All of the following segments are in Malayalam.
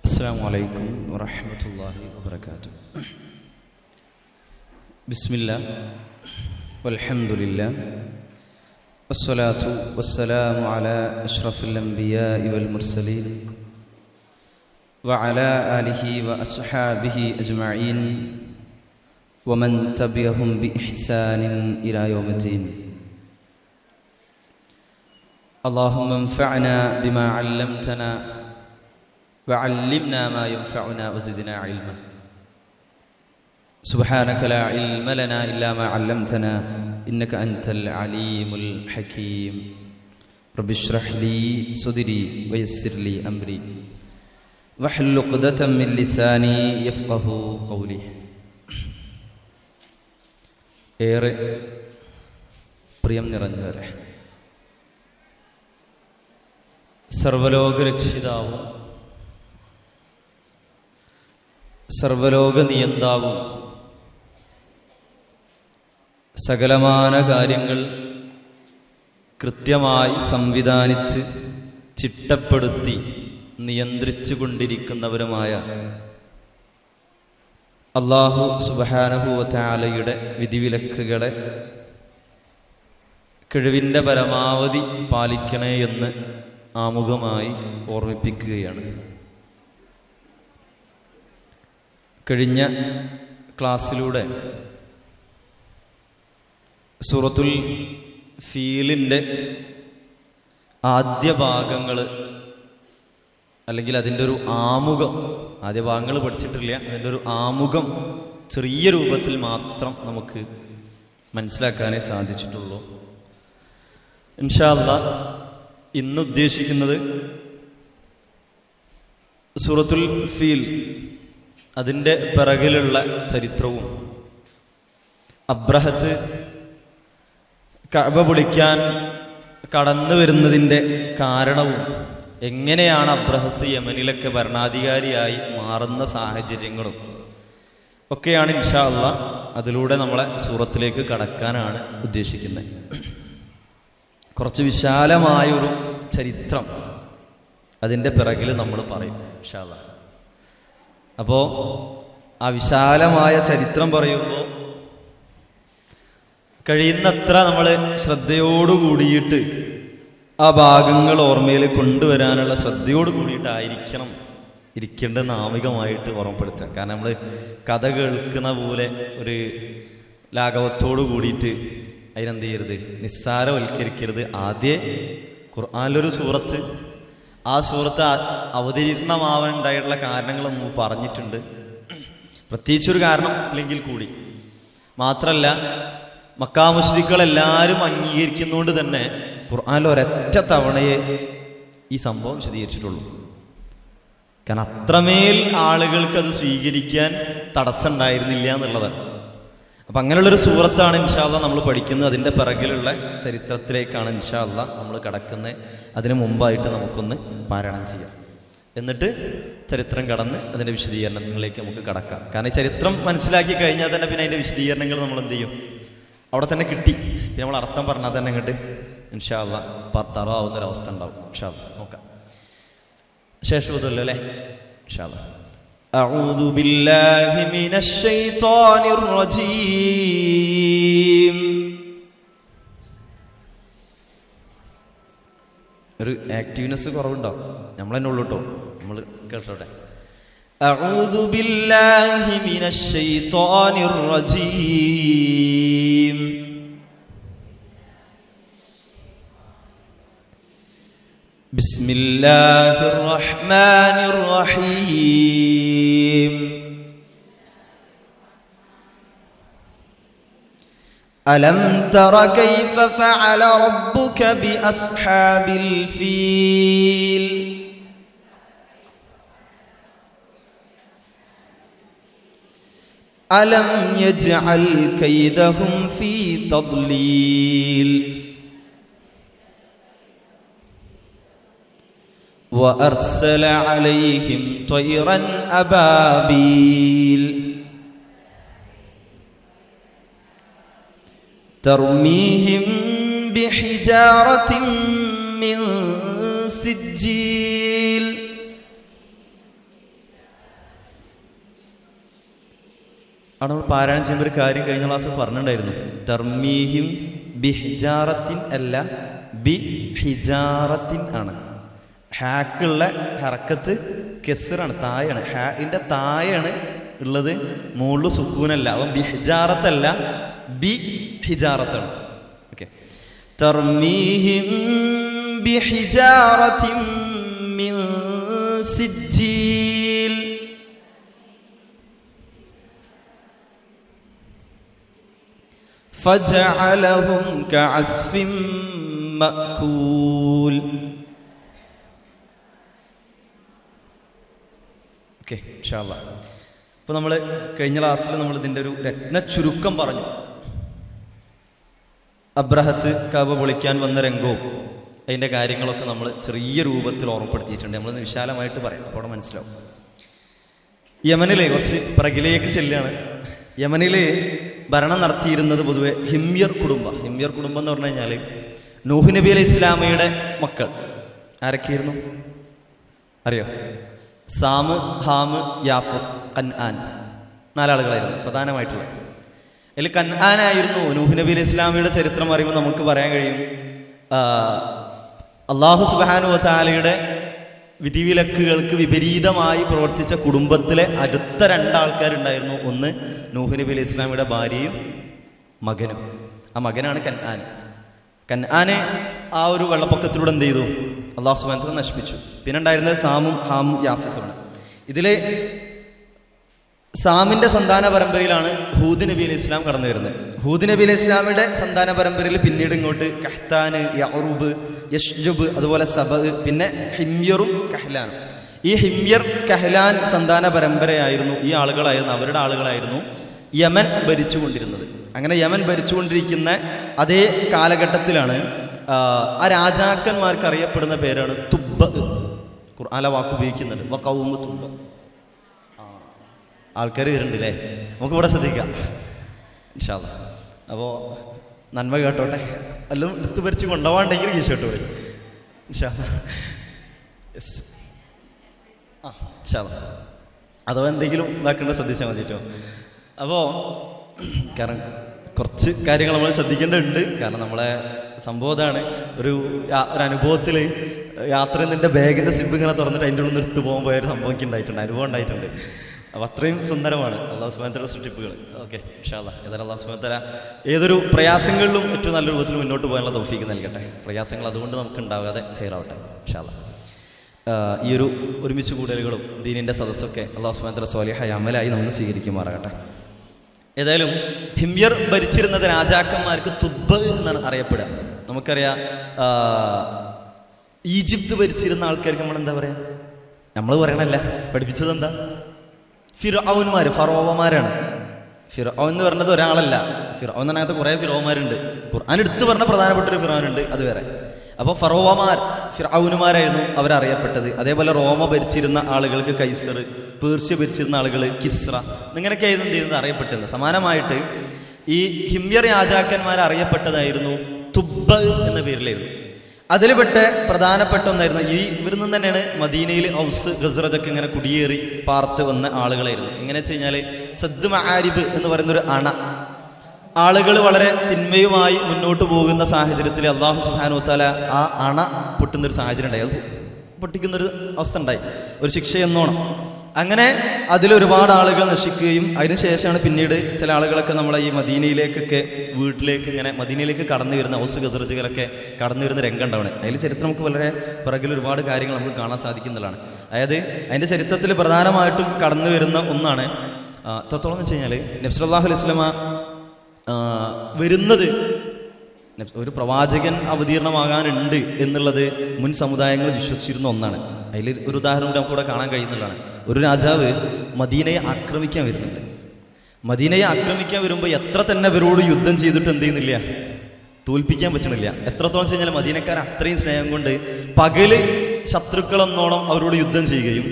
അസ്സലാമു അലൈക്കും വറഹ്മത്തുള്ളാഹി വബറകാതുഹു. ബിസ്മില്ലാഹ് വൽഹംദുലില്ലാഹ് വസ്സലാത്തു വസ്സലാമു അലാ അഷ്റഫിൽ അംബിയാഇ വൽ മുർസലീൻ വഅലാ ആലിഹി വഅസ്ഹാബിഹി അജ്മഈൻ വമൻ തബിഅഹും ബിഇഹ്സാനിൻ ഇലാ യൗമിദ്ദീൻ. അല്ലാഹുമ്മ അൻഫഅനാ ബിമാ അല്ലംതനാ വഅല്ലിംനാ മാ യൻഫഉനാ വസിദ്നാ ഇൽമാ. സുബ്ഹാനക ലാ ഇൽമ ലനാ ഇല്ലാ മാ അല്ലംതനാ ഇന്നക അൻതൽ അലീമുൽ ഹകീം. റബ്ബി ഇശ്റഹ് ലീ സദ്രി വയസ്സിർ ലീ അംരി വഹ്ലുൽ ഉഖ്ദതം മിൻ ലിസാനി യഫ്ഖഹു ഖൗലി. ഏറെ പ്രിയം നിറഞ്ഞവരെ, സർവലോകരക്ഷിതാവും സർവലോക നിയന്താവും സകലമാന കാര്യങ്ങൾ കൃത്യമായി സംവിധാനിച്ച് ചിട്ടപ്പെടുത്തി നിയന്ത്രിച്ചു കൊണ്ടിരിക്കുന്നവരുമായ അല്ലാഹു സുബ്ഹാനഹു വ തആലയുടെ വിധിവിലക്കുകളെ കഴിവിൻ്റെ പരമാവധി പാലിക്കണേ എന്ന് ആമുഖമായി ഓർമ്മിപ്പിക്കുകയാണ്. കഴിഞ്ഞ ക്ലാസ്സിലൂടെ സൂറത്തുൽ ഫീലിൻ്റെ ആദ്യ ഭാഗങ്ങൾ, അല്ലെങ്കിൽ അതിൻ്റെ ഒരു ആമുഖം, ആദ്യ ഭാഗങ്ങൾ പഠിച്ചിട്ടില്ല, അതിൻ്റെ ഒരു ആമുഖം ചെറിയ രൂപത്തിൽ മാത്രം നമുക്ക് മനസ്സിലാക്കാനേ സാധിച്ചിട്ടുള്ളൂ. ഇൻഷാ അല്ലാഹ് ഇന്ന് ഉദ്ദേശിക്കുന്നത് സൂറത്തുൽ ഫീൽ, അതിൻ്റെ പിറകിലുള്ള ചരിത്രവും അബ്രഹത്ത് കഅബ പൊളിക്കാൻ കടന്നു വരുന്നതിൻ്റെ കാരണവും എങ്ങനെയാണ് അബ്രഹത്ത് യമനിലൊക്കെ ഭരണാധികാരിയായി മാറുന്ന സാഹചര്യങ്ങളും ഒക്കെയാണ് ഇൻഷാ അല്ലാഹ് അതിലൂടെ നമ്മളെ സൂറത്തിലേക്ക് കടക്കാനാണ് ഉദ്ദേശിക്കുന്നത്. കുറച്ച് വിശാലമായൊരു ചരിത്രം അതിൻ്റെ പിറകിൽ നമ്മൾ പറയും ഇൻഷാ അല്ലാഹ്. അപ്പോൾ ആ വിശാലമായ ചരിത്രം പറയുമ്പോൾ കഴിയുന്നത്ര നമ്മൾ ശ്രദ്ധയോടുകൂടിയിട്ട് ആ ഭാഗങ്ങൾ ഓർമ്മയിൽ കൊണ്ടുവരാനുള്ള ശ്രദ്ധയോട് കൂടിയിട്ടായിരിക്കണം ഇരിക്കേണ്ടത് നാമികമായിട്ട് ഓർമ്മപ്പെടുത്തുക. കാരണം നമ്മൾ കഥ കേൾക്കുന്ന പോലെ ഒരു ലാഘവത്തോടു കൂടിയിട്ട് അതിനെന്ത് ചെയ്യരുത്, നിസ്സാരവൽക്കരിക്കരുത്. ആദ്യം ഖുർആനിലൊരു സൂറത്ത്, ആ സൂറത്ത് അവതീർണമാവാനുണ്ടായിട്ടുള്ള കാരണങ്ങൾ നമ്മൾ പറഞ്ഞിട്ടുണ്ട്. പ്രത്യേകിച്ചൊരു കാരണം ഇല്ലെങ്കിൽ കൂടി മാത്രമല്ല, മക്കാ മുശ്രിക്കുകളെല്ലാവരും അംഗീകരിക്കുന്നതുകൊണ്ട് തന്നെ ഖുർആനിൽ ഒരൊറ്റ തവണയെ ഈ സംഭവം വിശദീകരിച്ചിട്ടുള്ളൂ. കാരണം അത്രമേൽ ആളുകൾക്ക് അത് സ്വീകരിക്കാൻ തടസ്സം ഉണ്ടായിരുന്നില്ല എന്നുള്ളതാണ്. അപ്പം അങ്ങനെയുള്ളൊരു സൂറത്താണ് ഇൻഷാ അല്ലാഹ് നമ്മൾ പഠിക്കുന്നത്. അതിൻ്റെ പിറകിലുള്ള ചരിത്രത്തിലേക്കാണ് ഇൻഷാ അല്ലാഹ് നമ്മൾ കടക്കുന്നത്. അതിനു മുമ്പായിട്ട് നമുക്കൊന്ന് പാരായണം ചെയ്യാം, എന്നിട്ട് ചരിത്രം കടന്ന് അതിൻ്റെ വിശദീകരണങ്ങളിലേക്ക് നമുക്ക് കടക്കാം. കാരണം ഈ ചരിത്രം മനസ്സിലാക്കി കഴിഞ്ഞാൽ തന്നെ പിന്നെ അതിൻ്റെ വിശദീകരണങ്ങൾ നമ്മൾ എന്ത് ചെയ്യും, അവിടെ തന്നെ കിട്ടി. പിന്നെ നമ്മൾ അർത്ഥം പറഞ്ഞാൽ തന്നെ അങ്ങോട്ട് ഇൻഷാ അല്ലാഹ് തറവാവുന്നൊരവസ്ഥ ഉണ്ടാവും. ഇൻഷാ അല്ലാഹ് നോക്കാം. ശേഷമൊന്നുമല്ലോ അല്ലേ? ഇൻഷാ അല്ലാഹ്. أعوذ بالله من الشيطان الرجيم. ഒരു ആക്റ്റീവ്നെസ് കുറവുണ്ടാവും, നമ്മൾ തന്നെ ഉള്ളൂ കേട്ടോ, നമ്മൾ കേട്ടോട്ടെ. أعوذ بالله من الشيطان الرجيم. بسم الله الرحمن الرحيم. ألم تر كيف فعل ربك بأصحاب الفيل. ألم يجعل كيدهم في تضليل وأرسل عليهم طيرا أبابيل തർമീഹിം ബിഹിജാറത്തിൻ മിൻ സിജ്ജീൽ. അവിടെ നമ്മൾ പാരായണം ചെയ്യുമ്പോൾ ഒരു കാര്യം കഴിഞ്ഞ ക്ലാസ് പറഞ്ഞിട്ടുണ്ടായിരുന്നു. തർമീഹിം ബിഹിജാറത്തിൻ അല്ല, ബിഹിജാറത്തിൻ ആണ്. ഹാക്കുള്ള ഹറക്കത്ത് കെസറാണ്, തായാണ്. ഹാഇന്റെ തായാണ് ഉള്ളത്, മുകളിൽ സുക്കൂനല്ല. അപ്പം ബിഹിജാറത്തല്ല, ബിഹിജാറത്താണ്. ഓക്കെ. തർമീഹിം ബിഹിജാറത്തിൻ മിൻ സിജ്ജീൽ. ഫജഅലഹും കഅസ്ഫിൻ മഅകൂൽ. ഓക്കെ, ഇൻഷാ അല്ലാഹ്. അപ്പോൾ നമ്മൾ കഴിഞ്ഞ ക്ലാസ്സിൽ നമ്മൾ ഇതിൻ്റെ ഒരു രത്ന ചുരുക്കം പറഞ്ഞു. അബ്രഹത്ത് കഅബ പൊളിക്കാൻ വന്ന രംഗവും അതിൻ്റെ കാര്യങ്ങളൊക്കെ നമ്മൾ ചെറിയ രൂപത്തിൽ ഓർമ്മപ്പെടുത്തിയിട്ടുണ്ട്. നമ്മളൊന്ന് വിശാലമായിട്ട് പറയാം, അപ്പോൾ അവിടെ മനസ്സിലാവും. യമനിലെ കുറച്ച് പിറകിലേക്ക് ചെല്ലുകയാണ്. യമനിൽ ഭരണം നടത്തിയിരുന്നത് പൊതുവെ ഹിമ്യർ കുടുംബം. ഹിമ്യർ കുടുംബം എന്ന് പറഞ്ഞു കഴിഞ്ഞാൽ നൂഹ് നബി അലൈഹി ഇസ്ലാമയുടെ മക്കൾ ആരൊക്കെയായിരുന്നു അറിയോ? സാമ്, ഹാമ്, യാഫത്ത്, കൻആൻ, 4 ആളുകളായിരുന്നു പ്രധാനമായിട്ടുള്ളത്. അതിൽ കൻആനായിരുന്നു. നൂഹ് നബി അലൈഹി ഇസ്ലാമയുടെ ചരിത്രം അറിയുമ്പോൾ നമുക്ക് പറയാൻ കഴിയും, അല്ലാഹു സുബ്ഹാനഹു വ തആലയുടെ വിധിവിലക്കുകൾക്ക് വിപരീതമായി പ്രവർത്തിച്ച കുടുംബത്തിലെ അടുത്ത 2 ആൾക്കാരുണ്ടായിരുന്നു. ഒന്ന് നൂഹ് നബി അലൈഹി ഇസ്ലാമിയുടെ ഭാര്യയും മകനും. ആ മകനാണ് കൻആൻ. കൻആനെ ആ ഒരു വെള്ളപ്പൊക്കത്തിലൂടെ എന്ത് ചെയ്തു? അല്ലാഹു സുബ്ഹാനഹു വ തആല നശിപ്പിച്ചു. പിന്നെ ഉണ്ടായിരുന്നത് സാമും, ഹാമും, യാഫത്തുമാണ്. ഇതിലെ സാമിന്റെ സന്താന പരമ്പരയിലാണ് ഹൂദ് നബി അലൈഹി ഇസ്ലാം കടന്നു വരുന്നത്. ഹൂദ് നബി അലൈഹി ഇസ്ലാമിന്റെ സന്താന പരമ്പരയിൽ പിന്നീട് ഇങ്ങോട്ട് കഹ്താന്, യഅ്റൂബ്, യശ്ജുബ്, അതുപോലെ സബ, പിന്നെ ഹിമ്യറും കഹ്ലാനും. ഈ ഹിമ്യർ, കഹ്ലാൻ സന്താന പരമ്പരയായിരുന്നു. ഈ ആളുകളായിരുന്നു, അവരുടെ ആളുകളായിരുന്നു യമൻ ഭരിച്ചുകൊണ്ടിരുന്നത്. അങ്ങനെ യമൻ ഭരിച്ചുകൊണ്ടിരിക്കുന്ന അതേ കാലഘട്ടത്തിലാണ് ആ രാജാക്കന്മാർക്ക് അറിയപ്പെടുന്ന പേരാണ് തുബ്ബ. ഖുർആനിലെ വാക്ക് ഉപയോഗിക്കുന്നുണ്ട്, വഖൗമു തുബ്ബ. ആൾക്കാർ വരുന്നുണ്ടല്ലേ, നമുക്ക് ഇവിടെ ശ്രദ്ധിക്കാം ഇൻഷാ അല്ലാഹ്. അപ്പോൾ നന്മ കേട്ടോട്ടെ, എല്ലാം എടുത്ത് ഭരിച്ച് കൊണ്ടുപോകാണ്ടെങ്കിൽ കീശോട്ട് പോയി ഇൻഷാ അല്ലാഹ്. യെസ്, ഇൻഷാ അല്ലാഹ്. അഥവാ എന്തെങ്കിലും ഇതാക്കേണ്ട ശ്രദ്ധിച്ചാൽ മതി കേട്ടോ. അപ്പോൾ കാരണം കുറച്ച് കാര്യങ്ങൾ നമ്മൾ ശ്രദ്ധിക്കേണ്ടതുണ്ട്. കാരണം നമ്മളെ സംഭവം ഇതാണ്, ഒരു അനുഭവത്തിൽ യാത്രയിൽ നിന്റെ ബാഗിൻ്റെ സിബ് ഇങ്ങനെ തുറന്നിട്ട് അതിൻ്റെ ഉള്ളിൽ നിർത്ത് പോകാൻ പോയൊരു സംഭവം എനിക്ക് ഉണ്ടായിട്ടുണ്ട്, അനുഭവം ഉണ്ടായിട്ടുണ്ട്. അപ്പോൾ അത്രയും സുന്ദരമാണ് അല്ലാഹു സുബ്ഹാനഹു വ തആല സൃഷ്ടിപ്പുകൾ. ഓക്കെ, ഇൻഷാ അല്ലാഹ്. ഏതായാലും അല്ലാഹു സുബ്ഹാനഹു വ തആല ഏതൊരു പ്രയാസങ്ങളിലും ഏറ്റവും നല്ല രൂപത്തിൽ മുന്നോട്ട് പോകാനുള്ള തൗഫീഖ് നൽകട്ടെ. പ്രയാസങ്ങൾ അതുകൊണ്ട് നമുക്ക് ഉണ്ടാകാതെ ഖൈറാവട്ടെ ഇൻഷാ അല്ലാഹ്. ഈ ഒരു ഒരുമിച്ച് കൂടലുകളും ദീനിൻ്റെ സദസ്സൊക്കെ അല്ലാഹു സുബ്ഹാനഹു വ തആല സ്വാലിഹായ അമലായി നമ്മൾ സ്വീകരിക്കുമാറാകട്ടെ. ഏതായാലും ഹിമ്യർ ഭരിച്ചിരുന്നത് രാജാക്കന്മാർക്ക് തുബ്ബ് എന്നാണ് അറിയപ്പെടുക. നമുക്കറിയാം, ഈജിപ്ത് ഭരിച്ചിരുന്ന ആൾക്കാർക്ക് നമ്മൾ എന്താ പറയുക? നമ്മൾ പറയണല്ല, പഠിപ്പിച്ചത് എന്താ? ഫിർഔന്മാർ, ഫറോവമാരാണ്. ഫിർഔൻ എന്ന് പറഞ്ഞത് ഒരാളല്ല. ഫിർഔൻ എന്നതിനകത്ത് കുറേ ഫിറോവന്മാരുണ്ട്. ഖുർആൻ എടുത്ത് പറഞ്ഞ പ്രധാനപ്പെട്ട ഒരു ഫിറൗനുണ്ട്, അത് വേറെ. അപ്പോൾ ഫറോവമാർ, ഫിർഔനുമാരായിരുന്നു അവരറിയപ്പെട്ടത്. അതേപോലെ റോമ ഭരിച്ചിരുന്ന ആളുകൾക്ക് കൈസർ, പേർഷ്യ ഭരിച്ചിരുന്ന ആളുകൾ കിസ്ര, ഇങ്ങനെയൊക്കെയായിരുന്നു എന്ത് ചെയ്യുന്നത് അറിയപ്പെട്ടത്. സമാനമായിട്ട് ഈ ഹിമ്യർ രാജാക്കന്മാർ അറിയപ്പെട്ടതായിരുന്നു തുബ്ബ് എന്ന പേരിലായിരുന്നു. അതിൽപ്പെട്ട പ്രധാനപ്പെട്ട ഒന്നായിരുന്നു ഈ ഇവരിൽ നിന്ന് തന്നെയാണ് മദീനയിൽ ഔസ്, ഖസ്റജൊക്കെ ഇങ്ങനെ കുടിയേറി പാർത്ത് വന്ന ആളുകളായിരുന്നു. എങ്ങനെ വെച്ച് കഴിഞ്ഞാൽ സദ് മആരിബ് എന്ന് പറയുന്നൊരു അണ, ആളുകൾ വളരെ തിന്മയുമായി മുന്നോട്ട് പോകുന്ന സാഹചര്യത്തിൽ അല്ലാഹു സുബ്ഹാനഹു വ തആല ആ അണ പൊട്ടുന്നൊരു സാഹചര്യം ഉണ്ടായി. അത് പൊട്ടിക്കുന്നൊരു അവസ്ഥ ഉണ്ടായി, ഒരു ശിക്ഷയെന്നോണം. അങ്ങനെ അതിലൊരുപാട് ആളുകൾ നശിക്കുകയും അതിനുശേഷമാണ് പിന്നീട് ചില ആളുകളൊക്കെ നമ്മളെ ഈ മദീനയിലേക്കൊക്കെ വീട്ടിലേക്ക് ഇങ്ങനെ മദീനയിലേക്ക് കടന്നു വരുന്ന ഔസ് ഖസ്റജുകളൊക്കെ കടന്നു വരുന്ന രംഗം ഉണ്ടാവണേ. അതിൽ ചരിത്രം നമുക്ക് വളരെ പിറകിൽ ഒരുപാട് കാര്യങ്ങൾ നമുക്ക് കാണാൻ സാധിക്കുന്നതാണ്. അതായത് അതിൻ്റെ ചരിത്രത്തിൽ പ്രധാനമായിട്ടും കടന്നു വരുന്ന ഒന്നാണ് എത്രത്തോളം എന്ന് വെച്ച് കഴിഞ്ഞാൽ നബി സല്ലല്ലാഹു അലൈഹി വസല്ലമ വരുന്നത്, ഒരു പ്രവാചകൻ അവതീർണമാകാനുണ്ട് എന്നുള്ളത് മുൻ സമുദായങ്ങൾ വിശ്വസിച്ചിരുന്ന ഒന്നാണ്. അതിൽ ഒരു ഉദാഹരണം നമുക്ക് ഇവിടെ കാണാൻ കഴിയുന്നതാണ്. ഒരു രാജാവ് മദീനയെ ആക്രമിക്കാൻ വരുന്നുണ്ട്. മദീനയെ ആക്രമിക്കാൻ വരുമ്പോൾ എത്ര തന്നെ അവരോട് യുദ്ധം ചെയ്തിട്ട് എന്ത് ചെയ്യുന്നില്ല, തോൽപ്പിക്കാൻ പറ്റണില്ല. എത്രത്തോളം വെച്ച് കഴിഞ്ഞാൽ മദീനക്കാർ അത്രയും സ്നേഹം കൊണ്ട് പകല് ശത്രുക്കളെന്നോണം അവരോട് യുദ്ധം ചെയ്യുകയും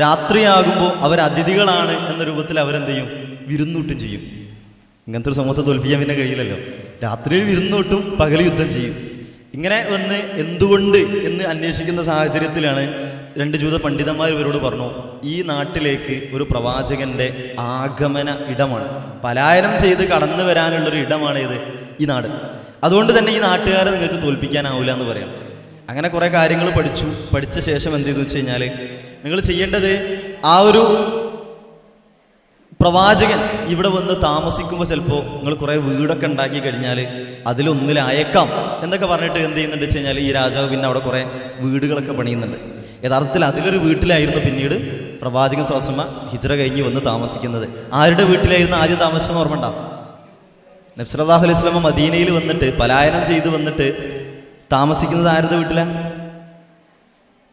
രാത്രിയാകുമ്പോൾ അവർ അതിഥികളാണ് എന്ന രൂപത്തിൽ അവരെന്ത് ചെയ്യും, വിരുന്നൂട്ടും ചെയ്യും. ഇങ്ങനത്തെ ഒരു സമൂഹത്തെ തോൽപ്പിക്കാൻ പിന്നെ കഴിയില്ലല്ലോ. രാത്രിയിൽ വിരുന്നോട്ടും പകൽ യുദ്ധം ചെയ്യും. ഇങ്ങനെ വന്ന് എന്തുകൊണ്ട് എന്ന് അന്വേഷിക്കുന്ന സാഹചര്യത്തിലാണ് 2 ജൂത പണ്ഡിതന്മാർ ഇവരോട് പറഞ്ഞു, ഈ നാട്ടിലേക്ക് ഒരു പ്രവാചകന്റെ ആഗമന ഇടമാണ്, പലായനം ചെയ്ത് കടന്നു വരാനുള്ളൊരു ഇടമാണ് ഇത് ഈ നാട്. അതുകൊണ്ട് തന്നെ ഈ നാട്ടുകാരെ നിങ്ങൾക്ക് തോൽപ്പിക്കാനാവില്ല എന്ന് പറയാം. അങ്ങനെ കുറേ കാര്യങ്ങൾ പഠിച്ച ശേഷം എന്ത് ചെയ്തു വെച്ച് കഴിഞ്ഞാൽ, നിങ്ങൾ ചെയ്യേണ്ടത് ആ ഒരു പ്രവാചകൻ ഇവിടെ വന്ന് താമസിക്കുമ്പോൾ ചിലപ്പോൾ നിങ്ങൾ കുറേ വീടൊക്കെ ഉണ്ടാക്കി കഴിഞ്ഞാൽ അതിലൊന്നിലയക്കാം എന്നൊക്കെ പറഞ്ഞിട്ട് എന്ത് ചെയ്യുന്നുണ്ട് വെച്ച് കഴിഞ്ഞാൽ, ഈ രാജാവ് പിന്നെ അവിടെ കുറേ വീടുകളൊക്കെ പണിയുന്നുണ്ട്. യഥാർത്ഥത്തിൽ അതിലൊരു വീട്ടിലായിരുന്നു പിന്നീട് പ്രവാചകൻ സ്വല്ലല്ലാഹു അലൈഹി വസല്ലം ഹിജ്റ കഴിഞ്ഞ് വന്ന് താമസിക്കുന്നത്. ആരുടെ വീട്ടിലായിരുന്നു ആദ്യം താമസിച്ചെന്ന് ഓർമ്മ ഉണ്ടാവും? നബി സല്ലല്ലാഹു അലൈഹി വസല്ലം മദീനയിൽ വന്നിട്ട് പലായനം ചെയ്ത് വന്നിട്ട് താമസിക്കുന്നത് ആരുടെ വീട്ടിലാണ്?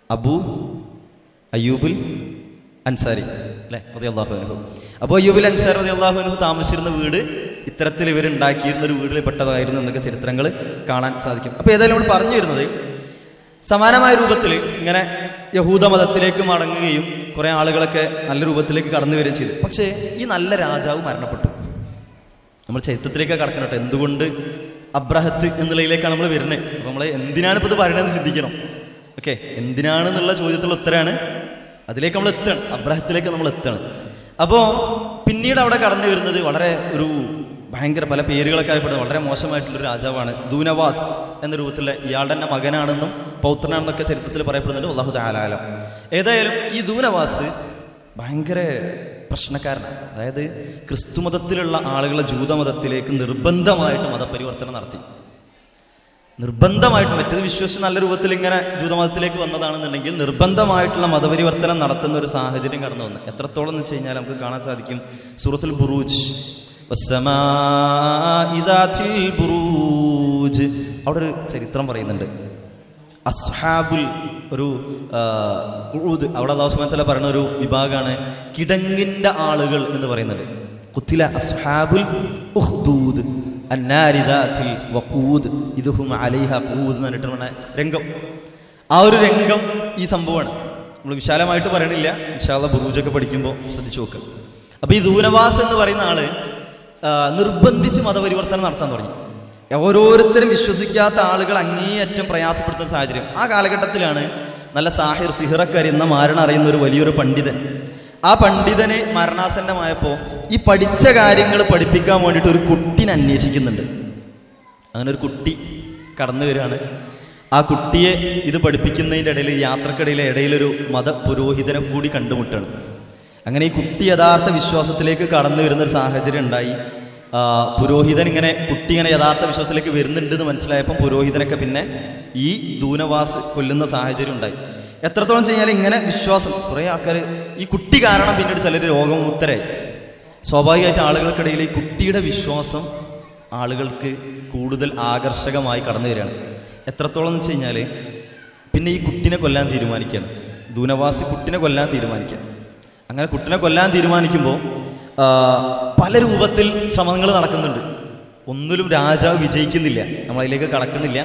അബൂ അയ്യൂബുൽ അൻസാരി അല്ലേ റളിയല്ലാഹു അൻഹു. അപ്പോൾ അയ്യൂബുൽ അൻസാരി റളിയല്ലാഹു അൻഹു താമസിച്ചിരുന്ന വീട് ഇത്തരത്തിൽ ഇവരുണ്ടാക്കിയിരുന്ന ഒരു വീട്ടിൽ പെട്ടതായിരുന്നു എന്നൊക്കെ ചരിത്രങ്ങൾ കാണാൻ സാധിക്കും. അപ്പോൾ ഏതായാലും നമ്മൾ പറഞ്ഞു വരുന്നത്, സമാനമായ രൂപത്തിൽ ഇങ്ങനെ യഹൂദ മതത്തിലേക്ക് മടങ്ങുകയും കുറേ ആളുകളൊക്കെ നല്ല രൂപത്തിലേക്ക് കടന്നു വരികയും ചെയ്തു. പക്ഷേ ഈ നല്ല രാജാവ് മരണപ്പെട്ടു. നമ്മൾ ചരിത്രത്തിലേക്ക് കടക്കണം കേട്ടോ. എന്തുകൊണ്ട് അബ്രഹത്ത് എന്നുള്ളതിലേക്കാണ് നമ്മൾ വരുന്നത്. അപ്പോൾ നമ്മൾ എന്തിനാണ് ഇപ്പോൾ ഇത് പറയണതെന്ന് ചിന്തിക്കണം. ഓക്കെ, എന്തിനാണെന്നുള്ള ചോദ്യത്തിലുള്ള ഉത്തരമാണ്, അതിലേക്ക് നമ്മൾ എത്തുകയാണ്, അബ്രഹത്തിലേക്ക് നമ്മൾ എത്തുകയാണ്. അപ്പോൾ പിന്നീട് അവിടെ കടന്നു വരുന്നത് വളരെ ഒരു ഭയങ്കര പല പേരുകളൊക്കെ അറിയപ്പെടുന്നത് വളരെ മോശമായിട്ടുള്ളൊരു രാജാവാണ്. ദൂനവാസ് എന്ന രൂപത്തിലുള്ള ഇയാളുടെ തന്നെ മകനാണെന്നും പൗത്രനാണെന്നൊക്കെ ചരിത്രത്തിൽ പറയപ്പെടുന്നുണ്ട്. അല്ലാഹു തആല ആലം. ഏതായാലും ഈ ദൂനവാസ് ഭയങ്കര പ്രശ്നക്കാരനാണ്. അതായത് ക്രിസ്തുമതത്തിലുള്ള ആളുകളെ ജൂതമതത്തിലേക്ക് നിർബന്ധമായിട്ട് മതപരിവർത്തനം നടത്തി. നിർബന്ധമായിട്ട്, മറ്റേത് വിശ്വസിച്ച് നല്ല രൂപത്തിൽ ഇങ്ങനെ ജൂതമതത്തിലേക്ക് വന്നതാണെന്നുണ്ടെങ്കിൽ നിർബന്ധമായിട്ടുള്ള മതപരിവർത്തനം നടത്തുന്ന ഒരു സാഹചര്യം കടന്നു വന്നു. എത്രത്തോളം എന്ന് വെച്ച് കഴിഞ്ഞാൽ നമുക്ക് കാണാൻ സാധിക്കും. സൂറത്തുൽ ബുറൂജ്, അവിടെ ഒരു ചരിത്രം പറയുന്നുണ്ട്. അസ്ഹാബുൽ ഒരു അവിടെ അല്ലാഹു സുബ്ഹാനഹു വ തആല പറയുന്ന ഒരു വിഭാഗമാണ് കിടങ്ങിൻ്റെ ആളുകൾ എന്ന് പറയുന്നത്. ഖുതില അസ്ഹാബുൽ ഉഖ്ദൂദ് അന്നാരി ദാതിൽ വഖൂദ് ഇദ്ഹും അലൈഹാ ഖൂദ് എന്ന് പറഞ്ഞിട്ടുള്ള രംഗം. ആ ഒരു രംഗം ഈ സംഭവമാണ്. നമ്മൾ വിശാലമായിട്ട് പറയണില്ല, ഇൻഷാ അല്ലാഹ് ബുറൂജൊക്കെ പഠിക്കുമ്പോൾ ശ്രദ്ധിച്ചു നോക്കുക. അപ്പോൾ ഈ ദൂനവാസ് എന്ന് പറയുന്ന ആള് നിർബന്ധിച്ച് മതപരിവർത്തനം നടത്താൻ തുടങ്ങി. ഓരോരുത്തരും വിശ്വസിക്കാത്ത ആളുകൾ അങ്ങേയറ്റം പ്രയാസപ്പെടുത്തുന്ന സാഹചര്യം. ആ കാലഘട്ടത്തിലാണ് നല്ല സാഹിർ, സിഹിറൊക്കെ അറിയുന്ന, മാരണം അറിയുന്ന ഒരു വലിയൊരു പണ്ഡിതൻ. ആ പണ്ഡിതന് മരണാസന്നമായപ്പോൾ ഈ പഠിച്ച കാര്യങ്ങൾ പഠിപ്പിക്കാൻ വേണ്ടിയിട്ട് ഒരു കുട്ടീനെ അന്വേഷിക്കുന്നുണ്ട്. അങ്ങനെ ഒരു കുട്ടി കടന്നു വരികയാണ്. ആ കുട്ടിയെ ഇത് പഠിപ്പിക്കുന്നതിൻ്റെ ഇടയിൽ, യാത്രക്കിടയിലെ ഇടയിലൊരു മതപുരോഹിതനെ കൂടി കണ്ടുമുട്ടാണ്. അങ്ങനെ ഈ കുട്ടി യഥാർത്ഥ വിശ്വാസത്തിലേക്ക് കടന്നു വരുന്നൊരു സാഹചര്യം ഉണ്ടായി. പുരോഹിതൻ ഇങ്ങനെ കുട്ടി ഇങ്ങനെ യഥാർത്ഥ വിശ്വാസത്തിലേക്ക് വരുന്നുണ്ടെന്ന് മനസ്സിലായപ്പോൾ പുരോഹിതനൊക്കെ പിന്നെ ഈ ദൂനവാസ് കൊല്ലുന്ന സാഹചര്യം ഉണ്ടായി. എത്രത്തോളം കഴിഞ്ഞാൽ ഇങ്ങനെ വിശ്വാസം കുറേ ആൾക്കാർ ഈ കുട്ടി കാരണം പിന്നീട് ചിലർ രോഗമുക്തരായി. സ്വാഭാവികമായിട്ട് ആളുകൾക്കിടയിൽ ഈ കുട്ടിയുടെ വിശ്വാസം ആളുകൾക്ക് കൂടുതൽ ആകർഷകമായി കടന്നു വരികയാണ്. എത്രത്തോളം എന്ന് വെച്ച് കഴിഞ്ഞാൽ പിന്നെ ഈ കുട്ടിനെ കൊല്ലാൻ തീരുമാനിക്കുകയാണ്. ദൂനവാസി കുട്ടിനെ കൊല്ലാൻ തീരുമാനിക്കുക. അങ്ങനെ കുട്ടിനെ കൊല്ലാൻ തീരുമാനിക്കുമ്പോൾ പല രൂപത്തിൽ ശ്രമങ്ങൾ നടക്കുന്നുണ്ട്. ഒന്നിലും രാജാവ് വിജയിക്കുന്നില്ല. നമ്മളതിലേക്ക് കടക്കുന്നില്ല.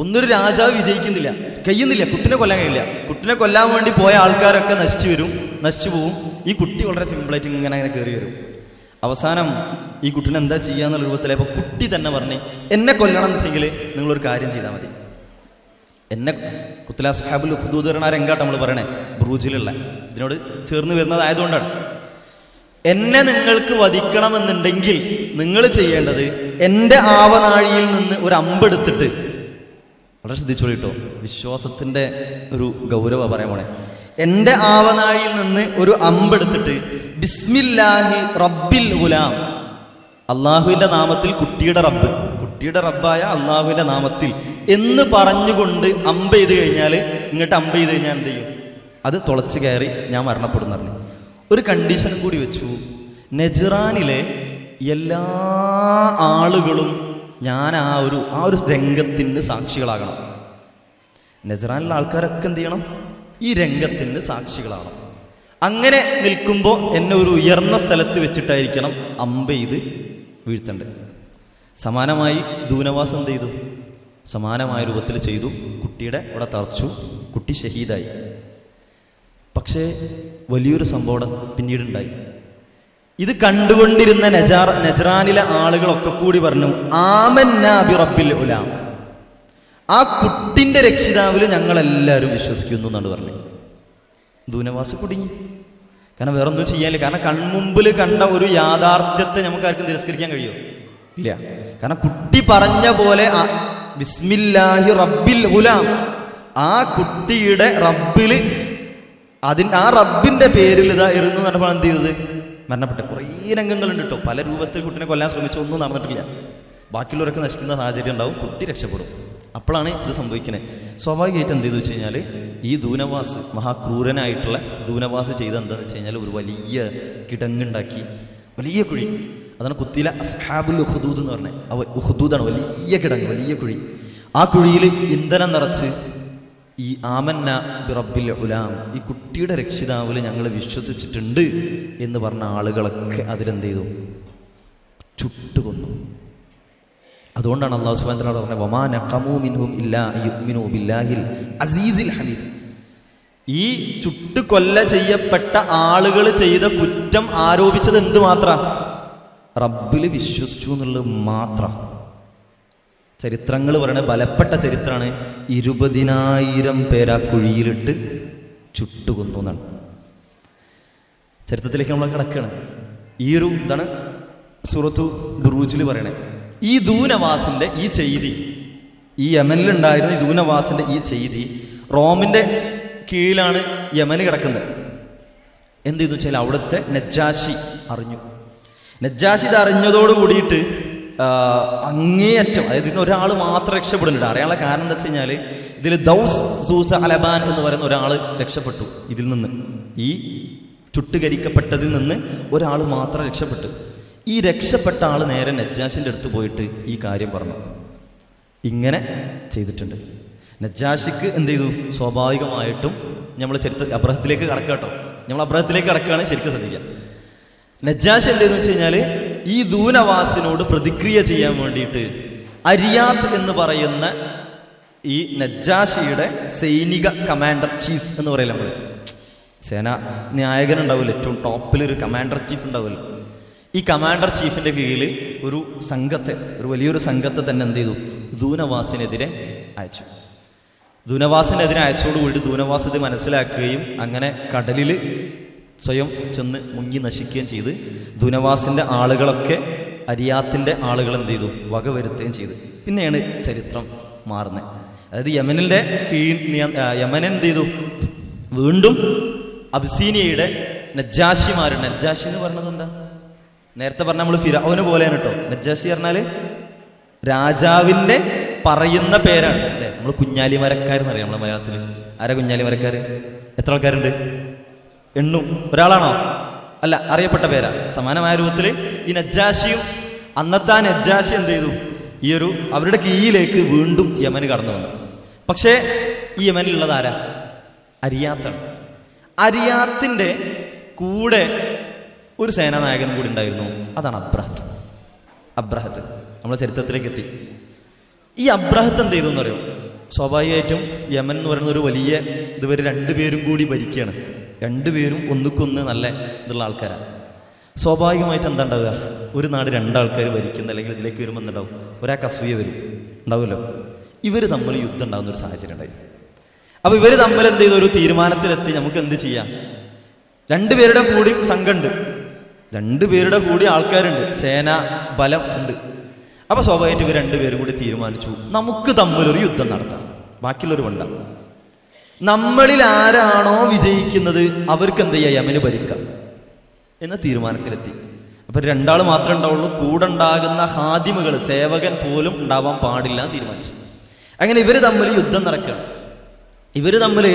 ഒന്നൊരു രാജാവ് വിജയിക്കുന്നില്ല, കഴിയുന്നില്ല, കുട്ടിനെ കൊല്ലാൻ കഴിയില്ല. കുട്ടിനെ കൊല്ലാൻ വേണ്ടി പോയ ആൾക്കാരൊക്കെ നശിച്ചു പോവും. ഈ കുട്ടി വളരെ സിമ്പിളായിട്ട് ഇങ്ങനെ കയറി വരും. അവസാനം ഈ കുട്ടിനെ എന്താ ചെയ്യാന്നുള്ള രൂപത്തിലായപ്പോൾ കുട്ടി തന്നെ പറഞ്ഞ്, എന്നെ കൊല്ലണം എന്ന് വെച്ചെങ്കിൽ നിങ്ങളൊരു കാര്യം ചെയ്താൽ മതി. എന്നെ ഖുത്ല അസ്ഹാബുൽ ഉഖ്ദൂദ് പറഞ്ഞ ആ രംഗാട്ട് നമ്മൾ പറയണേ, ബുറൂജിലുള്ള ഇതിനോട് ചേർന്ന് വരുന്നതായതുകൊണ്ടാണ്. എന്നെ നിങ്ങൾക്ക് വധിക്കണമെന്നുണ്ടെങ്കിൽ നിങ്ങൾ ചെയ്യേണ്ടത് എൻ്റെ ആവനാഴിയിൽ നിന്ന് ഒരു അമ്പെടുത്തിട്ട്, വളരെ ശ്രദ്ധിച്ചോളിട്ടോ, വിശ്വാസത്തിൻ്റെ ഒരു ഗൗരവ പറയാൻ പോണേ. എൻ്റെ ആവനാഴിയിൽ നിന്ന് ഒരു അമ്പെടുത്തിട്ട് ബിസ്മില്ലാഹി റബ്ബിൽ ഗുലാം, അള്ളാഹുവിൻ്റെ നാമത്തിൽ കുട്ടിയുടെ റബ്ബായ അള്ളാഹുവിൻ്റെ നാമത്തിൽ എന്ന് പറഞ്ഞുകൊണ്ട് അമ്പ് ചെയ്ത് കഴിഞ്ഞാൽ, ഇങ്ങോട്ട് അമ്പ് ചെയ്ത് കഴിഞ്ഞാൽ എന്ത് ചെയ്യും? അത് തുളച്ച് കയറി ഞാൻ മരണപ്പെടുന്നു പറഞ്ഞു. ഒരു കണ്ടീഷൻ കൂടി വെച്ചു, നജ്റാനിലെ എല്ലാ ആളുകളും ഞാൻ ആ ഒരു രംഗത്തിന് സാക്ഷികളാകണം. നജ്റാനിലെ ആൾക്കാരൊക്കെ എന്ത് ചെയ്യണം? ഈ രംഗത്തിന് സാക്ഷികളാകണം. അങ്ങനെ നിൽക്കുമ്പോൾ എന്നെ ഒരു ഉയർന്ന സ്ഥലത്ത് വെച്ചിട്ടായിരിക്കണം അമ്പ് ചെയ്ത് വീഴ്ത്തേണ്ടത്. സമാനമായി ദൂനവാസം എന്ത് ചെയ്തു? സമാനമായ രൂപത്തിൽ ചെയ്തു. കുട്ടിയുടെ അവിടെ തറച്ചു, കുട്ടി ഷഹീദായി. പക്ഷേ വലിയൊരു സംഭവം പിന്നീടുണ്ടായി. ഇത് കണ്ടുകൊണ്ടിരുന്ന നജ്റാനിലെ ആളുകളൊക്കെ കൂടി പറഞ്ഞു ആമന്നാ ബി റബ്ബിൽ ഉലാം, ആ കുട്ടിന്റെ രക്ഷിതാവിൽ ഞങ്ങളെല്ലാവരും വിശ്വസിക്കുന്നു എന്നാണ് പറഞ്ഞു. ദൂനവാസ് കുടുങ്ങി. കാരണം വേറൊന്നും ചെയ്യാനില്ല. കാരണം കൺമുമ്പിൽ കണ്ട ഒരു യാഥാർത്ഥ്യത്തെ നമുക്ക് ആർക്കും തിരസ്കരിക്കാൻ കഴിയുമോ? ഇല്ല. കാരണം കുട്ടി പറഞ്ഞ പോലെ ബിസ്മില്ലാഹി റബ്ബിൽ ഉലാം, ആ കുട്ടിയുടെ റബ്ബിൽ ആ റബ്ബിന്റെ പേരിൽ ഇതാ ഇരുന്നു നടപ്പാണ് എന്ത് ചെയ്തത്? മരണപ്പെട്ട കുറേ രംഗങ്ങളുണ്ട് കേട്ടോ. പല രൂപത്തിൽ കുട്ടിനെ കൊല്ലാൻ ശ്രമിച്ചൊന്നും നടന്നിട്ടില്ല. ബാക്കിയുള്ളവരൊക്കെ നശിക്കുന്ന സാഹചര്യം ഉണ്ടാവും, കുട്ടി രക്ഷപ്പെടും. അപ്പോഴാണ് ഇത് സംഭവിക്കുന്നത്. സ്വാഭാവികമായിട്ട് എന്ത് ചെയ്തു വെച്ച് കഴിഞ്ഞാൽ ഈ ദൂനവാസ്, മഹാക്രൂരനായിട്ടുള്ള ദൂനവാസ് ചെയ്ത് എന്താണെന്ന് വെച്ച് കഴിഞ്ഞാൽ ഒരു വലിയ കിടങ്ങുണ്ടാക്കി, വലിയ കുഴി. അതാണ് കുത്തില അസ്ഹാബുൽ ഉഖ്ദൂദ് എന്ന് പറഞ്ഞത്. ഉഖ്ദൂദാണ് വലിയ കിടങ്ങ്, വലിയ കുഴി. ആ കുഴിയിൽ ഇന്ധനം നിറച്ച് ഈ ആമന്ന ബി റബ്ബിൽ ഉലാം, ഈ കുട്ടിയുടെ രക്ഷിതാവിൽ ഞങ്ങൾ വിശ്വസിച്ചിട്ടുണ്ട് എന്ന് പറഞ്ഞ ആളുകളൊക്കെ അതിലെന്ത് ചെയ്തു? ചുട്ടുകൊന്നു. അതുകൊണ്ടാണ് അല്ലാഹു സുബ്ഹാനഹു വ തആല പറഞ്ഞത് വമാ നഖമൂ മിൻഹും ഇല്ലാ യുഅ്മിനൂ ബില്ലാഹിൽ അസീസിൽ ഹമീദ്. ഈ ചുട്ടുകൊല്ല ചെയ്യപ്പെട്ട ആളുകൾ ചെയ്ത കുറ്റം ആരോപിച്ചത് എന്ത് മാത്രം? റബ്ബിൽ വിശ്വസിച്ചു എന്നുള്ളത് മാത്രം. ചരിത്രങ്ങൾ പറയണ ബലപ്പെട്ട ചരിത്രമാണ്. 20,000 പേര് ആ കുഴിയിലിട്ട് ചുട്ടുകൊന്നു എന്നാണ് ചരിത്രത്തിലേക്ക് നമ്മൾ കിടക്കുകയാണ്. ഈ ഒരു ഇതാണ് സൂറത്തു ബുറൂജിൽ പറയണേ. ഈ ദൂനവാസിന്റെ ഈ ചെയ്തി, ഈ യമനിലുണ്ടായിരുന്ന ഈ ദൂനവാസിന്റെ ഈ ചെയ്തി റോമിന്റെ കീഴിലാണ് യമന് കിടക്കുന്നത്. എന്ത് ചെയ്തു വെച്ചാൽ അവിടുത്തെ നജ്ജാശി അറിഞ്ഞു. നജ്ജാശി ഇത് അറിഞ്ഞതോട് കൂടിയിട്ട് അങ്ങേയറ്റം, അതായത് ഇന്ന് ഒരാൾ മാത്രം രക്ഷപ്പെടുന്നുണ്ട്. അറിയാനുള്ള കാരണം എന്താ വെച്ച് കഴിഞ്ഞാൽ ഇതിൽ ദൗസ് സൂസ അലബാൻ എന്ന് പറയുന്ന ഒരാൾ രക്ഷപ്പെട്ടു. ഇതിൽ നിന്ന്, ഈ ചുട്ടുകരിക്കപ്പെട്ടതിൽ നിന്ന് ഒരാൾ മാത്രം രക്ഷപ്പെട്ടു. ഈ രക്ഷപ്പെട്ട ആൾ നേരെ നജ്ജാശിൻ്റെ അടുത്ത് പോയിട്ട് ഈ കാര്യം പറഞ്ഞു, ഇങ്ങനെ ചെയ്തിട്ടുണ്ട്. നജ്ജാശിക്ക് എന്ത് ചെയ്തു? സ്വാഭാവികമായിട്ടും നമ്മൾ അബ്രഹത്തിലേക്ക് കടക്കുക കേട്ടോ, നമ്മൾ അബ്രഹത്തിലേക്ക് കടക്കുകയാണ്, ശരിക്കും ശ്രദ്ധിക്കുക. നജ്ജാശി എന്തെന്ന് വെച്ച് കഴിഞ്ഞാൽ ഈ ദൂനവാസിനോട് പ്രതിക്രിയ ചെയ്യാൻ വേണ്ടിയിട്ട് അരിയാത്ത് എന്ന് പറയുന്ന ഈ നജ്ജാശിയുടെ സൈനിക കമാൻഡർ ചീഫ് എന്ന് പറയില്ല, നമ്മൾ സേനാ നായകൻ ഉണ്ടാവില്ല, ഏറ്റവും ടോപ്പിലൊരു കമാൻഡർ ചീഫ് ഉണ്ടാവില്ല. ഈ കമാൻഡർ ചീഫിന്റെ കീഴിൽ ഒരു സംഘത്തെ, ഒരു വലിയൊരു സംഘത്തെ തന്നെ എന്ത് ചെയ്തു? ദൂനവാസിനെതിരെ അയച്ചു. ദൂനവാസിനെതിരെ അയച്ചോടുകൂടി ദൂനവാസ് ഇത് മനസ്സിലാക്കുകയും അങ്ങനെ കടലിൽ സ്വയം ചെന്ന് മുങ്ങി നശിക്കുകയും ചെയ്ത് ദൂനവാസിന്റെ ആളുകളൊക്കെ അരിയാത്തിന്റെ ആളുകൾ എന്ത് ചെയ്തു? വകവരുത്തുകയും ചെയ്തു. പിന്നെയാണ് ചരിത്രം മാറുന്നത്. അതായത് യമനിന്റെ യമൻ എന്ത് ചെയ്തു? വീണ്ടും അബ്സീനിയയുടെ നജ്ജാശിമാർ, നജ്ജാശി എന്ന് പറഞ്ഞത് എന്താ? നേരത്തെ പറഞ്ഞ നമ്മൾ ഫിറഔന് പോലെയാണ് കേട്ടോ. നജ്ജാശി പറഞ്ഞാല് രാജാവിന്റെ പറയുന്ന പേരാണ് അല്ലേ. നമ്മൾ കുഞ്ഞാലിമരക്കാരെന്ന് അറിയാം നമ്മളെ മലയാളത്തിൽ. ആരാ കുഞ്ഞാലിമരക്കാര്? എത്ര ആൾക്കാരുണ്ട്? എണ്ണും. ഒരാളാണോ? അല്ല, അറിയപ്പെട്ട പേരാ. സമാനമായ രൂപത്തിൽ ഈ നജ്ജാശിയും അന്നത്തെ നജ്ജാശി എന്ത് ചെയ്തു? ഈ ഒരു അവരുടെ കീഴിലേക്ക് വീണ്ടും യമന് കടന്നു വന്നു. പക്ഷേ ഈ യമനിലുള്ളത് ആരാ? അരിയാത്താണ്. അരിയാത്തിന്റെ കൂടെ ഒരു സേനാനായകനും കൂടി ഉണ്ടായിരുന്നു. അതാണ് അബ്രഹത്ത്. അബ്രഹത്ത് നമ്മുടെ ചരിത്രത്തിലേക്ക് എത്തി. ഈ അബ്രഹത്ത് എന്ത് ചെയ്തു എന്നറിയോ? സ്വാഭാവികമായിട്ടും യമൻ എന്ന് പറയുന്ന ഒരു വലിയ ഇതുവരെ രണ്ടുപേരും കൂടി ഭരിക്കുകയാണ്. രണ്ടുപേരും ഒന്നുക്കൊന്ന് നല്ല ഇതുള്ള ആൾക്കാരാണ്. സ്വാഭാവികമായിട്ട് എന്താ ഉണ്ടാവുക? ഒരു നാട് രണ്ടാൾക്കാർ ഭരിക്കുന്ന, അല്ലെങ്കിൽ ഇതിലേക്ക് വരുമ്പോൾ എന്തുണ്ടാവും? ഒരാൾക്ക് അസൂയ വരും, ഉണ്ടാവുമല്ലോ. ഇവർ തമ്മിൽ യുദ്ധം ഉണ്ടാകുന്ന ഒരു സാഹചര്യം ഉണ്ടായി. അപ്പൊ ഇവർ തമ്മിൽ എന്ത് ചെയ്തു? ഒരു തീരുമാനത്തിലെത്തി, നമുക്ക് എന്ത് ചെയ്യാം? രണ്ടുപേരുടെ കൂടി സംഘമുണ്ട്, രണ്ടുപേരുടെ കൂടി ആൾക്കാരുണ്ട്, സേനാ ബലം ഉണ്ട്. അപ്പൊ സ്വാഭാവികമായിട്ട് ഇവർ രണ്ടുപേരും കൂടി തീരുമാനിച്ചു, നമുക്ക് തമ്മിലൊരു യുദ്ധം നടത്താം, ബാക്കിയുള്ളവർ വേണ്ട. നമ്മളിൽ ആരാണോ വിജയിക്കുന്നത് അവർക്ക് എന്ത് ചെയ്യാം? യമന് ഭരിക്കാം എന്ന തീരുമാനത്തിലെത്തി. അപ്പൊ രണ്ടാൾ മാത്രമേ ഉണ്ടാവുള്ളൂ. കൂടെ ഉണ്ടാകുന്ന ഹാദിമുകൾ, സേവകൻ പോലും ഉണ്ടാവാൻ പാടില്ല തീരുമാനിച്ചു. അങ്ങനെ ഇവര് തമ്മിൽ യുദ്ധം നടക്കുകയാണ്. ഇവര് തമ്മിൽ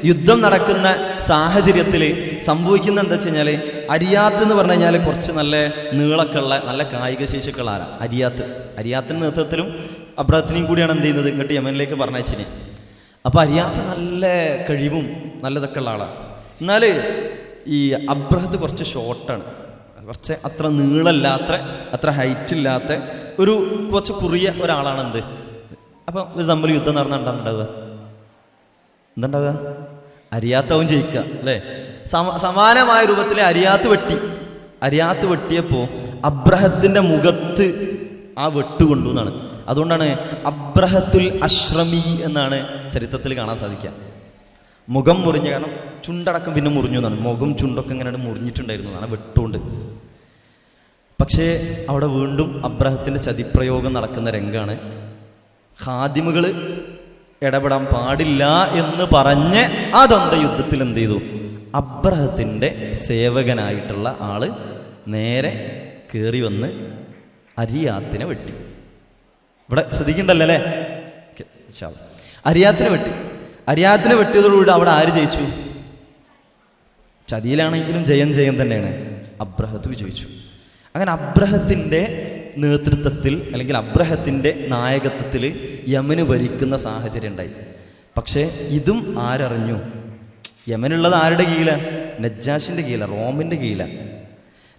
യുദ്ധം നടക്കുന്ന സാഹചര്യത്തിൽ സംഭവിക്കുന്ന എന്താ വെച്ച് കഴിഞ്ഞാൽ, അരിയാത്ത് എന്ന് പറഞ്ഞു കഴിഞ്ഞാൽ കുറച്ച് നല്ല നീളമൊക്കെ ഉള്ള, നല്ല കായിക ശേഷിയൊക്കെ ഉള്ള ആരാണ് അരിയാത്ത്. അരിയാത്തിന്റെ നേതൃത്വത്തിലും അബ്രഹത്തിനെയും കൂടിയാണ് എന്ത് ചെയ്യുന്നത്? ഇങ്ങോട്ട് യമനിലേക്ക് പറഞ്ഞയച്ചിനെ. അപ്പൊ അരിയാത്ത് നല്ല കഴിവും നല്ലതൊക്കെ ഉള്ള ആളാണ്. എന്നാൽ ഈ അബ്രഹത്ത് കുറച്ച് ഷോർട്ടാണ്, കുറച്ച് അത്ര നീളമില്ലാത്ത, അത്ര ഹൈറ്റ് ഇല്ലാത്ത ഒരു കുറച്ച് കുറിയ ഒരാളാണ്. എന്ത് അപ്പൊ ഇത് തമ്മിൽ യുദ്ധം നടന്നുണ്ടാവുക എന്തുണ്ടാവുക? അരിയാത്തവും ജയിക്കുക അല്ലേ? സമാനമായ രൂപത്തിൽ അരിയാത്ത് വെട്ടി. അരിയാത്ത് വെട്ടിയപ്പോൾ അബ്രഹത്തിന്റെ മുഖത്ത് ആ വെട്ടുകൊണ്ടു എന്നാണ്. അതുകൊണ്ടാണ് അബ്രഹത്തുൽ അശ്രമി എന്നാണ് ചരിത്രത്തിൽ കാണാൻ സാധിക്കുക. മുഖം മുറിഞ്ഞ, കാരണം ചുണ്ടടക്കം പിന്നെ മുറിഞ്ഞു എന്നാണ്. മുഖം ചുണ്ടൊക്കെ ഇങ്ങനെ മുറിഞ്ഞിട്ടുണ്ടായിരുന്നു എന്നാണ് വെട്ടുകൊണ്ട്. പക്ഷേ അവിടെ വീണ്ടും അബ്രഹത്തിന്റെ ചതിപ്രയോഗം നടക്കുന്ന രംഗാണ്. ഖാദിമുകൾ ഇടപെടാൻ പാടില്ല എന്ന് പറഞ്ഞ് ആ ദ്വന്ദ്വ യുദ്ധത്തിൽ എന്ത് ചെയ്തു? അബ്രഹത്തിന്റെ സേവകനായിട്ടുള്ള ആള് നേരെ കയറി വന്ന് അരിയാത്തിനെ വെട്ടി. ഇവിടെ ശ്രദ്ധിക്കണ്ടല്ലോ അല്ലേ? അരിയാത്തിനെ വെട്ടി. അരിയാത്തിനെ വെട്ടിയതോടുകൂടി അവിടെ ആര് ജയിച്ചു? ചതിയിലാണെങ്കിലും ജയം തന്നെയാണ്. അബ്രഹത്ത് വിജയിച്ചു. അങ്ങനെ അബ്രഹത്തിന്റെ നേതൃത്വത്തിൽ അല്ലെങ്കിൽ അബ്രഹത്തിന്റെ നായകത്വത്തിൽ യമന് ഭരിക്കുന്ന സാഹചര്യം ഉണ്ടായി. പക്ഷേ ഇതും ആരറിഞ്ഞു? യമനുള്ളത് ആരുടെ കീഴിലാണ്? നജ്ജാഷിന്റെ കീഴിലാണ്, റോമിന്റെ കീഴിലാണ്.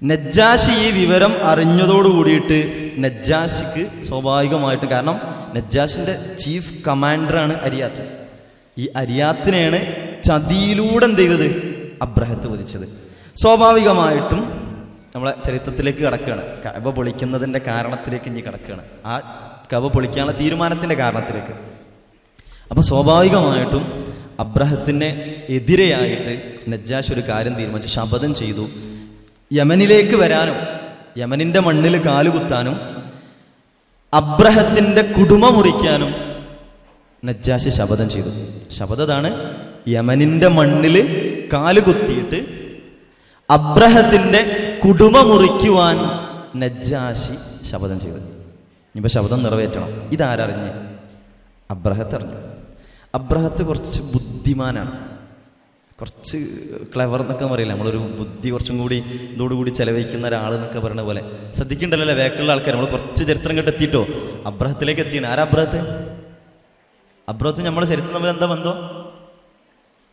നജ്ജാഷി ഈ വിവരം അറിഞ്ഞതോടു കൂടിയിട്ട് നജ്ജാഷിക്ക് സ്വാഭാവികമായിട്ട്, കാരണം നജ്ജാഷിന്റെ ചീഫ് കമാൻഡറാണ് അരിയാത്ത്, ഈ അരിയാത്തിനെയാണ് ചതിയിലൂടെ എന്ത് ചെയ്തത്? അബ്രഹത്ത് വധിച്ചത്. സ്വാഭാവികമായിട്ടും നമ്മളെ ചരിത്രത്തിലേക്ക് കടക്കുകയാണ്. കഅബ പൊളിക്കുന്നതിൻ്റെ കാരണത്തിലേക്ക് ഇനി കടക്കുകയാണ്. ആ കഅബ പൊളിക്കാനുള്ള തീരുമാനത്തിൻ്റെ കാരണത്തിലേക്ക്. അപ്പോൾ സ്വാഭാവികമായിട്ടും അബ്രഹത്തിന് എതിരെയായിട്ട് നജ്ജാഷ് ഒരു കാര്യം തീരുമാനിച്ചു. ശപഥം ചെയ്തു. യമനിലേക്ക് വരാനും യമനിൻ്റെ മണ്ണിൽ കാലുകുത്താനും അബ്രഹത്തിൻ്റെ കുടുമ മുറിക്കാനും നജ്ജാഷ് ശപഥം ചെയ്തു. ശപഥതാണ് യമനിൻ്റെ മണ്ണിൽ കാലുകുത്തിയിട്ട് അബ്രഹത്തിൻ്റെ കുടുമ മുറിക്കുവാൻ നജ്ജാഷി ശപഥം ചെയ്തു. ഇനിയിപ്പോൾ ശപഥം നിറവേറ്റണം. ഇതാരറിഞ്ഞ്? അബ്രഹത്ത് അറിഞ്ഞു. അബ്രഹത്ത് കുറച്ച് ബുദ്ധിമാനാണ്, കുറച്ച് ക്ലെവർ എന്നൊക്കെ പറയില്ല, നമ്മളൊരു ബുദ്ധി കുറച്ചും കൂടി ഇതോടുകൂടി ചെലവഴിക്കുന്ന ഒരാൾ എന്നൊക്കെ പറയുന്ന പോലെ. ശ്രദ്ധിക്കണ്ടല്ലോ വേക്കുള്ള ആൾക്കാർ. നമ്മൾ കുറച്ച് ചരിത്രം കേട്ട് എത്തിയിട്ടോ അബ്രഹത്തിലേക്ക് എത്തിയാണ്. ആരാ അബ്രഹത്ത്? അബ്രഹത്ത് നമ്മുടെ ചരിത്രം തമ്മിൽ എന്താ ബന്ധം?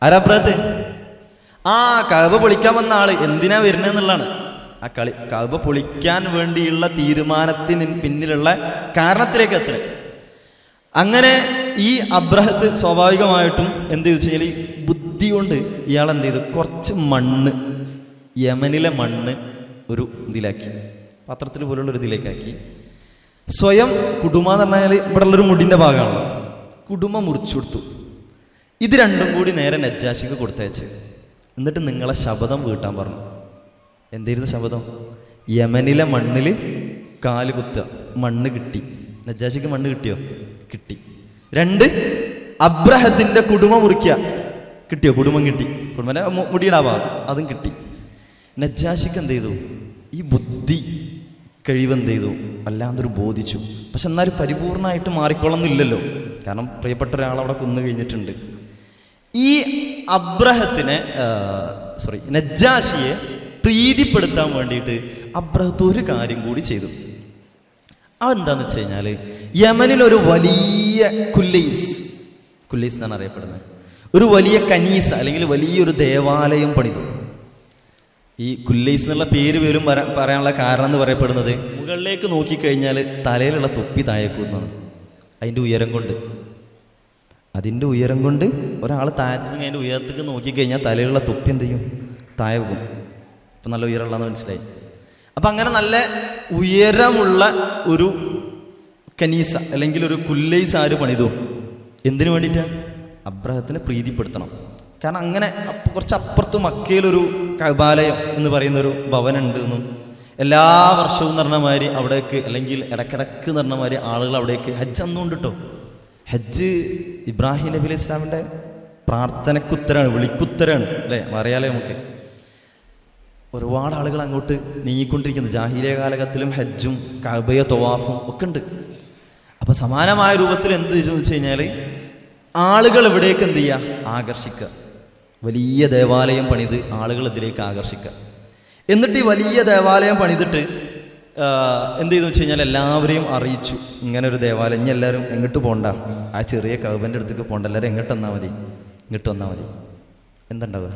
ആരാ അബ്രഹത്ത്? ആ കഅബ പൊളിക്കാൻ വന്ന ആള്. എന്തിനാ വരുന്നതെന്നുള്ളതാണ് ആ കഅബ പൊളിക്കാൻ വേണ്ടിയുള്ള തീരുമാനത്തിന് പിന്നിലുള്ള കാരണത്തിലേക്ക് എത്ര. അങ്ങനെ ഈ അബ്രഹത്ത് സ്വാഭാവികമായിട്ടും എന്ത് ചെയ്തു വെച്ചാൽ ബുദ്ധി കൊണ്ട് ഇയാൾ എന്ത് ചെയ്തു? കുറച്ച് മണ്ണ്, യമനിലെ മണ്ണ് ഒരു ഇതിലാക്കി, പാത്രത്തിൽ പോലുള്ള ഒരു ഇതിലേക്കാക്കി സ്വയം കുടുമ എന്ന് പറഞ്ഞാൽ ഇവിടെ ഉള്ളൊരു മുടിൻ്റെ ഭാഗമാണല്ലോ, കുടുമ മുറിച്ചു കൊടുത്തു. ഇത് രണ്ടും കൂടി നേരെ നജ്ജാഷിക്ക് കൊടുത്തയച്ച് എന്നിട്ട് നിങ്ങളെ ശപഥം വീട്ടാൻ പറഞ്ഞു. എന്തായിരുന്നു ശപഥം? യമനിലെ മണ്ണിൽ കാലുകുത്തുക. മണ്ണ് കിട്ടി. നജ്ജാഷിക്ക് മണ്ണ് കിട്ടിയോ? കിട്ടി. 2 അബ്രഹത്തിന്റെ കുടുമ മുറിക്കുക. കിട്ടിയോ? കുടുംബം കിട്ടി. കുടുംബന്റെ മുടിയുടെ ഭാഗം അതും കിട്ടി. നജ്ജാഷിക്ക് എന്ത് ചെയ്തു? ഈ ബുദ്ധി കഴിവെന്ത് ചെയ്തു? അല്ലാതൊരു ബോധിച്ചു. പക്ഷെ എന്നാലും പരിപൂർണമായിട്ട് മാറിക്കൊള്ളുന്നില്ലല്ലോ, കാരണം പ്രിയപ്പെട്ട ഒരാളവിടെ കൊന്നു കഴിഞ്ഞിട്ടുണ്ട്. ഈ അബ്രഹത്തിനെ നജ്ജാഷിയെ പ്രീതിപ്പെടുത്താൻ വേണ്ടിയിട്ട് അബ്രഹത്ത് ഒരു കാര്യം കൂടി ചെയ്തു. അതെന്താന്ന് വെച്ച് കഴിഞ്ഞാൽ യമനിലൊരു വലിയ കുല്ലൈസ് എന്നാണ് അറിയപ്പെടുന്നത്, ഒരു വലിയ കനീസ അല്ലെങ്കിൽ വലിയൊരു ദേവാലയം പണിതു. ഈ കുല്ലൈസ് എന്നുള്ള പേര് പോലും പറയാനുള്ള കാരണം എന്ന് പറയപ്പെടുന്നത് മുകളിലേക്ക് നോക്കിക്കഴിഞ്ഞാൽ തലയിലുള്ള തൊപ്പി താഴേക്കുന്നതാണ്. അതിൻ്റെ ഉയരം കൊണ്ട് ഒരാൾ താഴത്തുനിന്ന് അതിൻ്റെ ഉയരത്തേക്ക് നോക്കിക്കഴിഞ്ഞാൽ തലയിലുള്ള തൊപ്പി എന്ത് ചെയ്യും? താഴെ പോകും. ഇപ്പം നല്ല ഉയരമുള്ളതെന്ന് മനസ്സിലായി. അപ്പം അങ്ങനെ നല്ല ഉയരമുള്ള ഒരു കനീസ അല്ലെങ്കിൽ ഒരു കുല്ലൈസ് ആര് പണിതു? എന്തിനു വേണ്ടിയിട്ടാണ്? അബ്രഹത്തിനെ പ്രീതിപ്പെടുത്തണം. കാരണം അങ്ങനെ കുറച്ച് അപ്പുറത്ത് മക്കയിലൊരു കഅബാലയം എന്ന് പറയുന്നൊരു ഭവനുണ്ട് എന്നും എല്ലാ വർഷവും എന്ന് പറഞ്ഞ മാതിരി അവിടേക്ക് അല്ലെങ്കിൽ ഇടക്കിടക്ക് എന്ന് പറഞ്ഞ മാതിരി ആളുകൾ അവിടേക്ക് ഹജ്ജ് അന്നുകൊണ്ട് കേട്ടോ. ഹജ്ജ് ഇബ്രാഹിം നബി അലൈഹി ഇസ്ലാമിൻ്റെ പ്രാർത്ഥനക്കുത്തരാണ്, വിളിക്കുത്തരാണ് അല്ലേ? അറിയാലോ നമുക്ക്. ഒരുപാട് ആളുകൾ അങ്ങോട്ട് നീങ്ങിക്കൊണ്ടിരിക്കുന്നത്. ജാഹിലിയ കാലഘട്ടത്തിലും ഹജ്ജും കഅബയ തവാഫും ഒക്കെ ഉണ്ട്. അപ്പം സമാനമായ രൂപത്തിൽ എന്ത് ചോദിച്ചു കഴിഞ്ഞാൽ ആളുകൾ എവിടേക്ക് എന്ത് ചെയ്യുക? ആകർഷിക്കുക. വലിയ ദേവാലയം പണിത് ആളുകൾ ഇതിലേക്ക് ആകർഷിക്കുക. എന്നിട്ട് ഈ വലിയ ദേവാലയം പണിതിട്ട് എന്ത് ചെയ്തു വെച്ച് കഴിഞ്ഞാൽ എല്ലാവരെയും അറിയിച്ചു ഇങ്ങനെ ഒരു ദേവാലയം. ഇനി എല്ലാവരും എങ്ങോട്ട് പോകണ്ട, ആ ചെറിയ കഅബൻ്റെ അടുത്തേക്ക് പോകണ്ട, എല്ലാവരും ഇങ്ങോട്ട് വന്നാൽ മതി. എന്തുണ്ടാവുക?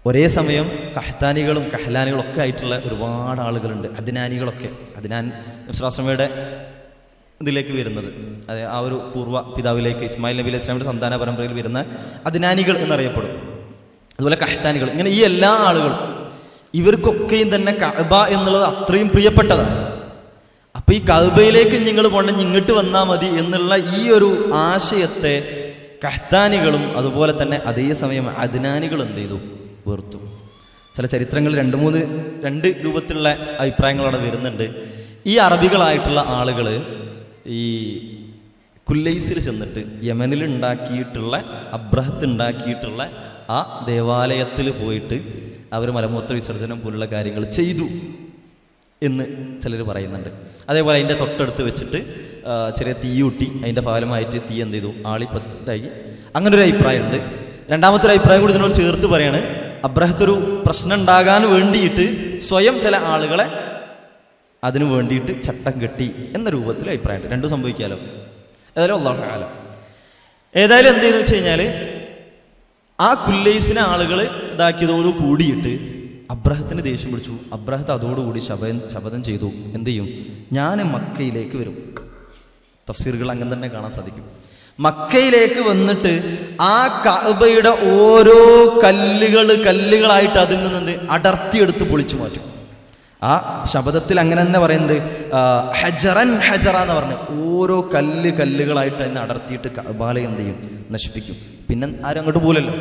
ഒരേ സമയം കഹ്താനികളും കഹ്ലാനികളും ഒക്കെ ആയിട്ടുള്ള ഒരുപാട് ആളുകളുണ്ട്. അദ്നാനികളൊക്കെ, അദ്നാൻ നബിയുടെ ഇതിലേക്ക് വരുന്നത്, അതെ, ആ ഒരു പൂർവ്വ പിതാവിലേക്ക് ഇസ്മായിൽ നബി അലൈഹി ഇസ്ലാമിൻ്റെ സന്താന പരമ്പരയിൽ വരുന്ന അദ്നാനികൾ എന്നറിയപ്പെടും. അതുപോലെ കഹ്താനികൾ, ഇങ്ങനെ ഈ എല്ലാ ആളുകളും ഇവർക്കൊക്കെയും തന്നെ കഅബ എന്നുള്ളത് അത്രയും പ്രിയപ്പെട്ടതാണ്. അപ്പൊ ഈ കഅബയിലേക്ക് നിങ്ങൾ പോകണമെങ്കിൽ ഇങ്ങോട്ട് വന്നാൽ മതി എന്നുള്ള ഈ ഒരു ആശയത്തെ കഹ്താനികളും അതുപോലെ തന്നെ അതേസമയം അദ്നാനികളും എന്ത് ചെയ്തു? വെറുത്തു. ചില ചരിത്രങ്ങൾ രണ്ട് രൂപത്തിലുള്ള അഭിപ്രായങ്ങൾ അവിടെ വരുന്നുണ്ട്. ഈ അറബികളായിട്ടുള്ള ആളുകൾ ഈ കുല്ലൈസിൽ ചെന്നിട്ട് യമനിൽ ഉണ്ടാക്കിയിട്ടുള്ള അബ്രഹത്ത് ഉണ്ടാക്കിയിട്ടുള്ള ആ ദേവാലയത്തിൽ പോയിട്ട് അവർ മലമൂത്ര വിസർജനം പോലുള്ള കാര്യങ്ങൾ ചെയ്തു എന്ന് ചിലർ പറയുന്നുണ്ട്. അതേപോലെ അതിൻ്റെ തൊട്ടടുത്ത് വെച്ചിട്ട് ചെറിയ തീയൂട്ടി അതിൻ്റെ ഫലമായിട്ട് തീ എന്ത് ചെയ്തു? ആളിപ്പത്തായി. അങ്ങനെ ഒരു അഭിപ്രായമുണ്ട്. രണ്ടാമത്തെ ഒരു അഭിപ്രായം കൂടി ഇതിനോട് ചേർത്ത് പറയാണ്, അബ്രഹത്തൊരു പ്രശ്നം ഉണ്ടാകാൻ വേണ്ടിയിട്ട് സ്വയം ചില ആളുകളെ അതിനു വേണ്ടിയിട്ട് ചട്ടം കെട്ടി എന്ന രൂപത്തിൽ അഭിപ്രായമുണ്ട്. രണ്ടും സംഭവിക്കാമല്ലോ. ഏതായാലും അല്ലാഹു അഅലം. ഏതായാലും എന്ത് ചെയ്തെന്ന് വെച്ച് കഴിഞ്ഞാൽ ആ കുല്ലൈസിനെ ആളുകൾ ഇതാക്കിയതോട് കൂടിയിട്ട് അബ്രഹത്തിന് ദേഷ്യം പിടിച്ചു. അബ്രഹത്ത് അതോടുകൂടി ശപഥം ചെയ്തു, എന്ത് ചെയ്യും? ഞാൻ മക്കയിലേക്ക് വരും. തഫ്സീറുകൾ അങ്ങനെ തന്നെ കാണാൻ സാധിക്കും. മക്കയിലേക്ക് വന്നിട്ട് ആ കഅബയുടെ ഓരോ കല്ലുകളായിട്ട് അതിൽ നിന്ന് അടർത്തിയെടുത്ത് പൊളിച്ചു മാറ്റും. ആ ശബ്ദത്തിൽ അങ്ങനെ തന്നെ പറയുന്നത് ഹജറൻ ഹജറ എന്ന് പറഞ്ഞ് ഓരോ കല്ലുകളായിട്ട് അതിനെ അടർത്തിയിട്ട് കഅബാലയം എന്ത് ചെയ്യും? നശിപ്പിക്കും. പിന്നെ ആരും അങ്ങോട്ട് പോലല്ലോ.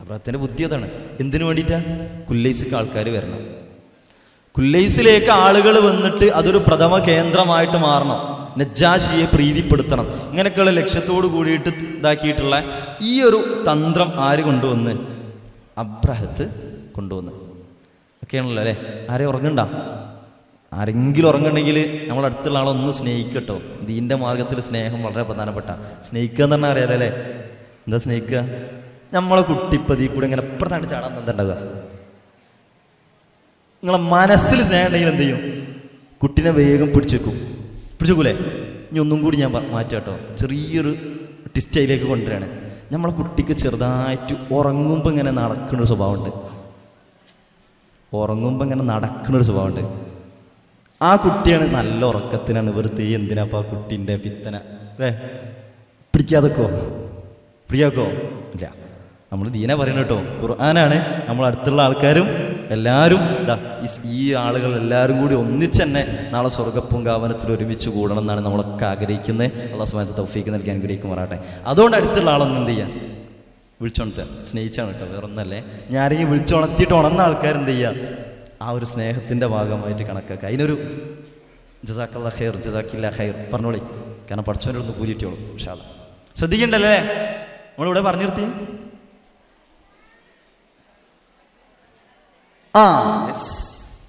അബ്രഹത്തിന്റെ ബുദ്ധി അതാണ്. എന്തിനു വേണ്ടിയിട്ടാ? കുല്ലൈസിക്ക് ആൾക്കാർ വരണം, കുല്ലൈസിലേക്ക് ആളുകൾ വന്നിട്ട് അതൊരു പ്രഥമ കേന്ദ്രമായിട്ട് മാറണം, നജ്ജാശിയെ പ്രീതിപ്പെടുത്തണം. ഇങ്ങനെയൊക്കെയുള്ള ലക്ഷ്യത്തോട് കൂടിയിട്ട് ഇതാക്കിയിട്ടുള്ള ഈ ഒരു തന്ത്രം ആര് കൊണ്ടുവന്ന്? അബ്രഹത്ത് കൊണ്ടുവന്ന്. ഒക്കെയാണല്ലോ അല്ലേ? ആരെ ഉറങ്ങണ്ട? ആരെങ്കിലും ഉറങ്ങുന്നുണ്ടെങ്കിൽ നമ്മളടുത്തുള്ള ആളെ ഒന്ന് സ്നേഹിക്കട്ടോ. ദീൻ്റെ മാർഗത്തിൽ സ്നേഹം വളരെ പ്രധാനപ്പെട്ട. സ്നേഹിക്കുക എന്ന് പറഞ്ഞാൽ അറിയാലോ അല്ലേ? എന്താ സ്നേഹിക്കുക? നമ്മളെ കുട്ടിപ്പതി കൂടെ ഇങ്ങനെ എപ്പോഴാണ് ചാടാൻ തന്നിട്ടുണ്ടാവുക. നിങ്ങളെ മനസ്സിൽ സ്നേഹം ഉണ്ടെങ്കിൽ എന്ത് ചെയ്യും? കുട്ടീനെ വേഗം പിടിച്ചേക്കൂലേ? ഇനി ഒന്നും കൂടി ഞാൻ മാറ്റാം കേട്ടോ. ചെറിയൊരു ടിസ്റ്റയിലേക്ക് കൊണ്ടുവരികയാണ്. നമ്മളെ കുട്ടിക്ക് ചെറുതായിട്ട് ഉറങ്ങുമ്പോൾ ഇങ്ങനെ നടക്കുന്നൊരു സ്വഭാവമുണ്ട്. ആ കുട്ടിയാണ് നല്ല ഉറക്കത്തിനാണ്. വെറുതെ എന്തിനാപ്പ ആ കുട്ടീൻ്റെ പിത്തന പിടിക്കാതെക്കോ ഇല്ല. നമ്മൾ ദീന പറയണം കേട്ടോ. ഖുർആനാണ്. നമ്മൾ അടുത്തുള്ള ആൾക്കാരും എല്ലാവരും ഈ ആളുകൾ എല്ലാവരും കൂടി ഒന്നിച്ച് തന്നെ നാളെ സ്വർഗ്ഗപ്പൂങ്കാവനത്തിൽ ഒരുമിച്ച് കൂടണം എന്നാണ് നമ്മളൊക്കെ ആഗ്രഹിക്കുന്നത്. അല്ലാഹു സുബ്ഹാനഹു തൗഫീഖ് നൽകി അനുഗ്രഹിക്കുമാറാട്ടെ. അതുകൊണ്ട് അടുത്തുള്ള ആളൊന്നും എന്ത് ചെയ്യാം? വിളിച്ചുണർത്തുക. സ്നേഹിച്ചാണ് കേട്ടോ, വേറൊന്നല്ലേ. ഞാനെങ്കിൽ വിളിച്ചുണർത്തിയിട്ട് ഉണർന്ന ആൾക്കാരെന്ത് ചെയ്യുക? ആ ഒരു സ്നേഹത്തിൻ്റെ ഭാഗമായിട്ട് കണക്കാക്കുക. അതിനൊരു ജസാക്കല്ലാ ഖൈർ, ജസാക്കില്ലാ ഖൈർ പറഞ്ഞോളി. കാരണം പഠിച്ചവൻ്റെ അടുത്ത് കൂലി കിട്ടിയോളൂ. ഇൻഷാ അല്ലാഹ്. ശ്രദ്ധിക്കണ്ടല്ലേ? നമ്മളിവിടെ പറഞ്ഞു നിർത്തി.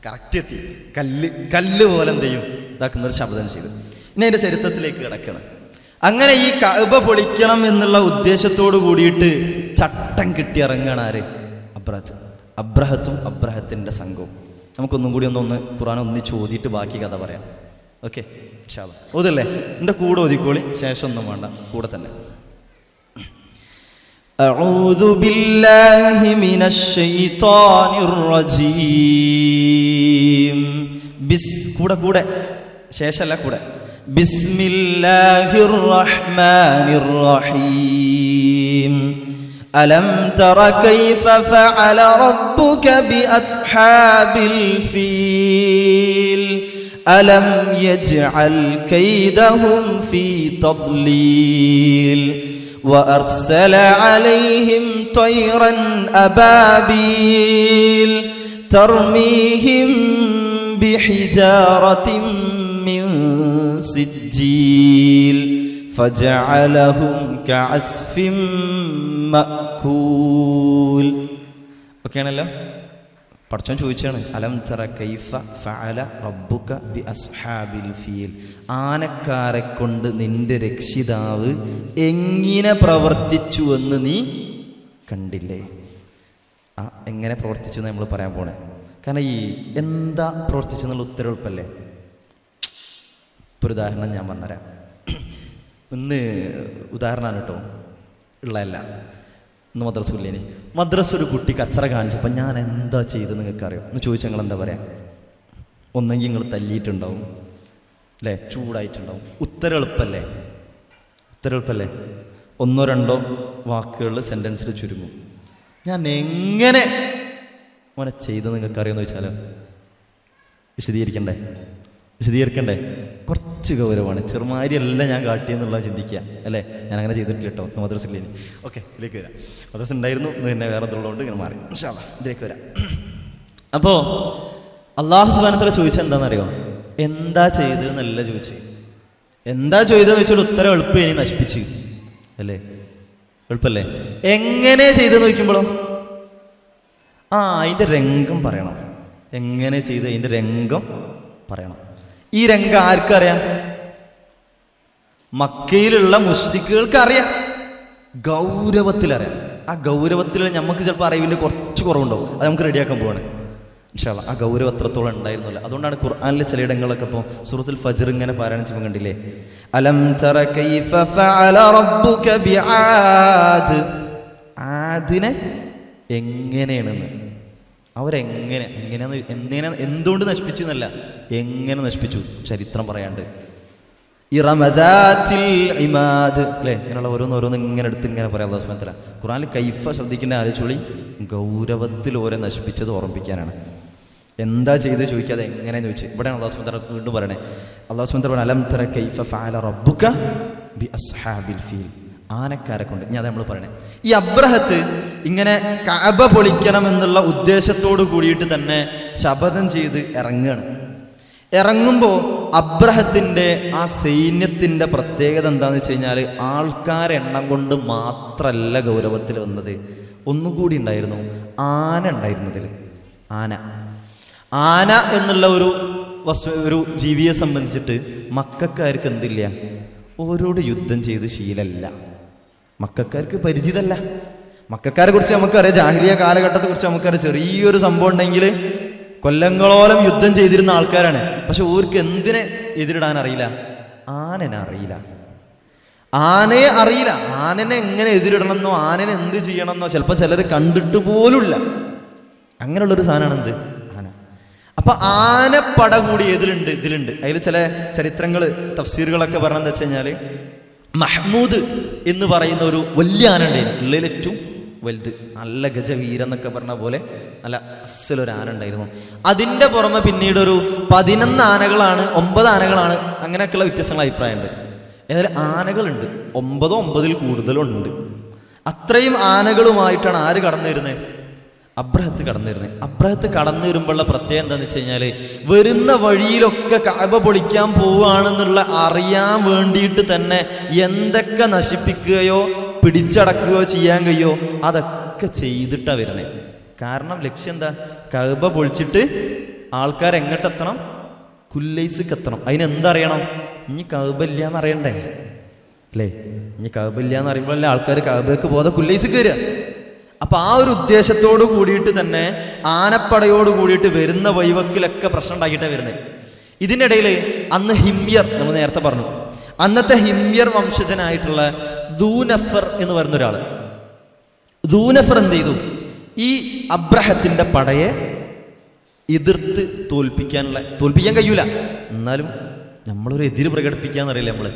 കറക്റ്റ് കിട്ടി. കല്ല് പോലെ എന്ത് ചെയ്യും? ഇതാക്കുന്നൊരു ശബ്ദം ചെയ്തു. ഇനി അതിൻ്റെ ചരിത്രത്തിലേക്ക് കിടക്കണം. അങ്ങനെ ഈ കഅബ പൊളിക്കണം എന്നുള്ള ഉദ്ദേശത്തോട് കൂടിയിട്ട് ചട്ടം കിട്ടി ഇറങ്ങുകയാണ് ആര്? അബ്രഹത്തും അബ്രഹത്തിൻ്റെ സംഘവും. നമുക്കൊന്നും കൂടി ഒന്ന് ഖുർആൻ ഒന്നിച്ച് ഓതിയിട്ട് ബാക്കി കഥ പറയാം. ഓക്കെ, ഇൻഷാ അല്ലാഹ്. ഓതല്ലേ? എൻ്റെ കൂടെ ഓതിക്കോളി, ശേഷം ഒന്നും വേണ്ട, കൂടെ തന്നെ. أعوذ بالله من الشيطان الرجيم. കൂടെ ശേഷമല്ല, കൂടെ. بسم الله الرحمن الرحيم. ألم تر كيف فعل ربك بأصحاب الفيل ألم يجعل كيدهم في تضليل وأرسل عليهم طيرا أبابيل ترميهم بحجارة من سجيل فجعلهم كعصف مأكول. ഓക്കെയാണല്ലോ? പഠിച്ചോൻ ചോദിച്ചാണ്, അലം തറ കൈഫ ഫഅല റബ്ബുക ബി അസ്ഹാബിൽ ഫീൽ. ആനക്കാരെ കൊണ്ട് നിന്റെ രക്ഷിതാവ് എങ്ങനെ പ്രവർത്തിച്ചുവെന്ന് നീ കണ്ടില്ലേ? എങ്ങനെ പ്രവർത്തിച്ചു എന്ന് നമ്മൾ പറയാൻ പോണേ. കാരണം ഈ എന്താ പ്രവർത്തിച്ചെന്നുള്ള ഉത്തരവെളുപ്പല്ലേ. ഒരു ഉദാഹരണം ഞാൻ പറഞ്ഞുതരാം. ഇന്ന് ഉദാഹരണമാണ് കേട്ടോ, ഉള്ളതല്ല. ഇന്ന് മദ്രസ ഒരു കുട്ടി കച്ചറ കാണിച്ചപ്പോൾ ഞാൻ എന്താ ചെയ്തത് നിങ്ങൾക്ക് അറിയാം എന്ന് ചോദിച്ചാൽ നിങ്ങൾ എന്താ പറയാം? ഒന്നെങ്കിൽ നിങ്ങൾ തല്ലിയിട്ടുണ്ടാവും അല്ലേ, ചൂടായിട്ടുണ്ടാവും. ഉത്തരം എളുപ്പല്ലേ? ഒന്നോ രണ്ടോ വാക്കുകളിൽ സെൻറ്റൻസിൽ ചുരുങ്ങും. ഞാൻ എങ്ങനെ മോനെ ചെയ്ത് നിങ്ങൾക്ക് അറിയുമെന്ന് ചോദിച്ചാലോ? വിശദീകരിക്കണ്ടേ? കുറച്ച് ഗൗരവമാണ്. ചെറുമാരിയല്ല ഞാൻ കാട്ടിയെന്നുള്ള ചിന്തിക്കുക അല്ലേ? ഞാൻ അങ്ങനെ ചെയ്തിട്ടില്ല കേട്ടോ. മദ്രസയിലേക്ക് ഓക്കെ ഇതിലേക്ക് വരാം. മദ്രസ ഉണ്ടായിരുന്നു, പിന്നെ വേറെ ഇതുള്ളതുകൊണ്ട് ഇങ്ങനെ മാറി. ഇതിലേക്ക് വരാം. അപ്പോൾ അള്ളാഹു സുബ്ഹാനഹു വ തആല ചോദിച്ചാൽ എന്താണെന്നറിയോ? എന്താ ചെയ്തതെന്നല്ല ചോദിച്ചു. എന്താ ചെയ്തതെന്ന് വെച്ചാൽ ഉത്തരം എളുപ്പം ഇനി നശിപ്പിച്ച് അല്ലേ? എളുപ്പല്ലേ? എങ്ങനെ ചെയ്തെന്ന് ചോദിക്കുമ്പോഴോ അതിൻ്റെ രംഗം പറയണം. എങ്ങനെ ചെയ്ത് അതിൻ്റെ രംഗം പറയണം. ഈ രംഗം ആർക്കറിയാം? മക്കയിലുള്ള മുശ്രിക്കുകൾക്ക് അറിയാം, ഗൗരവത്തിലറിയാം. ആ ഗൗരവത്തിൽ നമുക്ക് ചിലപ്പോൾ അറിവിൻ്റെ കുറച്ച് കുറവുണ്ടാവും. അത് നമുക്ക് റെഡിയാക്കാൻ പോവാണ് ഇൻഷാ അല്ലാഹ്. ആ ഗൗരവം എത്രത്തോളം ഉണ്ടായിരുന്നില്ല. അതുകൊണ്ടാണ് ഖുർആനിലെ ചിലയിടങ്ങളൊക്കെ ഇപ്പോൾ സൂറത്തുൽ ഫജ്ർ ഇങ്ങനെ പാരായണം ചെയ്യുമ്പോൾ കണ്ടില്ലേ, അലം തറ കൈഫ ഫഅല റബ്ബുക ബിആദ്. ആദിനെ എങ്ങനെയാണെന്ന്, എന്തുകൊണ്ട് നശിപ്പിച്ചു എന്നല്ല, എങ്ങനെ നശിപ്പിച്ചു ചരിത്രം പറയാണ്ട്. ഇറമദാത്തിൽ ഇമാദ് അല്ലേ? ഇങ്ങനെയുള്ള ഓരോന്ന് ഇങ്ങനെ എടുത്ത് ഇങ്ങനെ പറയാം. അല്ലാഹു സുബ്ഹാനഹു വ തആല ഖുർആനിൽ കൈഫ ശ്രദ്ധിക്കേണ്ട ആലോചിച്ചോളി. ഗൗരവത്തിൽ ഓരോ നശിപ്പിച്ചത് ഓർമ്മിപ്പിക്കാനാണ്. എന്താ ചെയ്ത് ചോദിക്കാതെ എങ്ങനെയെന്ന് ചോദിച്ചു. ഇവിടെയാണ് അല്ലാഹു സുബ്ഹാനഹു വ തആല വീണ്ടും പറയണേ. അല്ലാഹു സുബ്ഹാനഹു വ തആല അലം തറ കൈഫ ഫഅല റബ്ബുക ബി അസ്ഹാബിൽ ഫീൽ. ആനക്കാരെ കൊണ്ട് ഞാൻ നമ്മൾ പറയണേ, ഈ അബ്രഹത്ത് ഇങ്ങനെ കഅബ പൊളിക്കണം എന്നുള്ള ഉദ്ദേശത്തോട് കൂടിയിട്ട് തന്നെ ശപഥം ചെയ്ത് ഇറങ്ങുകയാണ്. ഇറങ്ങുമ്പോൾ അബ്രഹത്തിൻ്റെ ആ സൈന്യത്തിൻ്റെ പ്രത്യേകത എന്താണെന്ന് വെച്ച് കഴിഞ്ഞാൽ, ആൾക്കാരെണ്ണം കൊണ്ട് മാത്രമല്ല ഗൗരവത്തിൽ വന്നത്, ഒന്നുകൂടി ഉണ്ടായിരുന്നു. ആന ഉണ്ടായിരുന്നതിൽ. ആന എന്നുള്ള ഒരു ജീവിയെ സംബന്ധിച്ചിട്ട് മക്കക്കാർക്ക് എന്തില്ല, ഓരോട് യുദ്ധം ചെയ്ത് ശീലമല്ല. മക്കക്കാർക്ക് പരിചിതമല്ല. മക്കക്കാരെ കുറിച്ച് നമുക്കറിയാം, ജാഹിലിയ കാലഘട്ടത്തെ കുറിച്ച് നമുക്കറിയാം. ചെറിയൊരു സംഭവം ഉണ്ടെങ്കിൽ കൊല്ലങ്ങളോളം യുദ്ധം ചെയ്തിരുന്ന ആൾക്കാരാണ്. പക്ഷെ ഓർക്ക് എന്തിനെ എതിരിടാൻ അറിയില്ല? ആനനെ അറിയില്ല. ആനനെ എങ്ങനെ എതിരിടണമെന്നോ ആനനെ എന്ത് ചെയ്യണമെന്നോ ചിലപ്പോൾ ചിലർ കണ്ടിട്ട് പോലുമില്ല. അങ്ങനെയുള്ളൊരു സാധനമാണ് എന്ത്? ആന. അപ്പൊ ആനപ്പട കൂടി ഇതിലുണ്ട്. അതിൽ ചില ചരിത്രങ്ങൾ തഫ്സീറുകളൊക്കെ പറഞ്ഞെന്ന് വെച്ച് കഴിഞ്ഞാൽ, മഹ്മൂദ് എന്ന് പറയുന്ന ഒരു വലിയ ആന ഉണ്ടായിരുന്നു, ഉള്ളിൽ ഏറ്റവും വലുത്, നല്ല ഗജവീരൻ എന്നൊക്കെ പറഞ്ഞ പോലെ നല്ല അസലൊരു ആന ഉണ്ടായിരുന്നു. അതിൻ്റെ പുറമെ പിന്നീട് ഒരു 11 ആനകളാണ്, 9 ആനകളാണ്, അങ്ങനെയൊക്കെയുള്ള വ്യത്യസ്തമായ അഭിപ്രായമുണ്ട്. ഏതായാലും ആനകളുണ്ട്, 9 കൂടുതലും ഉണ്ട്. അത്രയും ആനകളുമായിട്ടാണ് ആര് കടന്നു വരുന്നത്? അബ്രഹത്ത് കടന്നു വരുന്നത്. അബ്രഹത്ത് കടന്നു വരുമ്പോഴുള്ള പ്രത്യേകം എന്താണെന്ന് വെച്ച് കഴിഞ്ഞാൽ, വരുന്ന വഴിയിലൊക്കെ കഅബ പൊളിക്കാൻ പോവുകയാണെന്നുള്ള അറിയാൻ വേണ്ടിയിട്ട് തന്നെ എന്തൊക്കെ നശിപ്പിക്കുകയോ പിടിച്ചടക്കുകയോ ചെയ്യാൻ കഴിയോ അതൊക്കെ ചെയ്തിട്ടാണ് വരുന്നത്. കാരണം ലക്ഷ്യം എന്താ? കഅബ പൊളിച്ചിട്ട് ആൾക്കാർ എങ്ങോട്ടെത്തണം? കുല്ലൈസ്ക്ക് എത്തണം. അതിനെന്തറിയണം? ഇനി കഅബ ഇല്ലാന്ന് അറിയണ്ടേ അല്ലേ? ഇനി കഅബ ഇല്ലാന്ന് അറിയുമ്പോഴല്ലേ ആൾക്കാർ കഅബയ്ക്ക് പോകാതെ കുല്ലൈസ്ക്ക് വരിക. അപ്പൊ ആ ഒരു ഉദ്ദേശത്തോട് കൂടിയിട്ട് തന്നെ ആനപ്പടയോട് കൂടിയിട്ട് വരുന്ന വഴിവക്കിലൊക്കെ പ്രശ്നം ഉണ്ടാക്കിയിട്ടാണ് വരുന്നത്. ഇതിനിടയിൽ അന്ന് ഹിമ്യർ, നമ്മൾ നേരത്തെ പറഞ്ഞു, അന്നത്തെ ഹിമ്യർ വംശജനായിട്ടുള്ള ദൂനഫർ എന്ന് പറയുന്ന ഒരാൾ, ദൂനഫർ എന്ത് ചെയ്തു? ഈ അബ്രഹത്തിന്റെ പടയെ എതിർത്ത് തോൽപ്പിക്കാൻ കഴിയൂല, എന്നാലും നമ്മളൊരു എതിര് പ്രകടിപ്പിക്കാന്നറിയില്ല നമ്മള്.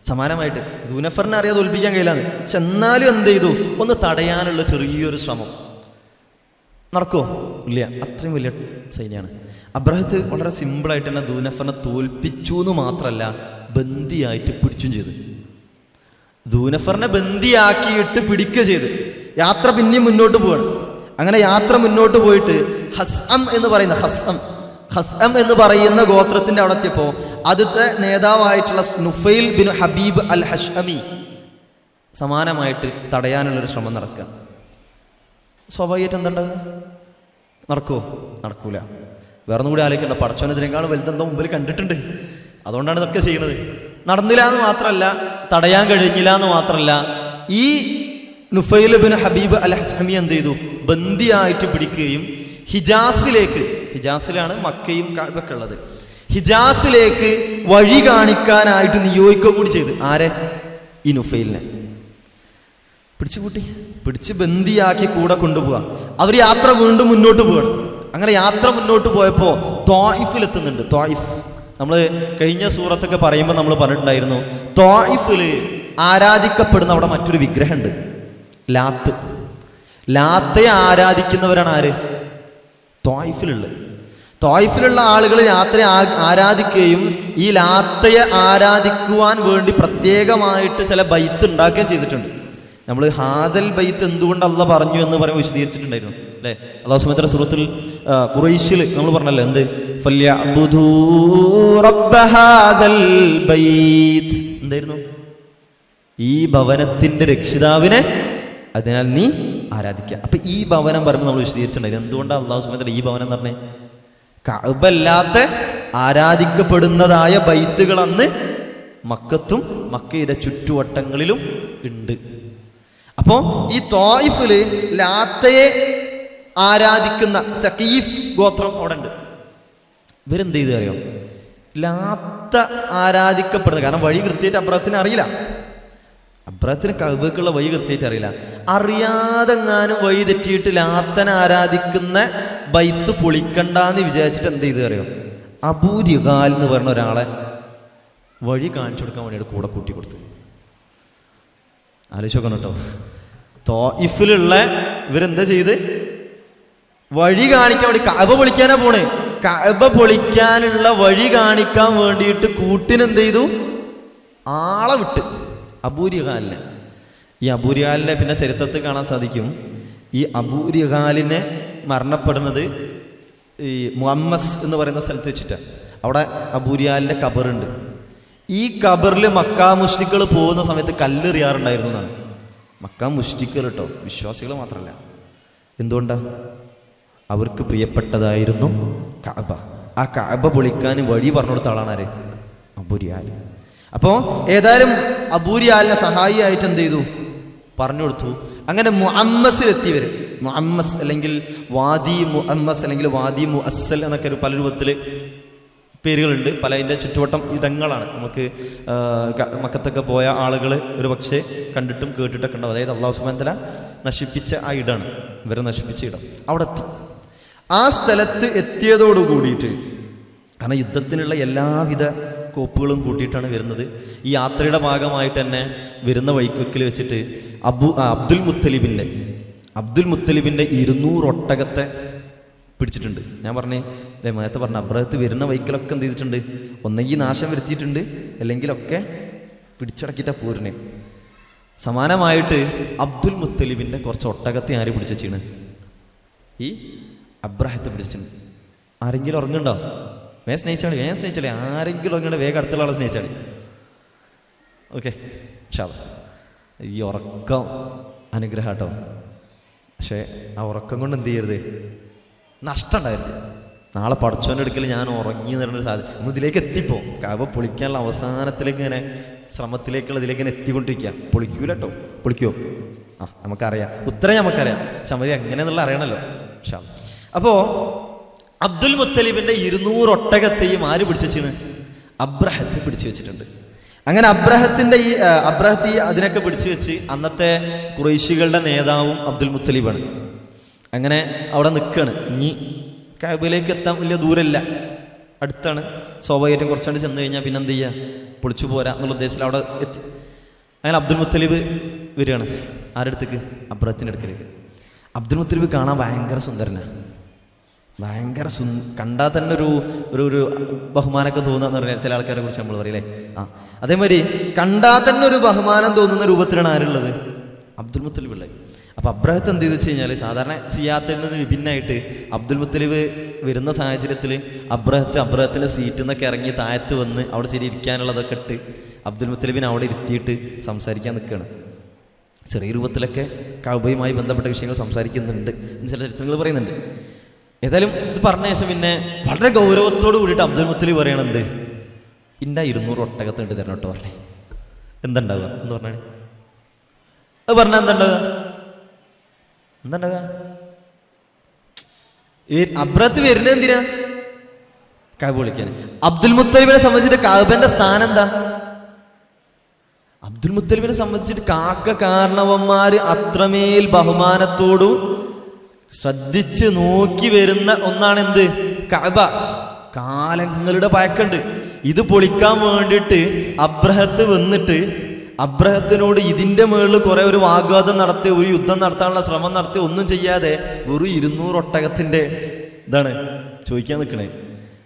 സമാനമായിട്ട് ദൂനഫറിനെ അറിയാതെ തോൽപ്പിക്കാൻ കഴിയില്ലാന്ന്, പക്ഷെ എന്നാലും എന്ത് ചെയ്തു? ഒന്ന് തടയാനുള്ള ചെറിയൊരു ശ്രമം. നടക്കുമോ? ഇല്ല. അത്രയും വലിയ സൈന്യമാണ്. അബ്രഹത്ത് വളരെ സിമ്പിളായിട്ട് തന്നെ ദൂനഫറിനെ തോൽപ്പിച്ചു എന്ന് മാത്രമല്ല, ബന്ദിയായിട്ട് പിടിച്ചും ചെയ്തു. ദൂനഫറിനെ ബന്ദിയാക്കിയിട്ട് പിടിക്കുക ചെയ്ത് യാത്ര പിന്നെയും മുന്നോട്ട് പോവാണ്. അങ്ങനെ യാത്ര മുന്നോട്ട് പോയിട്ട് ഹസ്അം എന്ന് പറയുന്ന ഗോത്രത്തിന്റെ അവിടെ എത്തിയപ്പോൾ ആദ്യത്തെ നേതാവായിട്ടുള്ള നുഫൈൽ ബിൻ ഹബീബ് അൽ ഹഷ്അമി സമാനമായിട്ട് തടയാനുള്ളൊരു ശ്രമം നടക്കുക. സ്വാഭാവികമായിട്ട് എന്തുണ്ടാകുക? നടക്കുമോ? നടക്കൂല. വേറൊന്നും കൂടി ആലോചിക്കണ്ട, പടച്ചോനതിനേക്കാൾ വലുതെന്തോ മുമ്പിൽ കണ്ടിട്ടുണ്ട്, അതുകൊണ്ടാണ് ഇതൊക്കെ ചെയ്യുന്നത്. നടന്നില്ല എന്ന് മാത്രമല്ല, തടയാൻ കഴിഞ്ഞില്ല എന്ന് മാത്രമല്ല, ഈ നുഫൈൽ ബിൻ ഹബീബ് അൽ ഹഷ്അമി എന്ത് ചെയ്തു? ബന്ദിയായിട്ട് പിടിക്കുകയും ഹിജാസിലാണ് മക്കയും കഅബയൊക്കെ ഉള്ളത്, ഹിജാസിലേക്ക് വഴി കാണിക്കാനായിട്ട് നിയോഗിക്കുക കൂടി ചെയ്തു. ആരെ? ഈ നുഫൈലിനെ പിടിച്ച് ബന്ദിയാക്കി കൂടെ കൊണ്ടുപോവുക. അവർ യാത്ര വീണ്ടും മുന്നോട്ട് പോകണം. അങ്ങനെ യാത്ര മുന്നോട്ട് പോയപ്പോൾ ത്വായിഫിലെത്തുന്നുണ്ട്. ത്വായിഫ് നമ്മൾ കഴിഞ്ഞ സൂറത്തൊക്കെ പറയുമ്പോൾ നമ്മൾ പറഞ്ഞിട്ടുണ്ടായിരുന്നു, ത്വായിഫിൽ ആരാധിക്കപ്പെടുന്ന അവിടെ മറ്റൊരു വിഗ്രഹമുണ്ട്, ലാത്തയെ ആരാധിക്കുന്നവരാണ് ആര്? ത്വായിഫിലുള്ള ആളുകൾ ലാത്തയെ ആരാധിക്കുകയും ഈ ലാത്തയെ ആരാധിക്കുവാൻ വേണ്ടി പ്രത്യേകമായിട്ട് ചില ബൈത്ത് ഉണ്ടാക്കുകയും ചെയ്തിട്ടുണ്ട്. നമ്മൾ ഹാദൽ ബൈത്ത് എന്തുകൊണ്ട് അള്ളാഹ് പറഞ്ഞു എന്ന് പറയുമ്പോൾ വിശദീകരിച്ചിട്ടുണ്ടായിരുന്നു അല്ലേ? അല്ലാഹു സുബ്ഹാനഹു വ തആല സൂറത്തുൽ ഖുറൈശിൽ നമ്മൾ പറഞ്ഞല്ലോ, എന്ത് ഫല്യഅബ്ദൂ റബ്ബ ഹാദൽ ബൈത്ത് എന്തായിരുന്നു? ഈ ഭവനത്തിന്റെ രക്ഷിതാവിനെ അതിനാൽ നീ ആരാധിക്കുക. അപ്പൊ ഈ ഭവനം പറയുമ്പോൾ നമ്മൾ വിശദീകരിച്ചിട്ടുണ്ടായിരുന്നു എന്തുകൊണ്ടാണ് അല്ലാഹു സുബ്ഹാനഹു വ തആല ഈ ഭവനം എന്ന് പറഞ്ഞേ? കഅബ അല്ലാത്ത ആരാധിക്കപ്പെടുന്നതായ ബൈത്തുകൾ അന്ന് മക്കത്തും മക്കയുടെ ചുറ്റുവട്ടങ്ങളിലും ഉണ്ട്. അപ്പോ ഈ ത്വായിഫില് ലാത്തയെ ആരാധിക്കുന്ന സഖീഫ് ഗോത്രം അവിടെ ഉണ്ട്. ഇവരെന്ത് ചെയ്ത് അറിയോ? ലാത്ത ആരാധിക്കപ്പെടുന്നത്, കാരണം വഴി കൃത്യമായിട്ട് അബ്രഹത്തിന് അറിയില്ല, അബ്രഹത്തിന് കഅബക്കുള്ള വഴി കൃത്യമായിട്ട് അറിയില്ല. അറിയാതെങ്ങാനും വഴി തെറ്റിയിട്ട് ലാത്തനെ ആരാധിക്കുന്ന ബൈത്ത് പൊളിക്കണ്ടെന്ന് വിചാരിച്ചിട്ട് എന്ത് ചെയ്ത് അറിയോ? അബൂ റിഗാൽ എന്ന് പറഞ്ഞ ഒരാളെ വഴി കാണിച്ചു കൊടുക്കാൻ വേണ്ടിയിട്ട് കൂടെ കൂട്ടി കൊടുത്തു. ആലോചിച്ചോക്കണം കേട്ടോ. ത്വായിഫിലുള്ള ഇവരെന്താ ചെയ്ത്? വഴി കാണിക്കാൻ വേണ്ടി കഅബ പൊളിക്കാനാ പോണേ. കഅബ പൊളിക്കാനുള്ള വഴി കാണിക്കാൻ വേണ്ടിയിട്ട് കൂട്ടിനെന്ത് ചെയ്തു? ആളെ വിട്ട് അബൂ റിഗാലിനെ. ഈ അബൂ റിഗാലിനെ പിന്നെ ചരിത്രത്തിൽ കാണാൻ സാധിക്കും. ഈ അബൂ റിഗാലിനെ മരണപ്പെടുന്നത് ഈ മുഅമ്മസ് എന്ന് പറയുന്ന സ്ഥലത്ത് വെച്ചിട്ടാണ്. അവിടെ അബൂ റിഗാലിന്റെ ഖബറുണ്ട്. ഈ ഖബറിൽ മക്കാ മുശ്രിക്കുകൾ പോകുന്ന സമയത്ത് കല്ലെറിയാറുണ്ടായിരുന്നു എന്നാണ്. മക്കാ മുശ്രിക്കുകൾ കേട്ടോ, വിശ്വാസികൾ മാത്രമല്ല. എന്തുകൊണ്ടാ? അവർക്ക് പ്രിയപ്പെട്ടതായിരുന്നു കഅബ. ആ കഅബ പൊളിക്കാൻ വഴി പറഞ്ഞു കൊടുത്ത ആളാണ് ആര്? അബൂ റിഗാൽ. അപ്പോൾ ഏതായാലും അബൂ റിഗാലിനെ സഹായിയായിട്ട് എന്ത് ചെയ്തു? പറഞ്ഞു കൊടുത്തു. അങ്ങനെ മുഅമ്മസിലെത്തിയവർ, മുഅമ്മസ് അല്ലെങ്കിൽ വാദി മുഅമ്മസ് അല്ലെങ്കിൽ വാദി മുഅസ്സൽ എന്നൊക്കെ പല രൂപത്തിൽ പേരുകളുണ്ട്. പല അതിൻ്റെ ചുറ്റുവട്ടം ഇടങ്ങളാണ്. നമുക്ക് മക്കത്തൊക്കെ പോയ ആളുകൾ ഒരു പക്ഷേ കണ്ടിട്ടും കേട്ടിട്ടൊക്കെ ഉണ്ടാവും. അതായത് അല്ലാഹു സുബ്ഹാനഹു വ തആല നശിപ്പിച്ച ആ ഇടമാണ്, ഇവരെ നശിപ്പിച്ച ഇടം. അവിടെ എത്തി. ആ സ്ഥലത്ത് എത്തിയതോടു കൂടിയിട്ട്, കാരണം യുദ്ധത്തിനുള്ള എല്ലാവിധ കോപ്പുകളും കൂട്ടിയിട്ടാണ് വരുന്നത്. ഈ യാത്രയുടെ ഭാഗമായിട്ട് തന്നെ വരുന്ന വഴിക്കൊക്കിൽ വെച്ചിട്ട് അബ്ദുൽ മുത്തലിബിൻ്റെ 200 ഒട്ടകത്തെ പിടിച്ചിട്ടുണ്ട്. ഞാൻ പറഞ്ഞേ അല്ലേ, നേരത്തെ പറഞ്ഞ അബ്രഹത്ത് വരുന്ന വൈക്കലൊക്കെ എന്ത് ചെയ്തിട്ടുണ്ട്? ഒന്നെങ്കിൽ നാശം വരുത്തിയിട്ടുണ്ട്, അല്ലെങ്കിലൊക്കെ പിടിച്ചടക്കിയിട്ടാ പോരുന്നേ. സമാനമായിട്ട് അബ്ദുൽ മുത്തലിബിൻ്റെ കുറച്ച് ഒട്ടകത്തെ ആര് പിടിച്ചാണ്? ഈ അബ്രഹത്തെ പിടിച്ചിട്ടുണ്ട്. ആരെങ്കിലും ഉറങ്ങുണ്ടോ? വേഗം സ്നേഹിച്ചാളി, വേഗം സ്നേഹിച്ചാളി. ആരെങ്കിലും ഉറങ്ങണ്ട, വേഗം അടുത്തുള്ള ആളെ സ്നേഹിച്ചാളി. ഓക്കെ, ഈ ഉറക്കം അനുഗ്രഹം കേട്ടോ. പക്ഷേ ആ ഉറക്കം കൊണ്ട് എന്ത് ചെയ്യരുത്? നഷ്ടം ഉണ്ടായിരുന്നു. നാളെ പടച്ചോൻ്റെ അടുക്കൽ ഞാൻ ഉറങ്ങി എന്നൊരു സാധ്യത. നമ്മൾ ഇതിലേക്ക് എത്തിപ്പോ കഅബ പൊളിക്കാനുള്ള അവസാനത്തിലേക്ക് ഇങ്ങനെ ശ്രമത്തിലേക്കുള്ള ഇതിലേക്ക് ഇങ്ങനെ എത്തിക്കൊണ്ടിരിക്കുക. പൊളിക്കൂല കേട്ടോ. പൊളിക്കുമോ? നമുക്കറിയാം, ഉത്തരം നമുക്കറിയാം. ശമരി എങ്ങനെയെന്നുള്ള അറിയണമല്ലോ. അപ്പോൾ അബ്ദുൽ മുത്തലിബിന്റെ 200 ഒട്ടകത്തെയും ആര് പിടിച്ചു? അബ്രഹത്ത് പിടിച്ചു വെച്ചിട്ടുണ്ട്. അങ്ങനെ അബ്രഹത്ത് അതിനൊക്കെ പിടിച്ചു വെച്ച് അന്നത്തെ ഖുറൈശികളുടെ നേതാവും അബ്ദുൽ മുത്തലിബാണ്. അങ്ങനെ അവിടെ നിൽക്കുകയാണ്. ഇനി കഅബയിലേക്ക് എത്താൻ വലിയ ദൂരമില്ല, അടുത്താണ്. സ്വാഭാവികമായിട്ടും കുറച്ചുകൊണ്ട് ചെന്ന് കഴിഞ്ഞാൽ പിന്നെ എന്ത് ചെയ്യുക? പൊളിച്ചു പോരാ എന്നുള്ള ഉദ്ദേശത്തിൽ അവിടെ എത്തി. അങ്ങനെ അബ്ദുൽ മുത്തലിബ് വരികയാണ്. ആരുടെ അടുത്തേക്ക്? അബ്രഹത്തിൻ്റെ അടുക്കലേക്ക്. അബ്ദുൽ മുത്തലിബ് കാണാൻ ഭയങ്കര സുന്ദരനാണ്. ഭയങ്കര കണ്ടാൽ തന്നെ ഒരു ബഹുമാനമൊക്കെ തോന്നുക പറഞ്ഞാൽ ചില ആൾക്കാരെ കുറിച്ച് നമ്മൾ പറയില്ലേ. അതേമാതിരി കണ്ടാൽ തന്നെ ഒരു ബഹുമാനം തോന്നുന്ന രൂപത്തിലാണ് ആരുള്ളത്? അബ്ദുൽ മുത്തലിബ് ഉള്ളത്. അപ്പം അബ്രഹത്ത് എന്ത് ചെയ്തു വെച്ച് കഴിഞ്ഞാൽ, സാധാരണ സിയാത്തിൽ നിന്ന് വിഭിന്നമായിട്ട് അബ്ദുൽ മുത്തലിബ് വരുന്ന സാഹചര്യത്തിൽ അബ്രഹത്തിൻ്റെ സീറ്റിൽ നിന്നൊക്കെ ഇറങ്ങി താഴത്ത് വന്ന് അവിടെ ശരി ഇരിക്കാനുള്ളതൊക്കെ ഇട്ട് അബ്ദുൽ മുത്തലിബിനെ അവിടെ ഇരുത്തിയിട്ട് സംസാരിക്കാൻ നിൽക്കുകയാണ്. ചെറിയ രൂപത്തിലൊക്കെ കഅബയുമായി ബന്ധപ്പെട്ട വിഷയങ്ങൾ സംസാരിക്കുന്നുണ്ട് എന്ന് ചില ചരിത്രങ്ങൾ പറയുന്നുണ്ട്. ഏതായാലും ഇത് പറഞ്ഞ ശേഷം പിന്നെ വളരെ ഗൗരവത്തോട് കൂടിയിട്ട് അബ്ദുൽ മുത്തലിബ് പറയണത്, ഇൻ്റെ 200 ഒട്ടകത്ത് ഇട്ട് തരണം കേട്ടോ പറഞ്ഞേ. എന്തുണ്ടാവുക എന്ന് പറഞ്ഞാൽ അത് പറഞ്ഞാൽ എന്തുണ്ടാവുക? ഈ അബ്രഹത്ത് വരുന്നത് എന്തിനാ? കഅബ വിളിക്കാൻ. അബ്ദുൽ മുത്തലിബിനെ സംബന്ധിച്ചിട്ട് കഅബന്റെ സ്ഥാനം എന്താ? അബ്ദുൽ മുത്തലിബിനെ സംബന്ധിച്ചിട്ട് കാരണവന്മാര് അത്രമേൽ ബഹുമാനത്തോടും ശ്രദ്ധിച്ച് നോക്കി വരുന്ന ഒന്നാണ് എന്ത്? കഅബ. കാലങ്ങളുടെ പഴക്കമുണ്ട്. ഇത് പൊളിക്കാൻ വേണ്ടിയിട്ട് അബ്രഹത്ത് വന്നിട്ട് അബ്രഹത്തിനോട് ഇതിന്റെ മുകളിൽ കുറെ ഒരു വാഗ്വാദം നടത്തി, ഒരു യുദ്ധം നടത്താനുള്ള ശ്രമം നടത്തി, ഒന്നും ചെയ്യാതെ വെറും 200 ഒട്ടകത്തിന്റെ ഇതാണ് ചോദിക്കാൻ നിൽക്കണേ.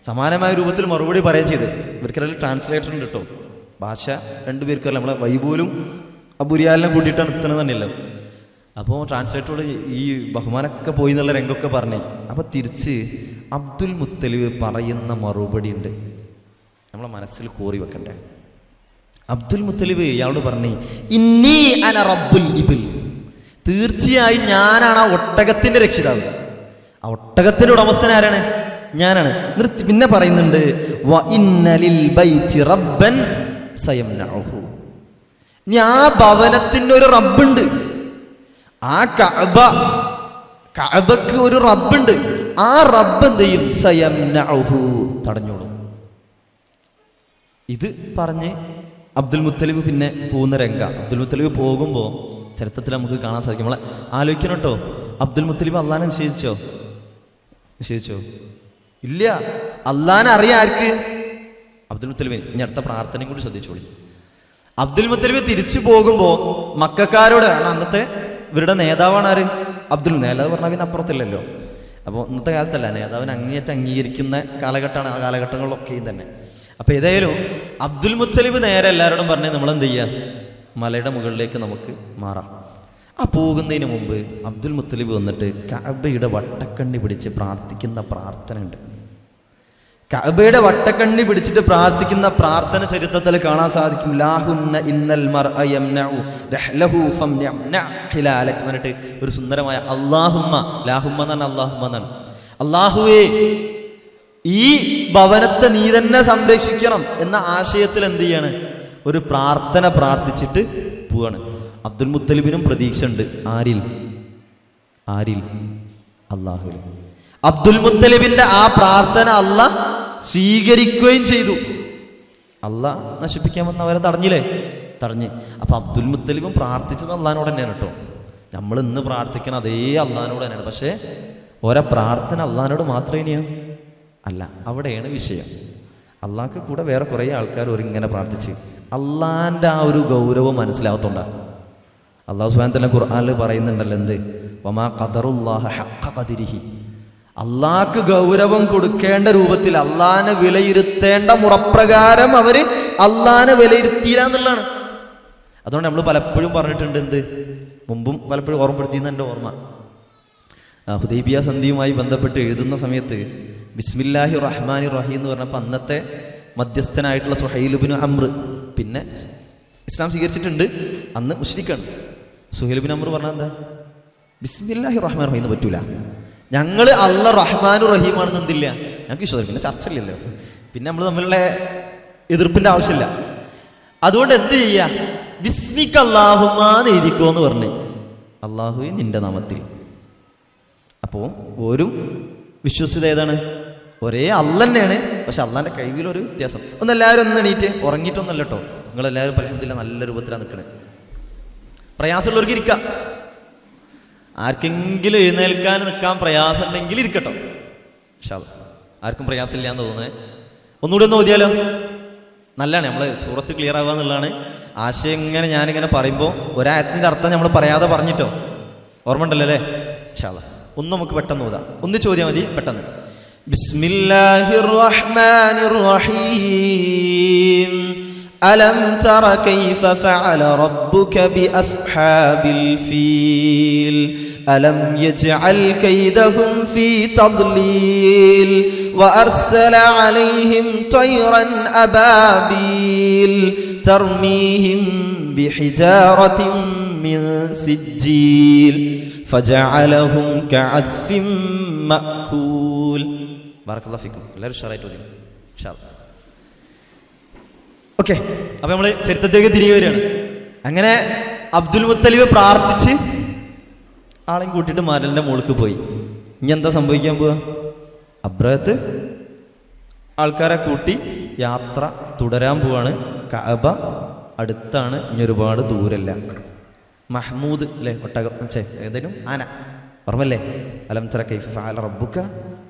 സമാനമായ രൂപത്തിൽ മറുപടി പറയുകയും ചെയ്ത്. ഇവർക്കിടയിൽ ട്രാൻസ്ലേറ്റർ ഉണ്ട് കേട്ടോ. ഭാഷ രണ്ടുപേർക്കല്ല, നമ്മളെ വൈബൂലും അബുരിയാലിനെ കൂട്ടിയിട്ടാണ് എത്തുന്നത് തന്നെയല്ലോ. അപ്പോൾ ട്രാൻസ്ലേറ്ററോട് ഈ ബഹുമാനമൊക്കെ പോയി എന്നുള്ള രംഗമൊക്കെ പറഞ്ഞേ. അപ്പോൾ തിരിച്ച് അബ്ദുൽ മുത്തലിബ് പറയുന്ന മറുപടി ഉണ്ട്, നമ്മളെ മനസ്സിൽ കോറി വെക്കണ്ടേ. അബ്ദുൽ മുത്തലിബ് ഇയാളോട് പറഞ്ഞു, ഇന്നി അന റബ്ബുൽ ഇബിൽ, തീർച്ചയായും ഞാനാണ് ആ ഒട്ടകത്തിന്റെ രക്ഷിതാവ്. ആ ഒട്ടകത്തിന്റെ ഉടമസ്ഥൻ ആരാണ്? ഞാനാണ്. പിന്നെ പറയുന്നുണ്ട്, വ ഇന്ന ലിൽ ബൈതി റബ്ബൻ സയംനഉഹു, ഇനി ആ ഭവനത്തിന് ഒരു റബ്ബുണ്ട്. ആ കഅബക്ക് ഒരു റബ്ബുണ്ട്. ആ റബ്ബ് എന്ത് ചെയ്യും? സയംനഉഹു, തടഞ്ഞോളും. ഇത് പറഞ്ഞ് അബ്ദുൽ മുത്തലിബ് പിന്നെ പോകുന്ന രംഗ. അബ്ദുൽ മുത്തലിബ് പോകുമ്പോൾ ചരിത്രത്തിൽ നമുക്ക് കാണാൻ സാധിക്കും. നമ്മളെ ആലോചിക്കണം കേട്ടോ. അബ്ദുൽ മുത്തലിബ് അള്ളാനെ നിഷേധിച്ചോ? ഇല്ല. അള്ളാനെ അറിയാം ആർക്ക്? അബ്ദുൽ മുത്തലിബ്. ഇനി അടുത്ത പ്രാർത്ഥനയും കൂടി ശ്രദ്ധിച്ചോളി. അബ്ദുൽ മുത്തലിബ് തിരിച്ചു പോകുമ്പോൾ മക്കക്കാരോട്, അന്നത്തെ ഇവരുടെ നേതാവാണ് ആര്? നേതാവ് പറഞ്ഞാൽ പിന്നെ അപ്പുറത്തില്ലല്ലോ. അപ്പോൾ ഇന്നത്തെ കാലത്തല്ല, നേതാവിനെ അങ്ങേയറ്റം അംഗീകരിക്കുന്ന കാലഘട്ടമാണ് ആ കാലഘട്ടങ്ങളിലൊക്കെയും തന്നെ. അപ്പോൾ ഏതായാലും അബ്ദുൽ മുത്തലിബ് നേരെ എല്ലാവരോടും പറഞ്ഞ് നമ്മളെന്ത് ചെയ്യുക? മലയുടെ മുകളിലേക്ക് നമുക്ക് മാറാം. ആ പോകുന്നതിന് മുമ്പ് അബ്ദുൽ മുത്തലിബ് വന്നിട്ട് കഅബയുടെ വട്ടക്കണ്ണി പിടിച്ച് പ്രാർത്ഥിക്കുന്ന പ്രാർത്ഥന ഉണ്ട്. കഅബയുടെ വട്ടക്കണ്ണി പിടിച്ചിട്ട് പ്രാർത്ഥിക്കുന്ന പ്രാർത്ഥന ചരിത്രത്തിൽ കാണാൻ സാധിക്കും. ലാഹുന്ന ഇന്നൽ മർഅ യംനഉ റഹ്ലഹു ഫംനഅ ഹിലാലക എന്നിട്ട് ഒരു സുന്ദരമായ അല്ലാഹുമ്മ, ലാഹുമ്മ എന്നാണ് അല്ലാഹുമ്മ എന്നാണ്. അല്ലാഹുവേ, ഈ ഭവനത്തെ നീ തന്നെ സംരക്ഷിക്കണം എന്ന ആശയത്തിൽ എന്ത് ചെയ്യാണ്? ഒരു പ്രാർത്ഥന പ്രാർത്ഥിച്ചിട്ട് പോവാണ്. അബ്ദുൽ മുത്തലിബിനും പ്രതീക്ഷ ഉണ്ട്. ആരിൽ? അല്ലാഹുവിൽ. അബ്ദുൽ മുത്തലിബിന്റെ ആ പ്രാർത്ഥന അല്ലാഹ് സ്വീകരിക്കുകയും ചെയ്തു. അല്ലാഹ് നശിപ്പിക്കാൻ വന്നവരെ തടഞ്ഞ്. അപ്പൊ അബ്ദുൽ മുത്തലിബും പ്രാർത്ഥിച്ചത് അള്ളഹാനോട് തന്നെയാണ് കേട്ടോ. നമ്മൾ ഇന്ന് പ്രാർത്ഥിക്കണം അതേ അള്ളഹാനോട് തന്നെയാണ്. പക്ഷെ ഓരോ പ്രാർത്ഥന അള്ളഹാനോട് മാത്രമേ ഇനിയോ അല്ല. അവിടെയാണ് വിഷയം. അള്ളാഹ്ക്ക് കൂടെ വേറെ കുറേ ആൾക്കാർ ഇങ്ങനെ പ്രാർത്ഥിച്ച് അള്ളാഹിൻ്റെ ആ ഒരു ഗൗരവം മനസ്സിലാവത്തോണ്ടാ. അള്ളാഹു സുബ്ഹാനഹു വ തആല ഖുർആനിൽ പറയുന്നുണ്ടല്ലോ, എന്ത്? വമാ ഖദറുല്ലാഹ ഹഖ്ഖ ഖദരിഹി, അള്ളാഹ്ക്ക് ഗൗരവം കൊടുക്കേണ്ട രൂപത്തിൽ അള്ളാഹിനെ വിലയിരുത്തേണ്ട മുറപ്രകാരം അവര് അള്ളാഹിനെ വിലയിരുത്തിയില്ല എന്നുള്ളതാണ്. അതുകൊണ്ട് നമ്മൾ പലപ്പോഴും പറഞ്ഞിട്ടുണ്ട്, എന്ത്? മുമ്പും പലപ്പോഴും ഓർമ്മപ്പെടുത്തിയെന്ന് എൻ്റെ ഓർമ്മ. ഹുദൈബിയ സന്ധിയുമായി ബന്ധപ്പെട്ട് എഴുതുന്ന സമയത്ത് ബിസ്മില്ലാഹി റഹ്മാനി റഹീം എന്ന് പറഞ്ഞപ്പോൾ അന്നത്തെ മധ്യസ്ഥനായിട്ടുള്ള സുഹൈൽ ഇബ്നു അംർ, പിന്നെ ഇസ്ലാം സ്വീകരിച്ചിട്ടുണ്ട്, അന്ന് മുശ്രിക്കാണ്. സുഹൈൽ ഇബ്നു അംർ പറഞ്ഞാൽ എന്താ? ബിസ്മില്ലാഹി റഹ്മാൻ റഹീം എന്ന് പറ്റൂല, ഞങ്ങൾ അല്ല റഹ്മാനു റഹീമാണെന്ന് എന്തില്ല, ഞങ്ങൾക്ക് വിശ്വാസം. പിന്നെ ചർച്ചയില്ലല്ലോ, പിന്നെ നമ്മൾ തമ്മിലുള്ള എതിർപ്പിന്റെ ആവശ്യമില്ല. അതുകൊണ്ട് എന്ത് ചെയ്യുക? ബിസ്മിക അല്ലാഹുമ്മ എഴുതിക്കോ എന്ന് പറഞ്ഞ്, അള്ളാഹുവേ നിന്റെ നാമത്തിൽ. അപ്പോൾ ഒരു വിശ്വസിത ഏതാണ്? ഒരേ അല്ല തന്നെയാണ്, പക്ഷെ അള്ളാന്റെ കഴിവിലൊരു വ്യത്യാസം. ഒന്നെല്ലാവരും ഒന്ന് എണീറ്റ്, ഉറങ്ങിയിട്ടൊന്നല്ല കേട്ടോ, നിങ്ങളെല്ലാവരും അൽഹംദുലില്ലാഹ് നല്ല രൂപത്തിലാണ് നിൽക്കണേ. പ്രയാസമുള്ളവർക്ക് ഇരിക്കാം, ആർക്കെങ്കിലും എഴുന്നേൽക്കാൻ നിൽക്കാൻ പ്രയാസം ഉണ്ടെങ്കിൽ ഇരിക്കട്ടോ. പക്ഷെ ആർക്കും പ്രയാസമില്ല എന്ന് തോന്നുന്നത്. ഒന്നുകൂടി ഒന്ന് ഓതിയാലോ? നല്ലതാണ്, നമ്മൾ സൂറത്ത് ക്ലിയർ ആവുക എന്നുള്ളതാണ് ആശയം. ഇങ്ങനെ ഞാനിങ്ങനെ പറയുമ്പോൾ ഒരായത്തിൻ്റെ അർത്ഥം നമ്മൾ പറയാതെ പറഞ്ഞിട്ടോ, ഓർമ്മ ഉണ്ടല്ലോ അല്ലേ? ഇൻഷാ അല്ലാഹ് ഒന്ന് നമുക്ക് പെട്ടെന്ന് ഓതാം. ഒന്ന് ചോദ്യം മതി പെട്ടെന്ന്. ബിസ്മില്ലാഹിർ റഹ്മാനിർ റഹീം. അലം തറ കൈഫ ഫഅല റബ്ബുക ബിഅസ്ഹാബിൽ ഫീൽ. അലം യജ്അൽ കൈദഹും ഫീ തദ്ലീൽ വഅർസല അലൈഹിം തയ്റൻ അബാബീൽ തർമീഹിം ബിഹിജാറത്തിൻ മിൻ സിജ്ജീൽ ഫജഅലഹും കഅസ്ഫിൻ മഅകൂൽ. ബറകല്ലാഹു ഫീക്കും. എല്ലാവരും ഉഷാറായിട്ട് ഓതി ഇൻഷാ അല്ലാഹ്. ഓക്കെ, അപ്പൊ നമ്മൾ ചരിത്രത്തിലേക്ക് തിരികെ വരികയാണ്. അങ്ങനെ അബ്ദുൽ മുത്തലിബ് പ്രാർത്ഥിച്ച് ആളെയും കൂട്ടിയിട്ട് മരലിന്റെ മുകളിലേക്ക് പോയി. ഇനി എന്താ സംഭവിക്കാൻ പോവാ? അബ്രഹത്ത് ആൾക്കാരെ കൂട്ടി യാത്ര തുടരാൻ പോവാണ്. കഅബ അടുത്താണ്, ഇനി ഒരുപാട് ദൂരല്ല. മഹ്മൂദ് അല്ലേ, ഒട്ടകം, ഏതായാലും ആന, ഓർമ്മല്ലേ? അലം തറ കൈഫ ഫഅല റബ്ബുക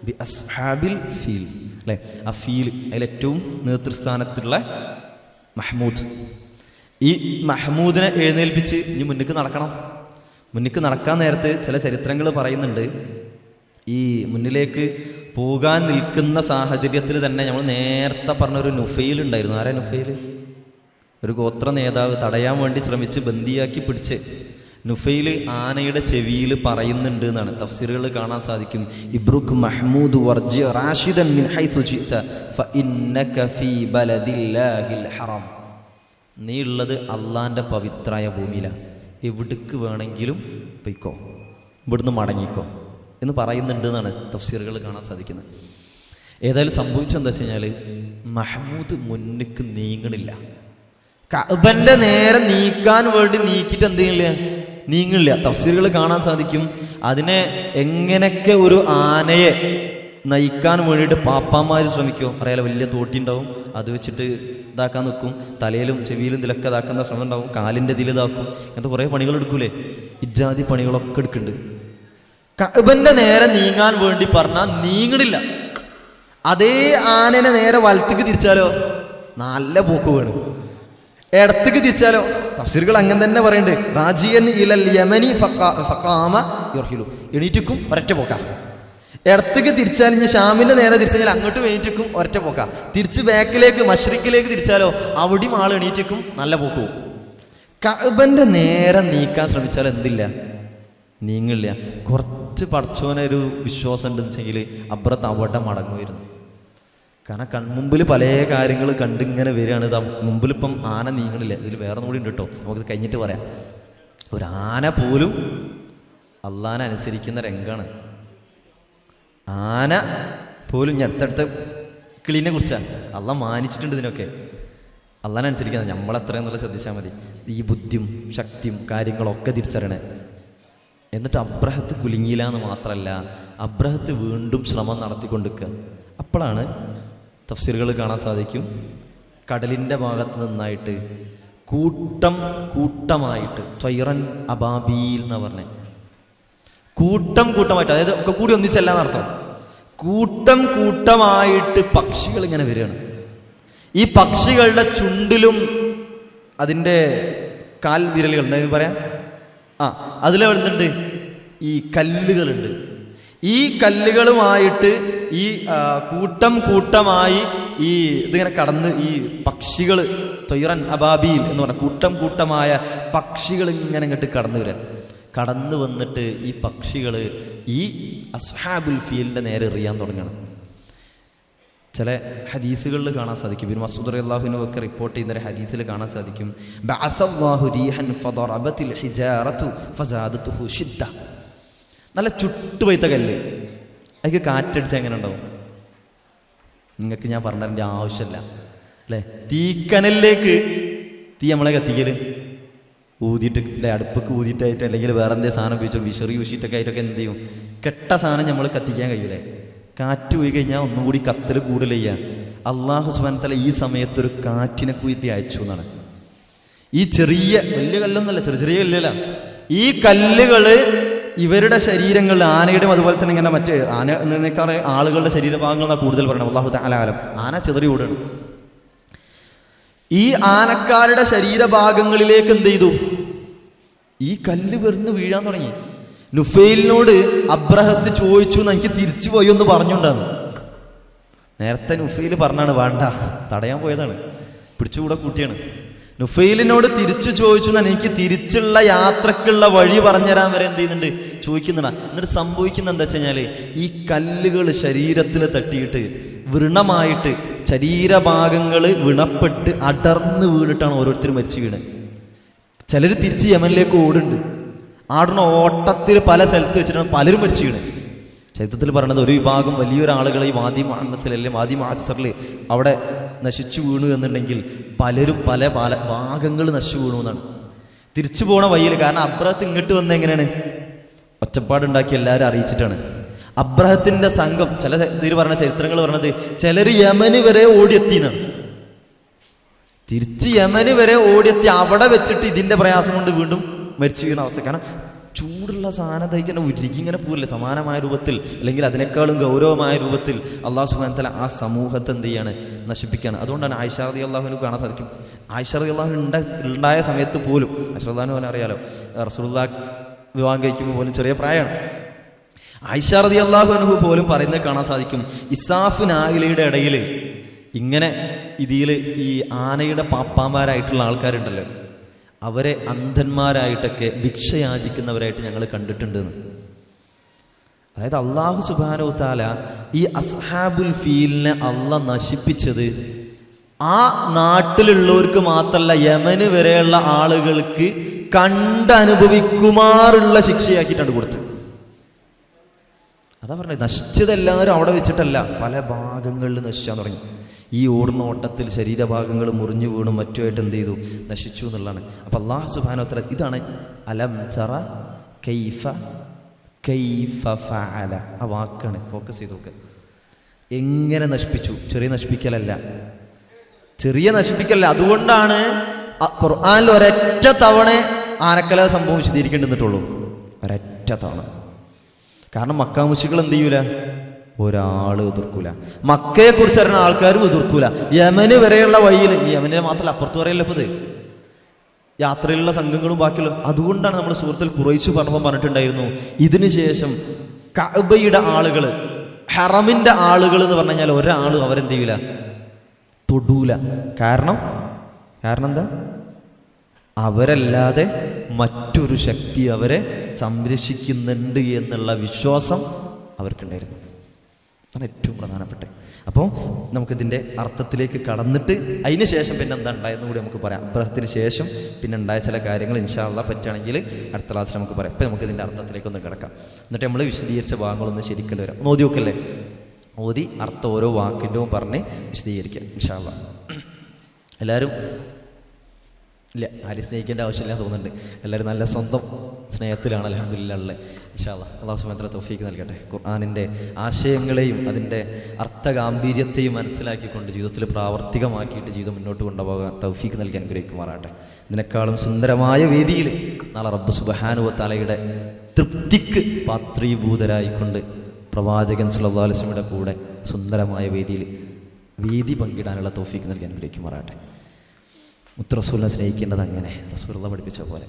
ബിഅസ്ഹാബിൽ ഫീൽ അല്ലേ? ആ ഫീൽ അതിലേറ്റവും നേതൃസ്ഥാനത്തുള്ള മഹ്മൂദ്. ഈ മഹ്മൂദിനെ എഴുന്നേൽപ്പിച്ച് ഇനി മുന്നിക്ക് നടക്കണം. മുന്നിക്ക് നടക്കാൻ നേരത്ത് ചില ചരിത്രങ്ങൾ പറയുന്നുണ്ട്, ഈ മുന്നിലേക്ക് പോകാൻ നിൽക്കുന്ന സാഹചര്യത്തിൽ തന്നെ നമ്മൾ നേരത്തെ പറഞ്ഞൊരു നുഫൈൽ ഉണ്ടായിരുന്നു. ആരാ നുഫൈൽ? ഒരു ഗോത്ര നേതാവ് തടയാൻ വേണ്ടി ശ്രമിച്ച് ബന്ദിയാക്കി പിടിച്ച്. നുഫൈൽ ആനയുടെ ചെവിയിൽ പറയുന്നുണ്ട് എന്നാണ് തഫ്സീറുകൾ കാണാൻ സാധിക്കും. ഇബ്രുക് മഹ്മൂദ് വർജി റാഷിദൻ മിൻ ഹൈസു ജിഅത ഫഇന്നക ഫീ ബലദില്ലാഹിൽ ഹറം. നീ ഉള്ളത് അള്ളാൻ്റെ പവിത്രമായ ഭൂമിയിലാണ്, എവിടേക്ക് വേണമെങ്കിലും പൊയ്ക്കോ, ഇവിടുന്ന് മടങ്ങിക്കോ എന്ന് പറയുന്നുണ്ട് എന്നാണ് തഫ്സീറുകൾ കാണാൻ സാധിക്കുന്നത്. ഏതായാലും സംഭവിച്ചെന്താ വെച്ച് കഴിഞ്ഞാൽ മഹ്മൂദ് മുന്നിക്ക് നീങ്ങണില്ല. കഅബന്റെ നേരെ നീക്കാൻ വേണ്ടി നീക്കിയിട്ട് എന്തെയ്യില്ല, നീങ്ങില്ല. തഫ്സീറുകൾ കാണാൻ സാധിക്കും അതിനെ എങ്ങനെയൊക്കെ ഒരു ആനയെ നയിക്കാൻ വേണ്ടിയിട്ട് പാപ്പാന്മാർ ശ്രമിക്കുമോ അറിയാലോ. വലിയ തോട്ടി ഉണ്ടാവും, അത് വെച്ചിട്ട് ഇതാക്കാൻ നിൽക്കും, തലയിലും ചെവിയിലും ഇതിലൊക്കെ ഇതാക്കുന്ന ശ്രമം ഉണ്ടാവും, കാലിൻ്റെ ഇതിൽ ഇതാക്കും, അങ്ങനത്തെ കുറേ പണികൾ എടുക്കൂലേ. ഇജാതി പണികളൊക്കെ എടുക്കുന്നുണ്ട്. കഅബന്റെ നേരെ നീങ്ങാൻ വേണ്ടി പറഞ്ഞാൽ നീങ്ങണില്ല. അതേ ആനനെ നേരെ വലത്തേക്ക് തിരിച്ചാലോ നല്ല പോക്ക് വേണം. ഇടത്തേക്ക് തിരിച്ചാലോ തഫ്സീറുകൾ അങ്ങനെ തന്നെ പറയുന്നുണ്ട്. റാജിയൻ ഇലൽ യമനി ഫഖാമ യുർഹിലു, എണീറ്റിക്കും ഒരൊറ്റ പോക്ക. ഇടത്തേക്ക് തിരിച്ചാൽ ഇനി ഷാമിന്റെ നേരെ തിരിച്ചു കഴിഞ്ഞാൽ അങ്ങോട്ട് എണീറ്റിക്കും ഒരൊറ്റ പോക്ക. തിരിച്ച് ബാക്കിലേക്ക് മശ്രിക്കിലേക്ക് തിരിച്ചാലോ അവിടെയും ആൾ എണീറ്റിക്കും നല്ല പോക്ക് പോകും. കഅബന്റെ നേരെ നീക്കാൻ ശ്രമിച്ചാൽ എന്തില്ല, നീങ്ങില്ല. കുറച്ച് പടച്ചോനൊരു വിശ്വാസം ഉണ്ടെന്ന് വെച്ചെങ്കിൽ അപ്പുറത്ത് അവിടെ മടങ്ങുമായിരുന്നു. കാരണം കൺമുമ്പിൽ പല കാര്യങ്ങൾ കണ്ടിങ്ങനെ വരികയാണ്. ഇതാ മുമ്പിൽ ഇപ്പം ആന നീങ്ങണില്ല. ഇതിൽ വേറെ കൂടി ഉണ്ട് കേട്ടോ, നമുക്കിത് കഴിഞ്ഞിട്ട് പറയാം. ഒരു ആന പോലും അള്ളാനെ അനുസരിക്കുന്ന രംഗാണ്. ആന പോലും ഞാൻ അടുത്തടുത്ത കിളീനെ കുറിച്ചാണ് അള്ളാഹ് മാനിച്ചിട്ടുണ്ട്. ഇതിനൊക്കെ അള്ളാനെ അനുസരിക്കുന്നത് നമ്മളെത്രയെന്നുള്ള ശ്രദ്ധിച്ചാൽ മതി. ഈ ബുദ്ധിയും ശക്തിയും കാര്യങ്ങളൊക്കെ തിരിച്ചറിയണേ. എന്നിട്ട് അബ്രഹത്ത് കുലുങ്ങിയില്ല എന്ന് മാത്രമല്ല, അബ്രഹത്ത് വീണ്ടും ശ്രമം നടത്തിക്കൊണ്ടിരിക്കുക. അപ്പോഴാണ് തഫ്സീറുകൾ കാണാൻ സാധിക്കും കടലിൻ്റെ ഭാഗത്ത് നിന്നായിട്ട് കൂട്ടമായിട്ട് ത്വയ്റൻ അബാബീൽ എന്ന് പറഞ്ഞേ, കൂട്ടമായിട്ട്, അതായത് ഒക്കെ കൂടി ഒന്നിച്ചല്ല എന്നർത്ഥം. കൂട്ടമായിട്ട് പക്ഷികൾ ഇങ്ങനെ വരികയാണ്. ഈ പക്ഷികളുടെ ചുണ്ടിലും അതിൻ്റെ കാൽ വിരലുകൾ എന്താ പറയാം, അതിലെ വരുന്നുണ്ട് ഈ കല്ലുകളുണ്ട്. ഈ കല്ലുകളുമായിട്ട് ഈ കൂട്ടമായി ഈ ഇതിങ്ങനെ കടന്ന് ഈ പക്ഷികൾ ത്വയ്റൻ അബാബീൽ എന്ന് പറഞ്ഞ കൂട്ടമായ പക്ഷികൾ ഇങ്ങനെ ഇങ്ങോട്ട് കടന്നു വന്നിട്ട് ഈ പക്ഷികൾ ഈ അസ്ഹാബുൽ ഫീലിൻ്റെ നേരെ എറിയാൻ തുടങ്ങണം. ചില ഹദീസുകളിൽ കാണാൻ സാധിക്കും, ഇബ്നു മസ്ഊദ് റളിയല്ലാഹു അൻഹു ഒക്കെ റിപ്പോർട്ട് ചെയ്യുന്ന ഹദീസിൽ കാണാൻ സാധിക്കും, ബഅസല്ലാഹു റീഹൻ ഫദറബത്തിൽ ഹിജാറതു ഫസാദതുഹു ശിദ്ദ. നല്ല ചുട്ടുപൈത്ത കല്ല്, അതിക്ക് കാറ്റടിച്ചാൽ എങ്ങനെ ഉണ്ടാവും? നിങ്ങൾക്ക് ഞാൻ പറഞ്ഞതിൻ്റെ ആവശ്യമില്ല അല്ലേ. തീക്കനലിലേക്ക് തീ നമ്മളെ കത്തിക്കൽ ഊതിയിട്ട് അല്ലെ, അടുപ്പൊക്കെ ഊതിയിട്ടായിട്ട് അല്ലെങ്കിൽ വേറെ എന്തെങ്കിലും സാധനം ഉപയോഗിച്ചോ വിഷറി യൂഷിയിട്ടൊക്കെ ആയിട്ടൊക്കെ എന്ത് ചെയ്യും, കെട്ട സാധനം നമ്മൾ കത്തിക്കാൻ കഴിയൂലേ. കാറ്റ് പോയി കഴിഞ്ഞാൽ ഒന്നുകൂടി കത്തൽ കൂടുതൽ ചെയ്യാൻ അള്ളാഹു സുബ്ഹാനഹു വ തആല ഈ സമയത്തൊരു കാറ്റിനെ കൂട്ടി അയച്ചു എന്നാണ്. ഈ ചെറിയ വലിയ കല്ലൊന്നുമല്ല, ചെറിയ കല്ലല്ല. ഈ കല്ലുകൾ ഇവരുടെ ശരീരങ്ങളിൽ, ആനയുടെയും അതുപോലെ തന്നെ ഇങ്ങനെ മറ്റ് ആന എന്നേക്കാൾ ആളുകളുടെ ശരീരഭാഗങ്ങളാണ് കൂടുതൽ പറയണം. അല്ലാഹു തആല ആലം. ആന ചെതറി ഓടുകയാണ്. ഈ ആനക്കാരുടെ ശരീരഭാഗങ്ങളിലേക്ക് എന്ത് ചെയ്തു, ഈ കല്ല് വെറുന്ന് വീഴാൻ തുടങ്ങി. നുഫൈലിനോട് അബ്രഹത്ത് ചോദിച്ചു എനിക്ക് തിരിച്ചു പോയി ഒന്ന് പറഞ്ഞുണ്ടാന്ന്. നേരത്തെ നുഫൈൽ പറഞ്ഞാണ് വേണ്ട, തടയാൻ പോയതാണ്, പിടിച്ചുകൂടെ കൂട്ടിയാണ്. നുഫൈലിനോട് തിരിച്ചു ചോദിച്ചു എനിക്ക് തിരിച്ചുള്ള യാത്രക്കുള്ള വഴി പറഞ്ഞുതരാൻ വരെ എന്ത് ചെയ്യുന്നുണ്ട്, ചോദിക്കുന്നുണ്ട്. എന്നിട്ട് സംഭവിക്കുന്ന എന്താ വെച്ച് കഴിഞ്ഞാൽ ഈ കല്ലുകൾ ശരീരത്തിൽ തട്ടിയിട്ട് വ്രണമായിട്ട് ശരീരഭാഗങ്ങൾ വിണപ്പെട്ട് അടർന്ന് വീണിട്ടാണ് ഓരോരുത്തരും മരിച്ചു വീണ്. ചിലർ തിരിച്ച് യമനിലേക്ക് ഓടുന്നുണ്ട്. ആടുന്ന ഓട്ടത്തിൽ പല സ്ഥലത്ത് വെച്ചിട്ടാണ് പലരും മരിച്ചു വീണ്. ചരിത്രത്തിൽ പറയുന്നത് ഒരു വിഭാഗം വലിയൊരാളുകൾ ഈ വാദി മുഹമ്മദിൽ അല്ലെങ്കിൽ വാദി മാസറിൽ അവിടെ നശിച്ചു വീണു എന്നുണ്ടെങ്കിൽ പലരും പല ഭാഗങ്ങൾ നശിച്ചു വീണു എന്നാണ്. തിരിച്ചു പോണ വഴിയിൽ, കാരണം അബ്രഹത്ത് ഇങ്ങോട്ട് വന്ന എങ്ങനെയാണ്, ഒച്ചപ്പാടുണ്ടാക്കി എല്ലാവരും അറിയിച്ചിട്ടാണ്. അബ്രഹത്തിന്റെ സംഘം ചില ഇതിൽ പറഞ്ഞ ചരിത്രങ്ങൾ പറഞ്ഞത് ചിലർ യമന് വരെ ഓടിയെത്തിന്നാണ്. തിരിച്ച് യമന് വരെ ഓടിയെത്തി അവിടെ വെച്ചിട്ട് ഇതിന്റെ പ്രയാസം കൊണ്ട് വീണ്ടും മരിച്ചു വീണ അവസ്ഥ. കാരണം ചൂടുള്ള സാധനം തയ്ക്കാൻ ഉരുക്കി ഇങ്ങനെ പോകില്ലേ, സമാനമായ രൂപത്തിൽ അല്ലെങ്കിൽ അതിനേക്കാളും ഗൗരവമായ രൂപത്തിൽ അള്ളാഹു സുബ്ഹാനഹു വ തആല ആ സമൂഹത്തെ എന്ത് ചെയ്യാണ്, നശിപ്പിക്കുകയാണ്. അതുകൊണ്ടാണ് ആയിഷ റളിയല്ലാഹു കാണാൻ സാധിക്കും. ആയിഷ റളിയല്ലാഹു ഉണ്ടായ സമയത്ത് പോലും, ആയിഷ റളിയല്ലാഹു അറിയാലോ, റസൂലുള്ളാഹി വിവാഹം കഴിക്കുമ്പോൾ പോലും ചെറിയ പ്രായമാണ്. ആയിഷ റളിയല്ലാഹു അൻഹു പോലും പറയുന്നത് കാണാൻ സാധിക്കും. ഇസാഫ് നായിലയുടെ ഇടയിൽ ഇങ്ങനെ ഇതിൽ ഈ ആനയുടെ പാപ്പാമാരായിട്ടുള്ള ആൾക്കാരുണ്ടല്ലോ, അവരെ അന്ധന്മാരായിട്ടൊക്കെ ഭിക്ഷ യാചിക്കുന്നവരായിട്ട് ഞങ്ങൾ കണ്ടിട്ടുണ്ടെന്ന്. അതായത് അള്ളാഹു സുബ്ഹാനഹു തആല ഈ അസ്ഹാബുൽ ഫീലിനെ അള്ളാഹ് നശിപ്പിച്ചത് ആ നാട്ടിലുള്ളവർക്ക് മാത്രമല്ല, യമന് വരെയുള്ള ആളുകൾക്ക് കണ്ടനുഭവിക്കുമാറുള്ള ശിക്ഷയാക്കിയിട്ടാണ് കൊടുത്തത്. അതാ പറഞ്ഞത്, നശിച്ചതെല്ലാവരും അവിടെ വെച്ചിട്ടല്ല, പല ഭാഗങ്ങളിൽ നശിച്ചാൻ തുടങ്ങി. ഈ ഓടുന്ന ഓട്ടത്തിൽ ശരീരഭാഗങ്ങൾ മുറിഞ്ഞു വീണും മറ്റുമായിട്ട് എന്ത് ചെയ്തു, നശിച്ചു എന്നുള്ളതാണ്. അപ്പം അല്ലാഹു സുബ്ഹാനഹു വതആല ഇതാണ് അലം തറ കൈഫ കൈഫ ഫഅല, ആ വാക്കാണ് ഫോക്കസ് ചെയ്ത് നോക്കുക. എങ്ങനെ നശിപ്പിച്ചു, ചെറിയ നശിപ്പിക്കലല്ല, ചെറിയ നശിപ്പിക്കലല്ല. അതുകൊണ്ടാണ് ഖുർആനിൽ ഒരൊറ്റ തവണ ആനക്കല സംഭവം വിശദീകരിക്കേണ്ടിട്ടുള്ളൂ, ഒരൊറ്റ തവണ. കാരണം മക്കാ മുശ്രിക്കുകൾ എന്ത് ചെയ്യൂല, ഒരാൾ എതിർക്കൂല. മക്കയെ കുറിച്ച് അറിയുന്ന ആൾക്കാരും എതിർക്കൂല. യമന് വരെയുള്ള വഴിയിൽ, ഈ യമനെ മാത്രമല്ല അപ്പുറത്ത് പറയല്ലോ ഇപ്പത്, യാത്രയിലുള്ള സംഘങ്ങളും ബാക്കിയുള്ള. അതുകൊണ്ടാണ് നമ്മൾ സൂറത്തുൽ ഖുറൈശ് പറഞ്ഞിട്ടുണ്ടായിരുന്നു, ഇതിനു ശേഷം കഅബയുടെ ആളുകൾ, ഹറമിന്റെ ആളുകൾ എന്ന് പറഞ്ഞു കഴിഞ്ഞാൽ ഒരാൾ അവരെന്ത് ചെയ്യൂല, തൊടൂല. കാരണം എന്താ, അവരല്ലാതെ മറ്റൊരു ശക്തി അവരെ സംരക്ഷിക്കുന്നുണ്ട് എന്നുള്ള വിശ്വാസം അവർക്കുണ്ടായിരുന്നു. അതാണ് ഏറ്റവും പ്രധാനപ്പെട്ടത്. അപ്പോൾ നമുക്കിതിൻ്റെ അർത്ഥത്തിലേക്ക് കടന്നിട്ട് അതിന് ശേഷം പിന്നെ എന്താ ഉണ്ടായെന്ന് കൂടി നമുക്ക് പറയാം. അബ്രഹത്തിന് ശേഷം പിന്നെ ഉണ്ടായ ചില കാര്യങ്ങൾ ഇൻഷാ അല്ലാഹ് പറ്റുകയാണെങ്കിൽ അടുത്ത ക്ലാസ്സിൽ നമുക്ക് പറയാം. ഇപ്പം നമുക്ക് ഇതിൻ്റെ അർത്ഥത്തിലേക്കൊന്ന് കിടക്കാം. എന്നിട്ട് നമ്മൾ വിശദീകരിച്ച ഭാഗങ്ങളൊന്ന് ശരിക്കേണ്ടി വരാം. ഓതി നോക്കല്ലേ, ഓതി അർത്ഥം ഓരോ വാക്കിൻ്റെയും പറഞ്ഞ് വിശദീകരിക്കാം ഇൻഷാ അല്ലാഹ്. എല്ലാവരും ഇല്ല, ആരും സ്നേഹിക്കേണ്ട ആവശ്യമില്ല തോന്നുന്നുണ്ട്. എല്ലാവരും നല്ല സ്വന്തം സ്നേഹത്തിലാണ് അൽഹംദുലില്ലാഹ് ഉള്ളത്. ഇൻഷാ അല്ലാഹ് അല്ലാഹു സുബ്ഹാനഹു വ തആല തൗഫീഖ് നൽകട്ടെ. ഖുർആനിൻ്റെ ആശയങ്ങളെയും അതിൻ്റെ അർത്ഥഗാംഭീര്യത്തെയും മനസ്സിലാക്കിക്കൊണ്ട് ജീവിതത്തിൽ പ്രാവർത്തികമാക്കിയിട്ട് ജീവിതം മുന്നോട്ട് കൊണ്ടുപോകാൻ തൗഫീഖ് നൽകി അനുഗ്രഹിക്കുമാറാട്ടെ. ഇതിനേക്കാളും സുന്ദരമായ വേദിയിൽ നാളെ റബ്ബ് സുബ്ഹാനഹു വ തആലയുടെ തൃപ്തിക്ക് പാത്രീഭൂതരായിക്കൊണ്ട് പ്രവാചകൻ സല്ലല്ലാഹു അലൈഹി വസല്ലമയുടെ കൂടെ സുന്ദരമായ വേദി പങ്കിടാനുള്ള തൗഫീഖ് നൽകി അനുഗ്രഹിക്കുമാറാട്ടെ. മുത്ത് റസൂലിനെ സ്നേഹിക്കേണ്ടത് അങ്ങനെ റസൂലുള്ളാഹി പഠിപ്പിച്ച പോലെ.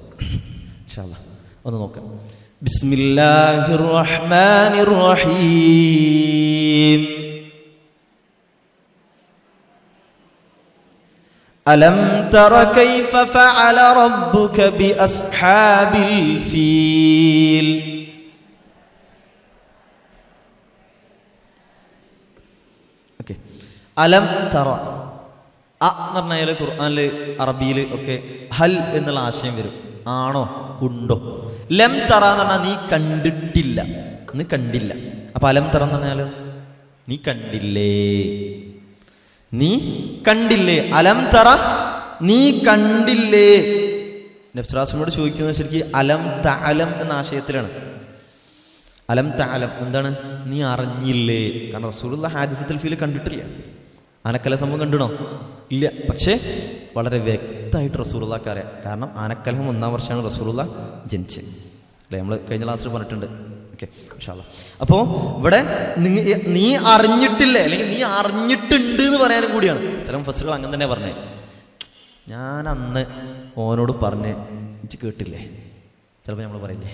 ഇൻഷാ അല്ലാഹ് ഒന്ന് നോക്കാം. ബിസ്മില്ലാഹിർ റഹ്മാനിർ റഹീം. അലം തറ കൈഫ ഫഅല റബ്ബുക ബി അസ്ഹാബിൽ ഫീൽ. ഓക്കേ, അലം തറ എന്ന് പറഞ്ഞാൽ ഖുർആനിൽ അറബിയിൽ ഒക്കെ ഹൽ എന്നുള്ള ആശയം വരും. ആണോ, ഉണ്ടോ. ലം തറ എന്ന് പറഞ്ഞാൽ നീ കണ്ടിട്ടില്ല, നീ കണ്ടില്ല. അപ്പൊ അലം തറ എന്ന് പറഞ്ഞാലോ, നീ കണ്ടില്ലേ, നീ കണ്ടില്ലേ. അലം തറ, നീ കണ്ടില്ലേ. നബ്സറാസിനോട് ചോദിക്കുന്നത് ശരിക്കും അലം തഅലം എന്ന ആശയത്തിലാണ്. അലം തഅലം എന്താണ്, നീ അറിഞ്ഞില്ലേ. കാരണം റസൂലുള്ളാഹി ഹാദിസത്തുൽ ഫീൽ കണ്ടിട്ടില്ല. ആനക്കല സംഭവം കണ്ടിണോ, ഇല്ല. പക്ഷേ വളരെ വ്യക്തമായിട്ട് റസൂലുള്ളാഹിക്ക് അറിയാം. കാരണം ആനക്കലഹം 1-ാം വർഷമാണ് റസൂലുള്ളാഹി ജനിച്ചത് അല്ലേ, നമ്മൾ കഴിഞ്ഞ ക്ലാസ്സിൽ പറഞ്ഞിട്ടുണ്ട്. ഓക്കെ, ഇൻഷാ അല്ലാഹ്. അപ്പോൾ ഇവിടെ നീ അറിഞ്ഞിട്ടില്ലേ, അല്ലെങ്കിൽ നീ അറിഞ്ഞിട്ടുണ്ട് എന്ന് പറയാനും കൂടിയാണ്. ചില മുഫസ്സിറുകൾ അങ്ങനെ തന്നെ പറഞ്ഞേ. ഞാൻ അന്ന് ഓനോട് പറഞ്ഞേ എനിക്ക് കേട്ടില്ലേ, ചിലപ്പോൾ നമ്മൾ പറയില്ലേ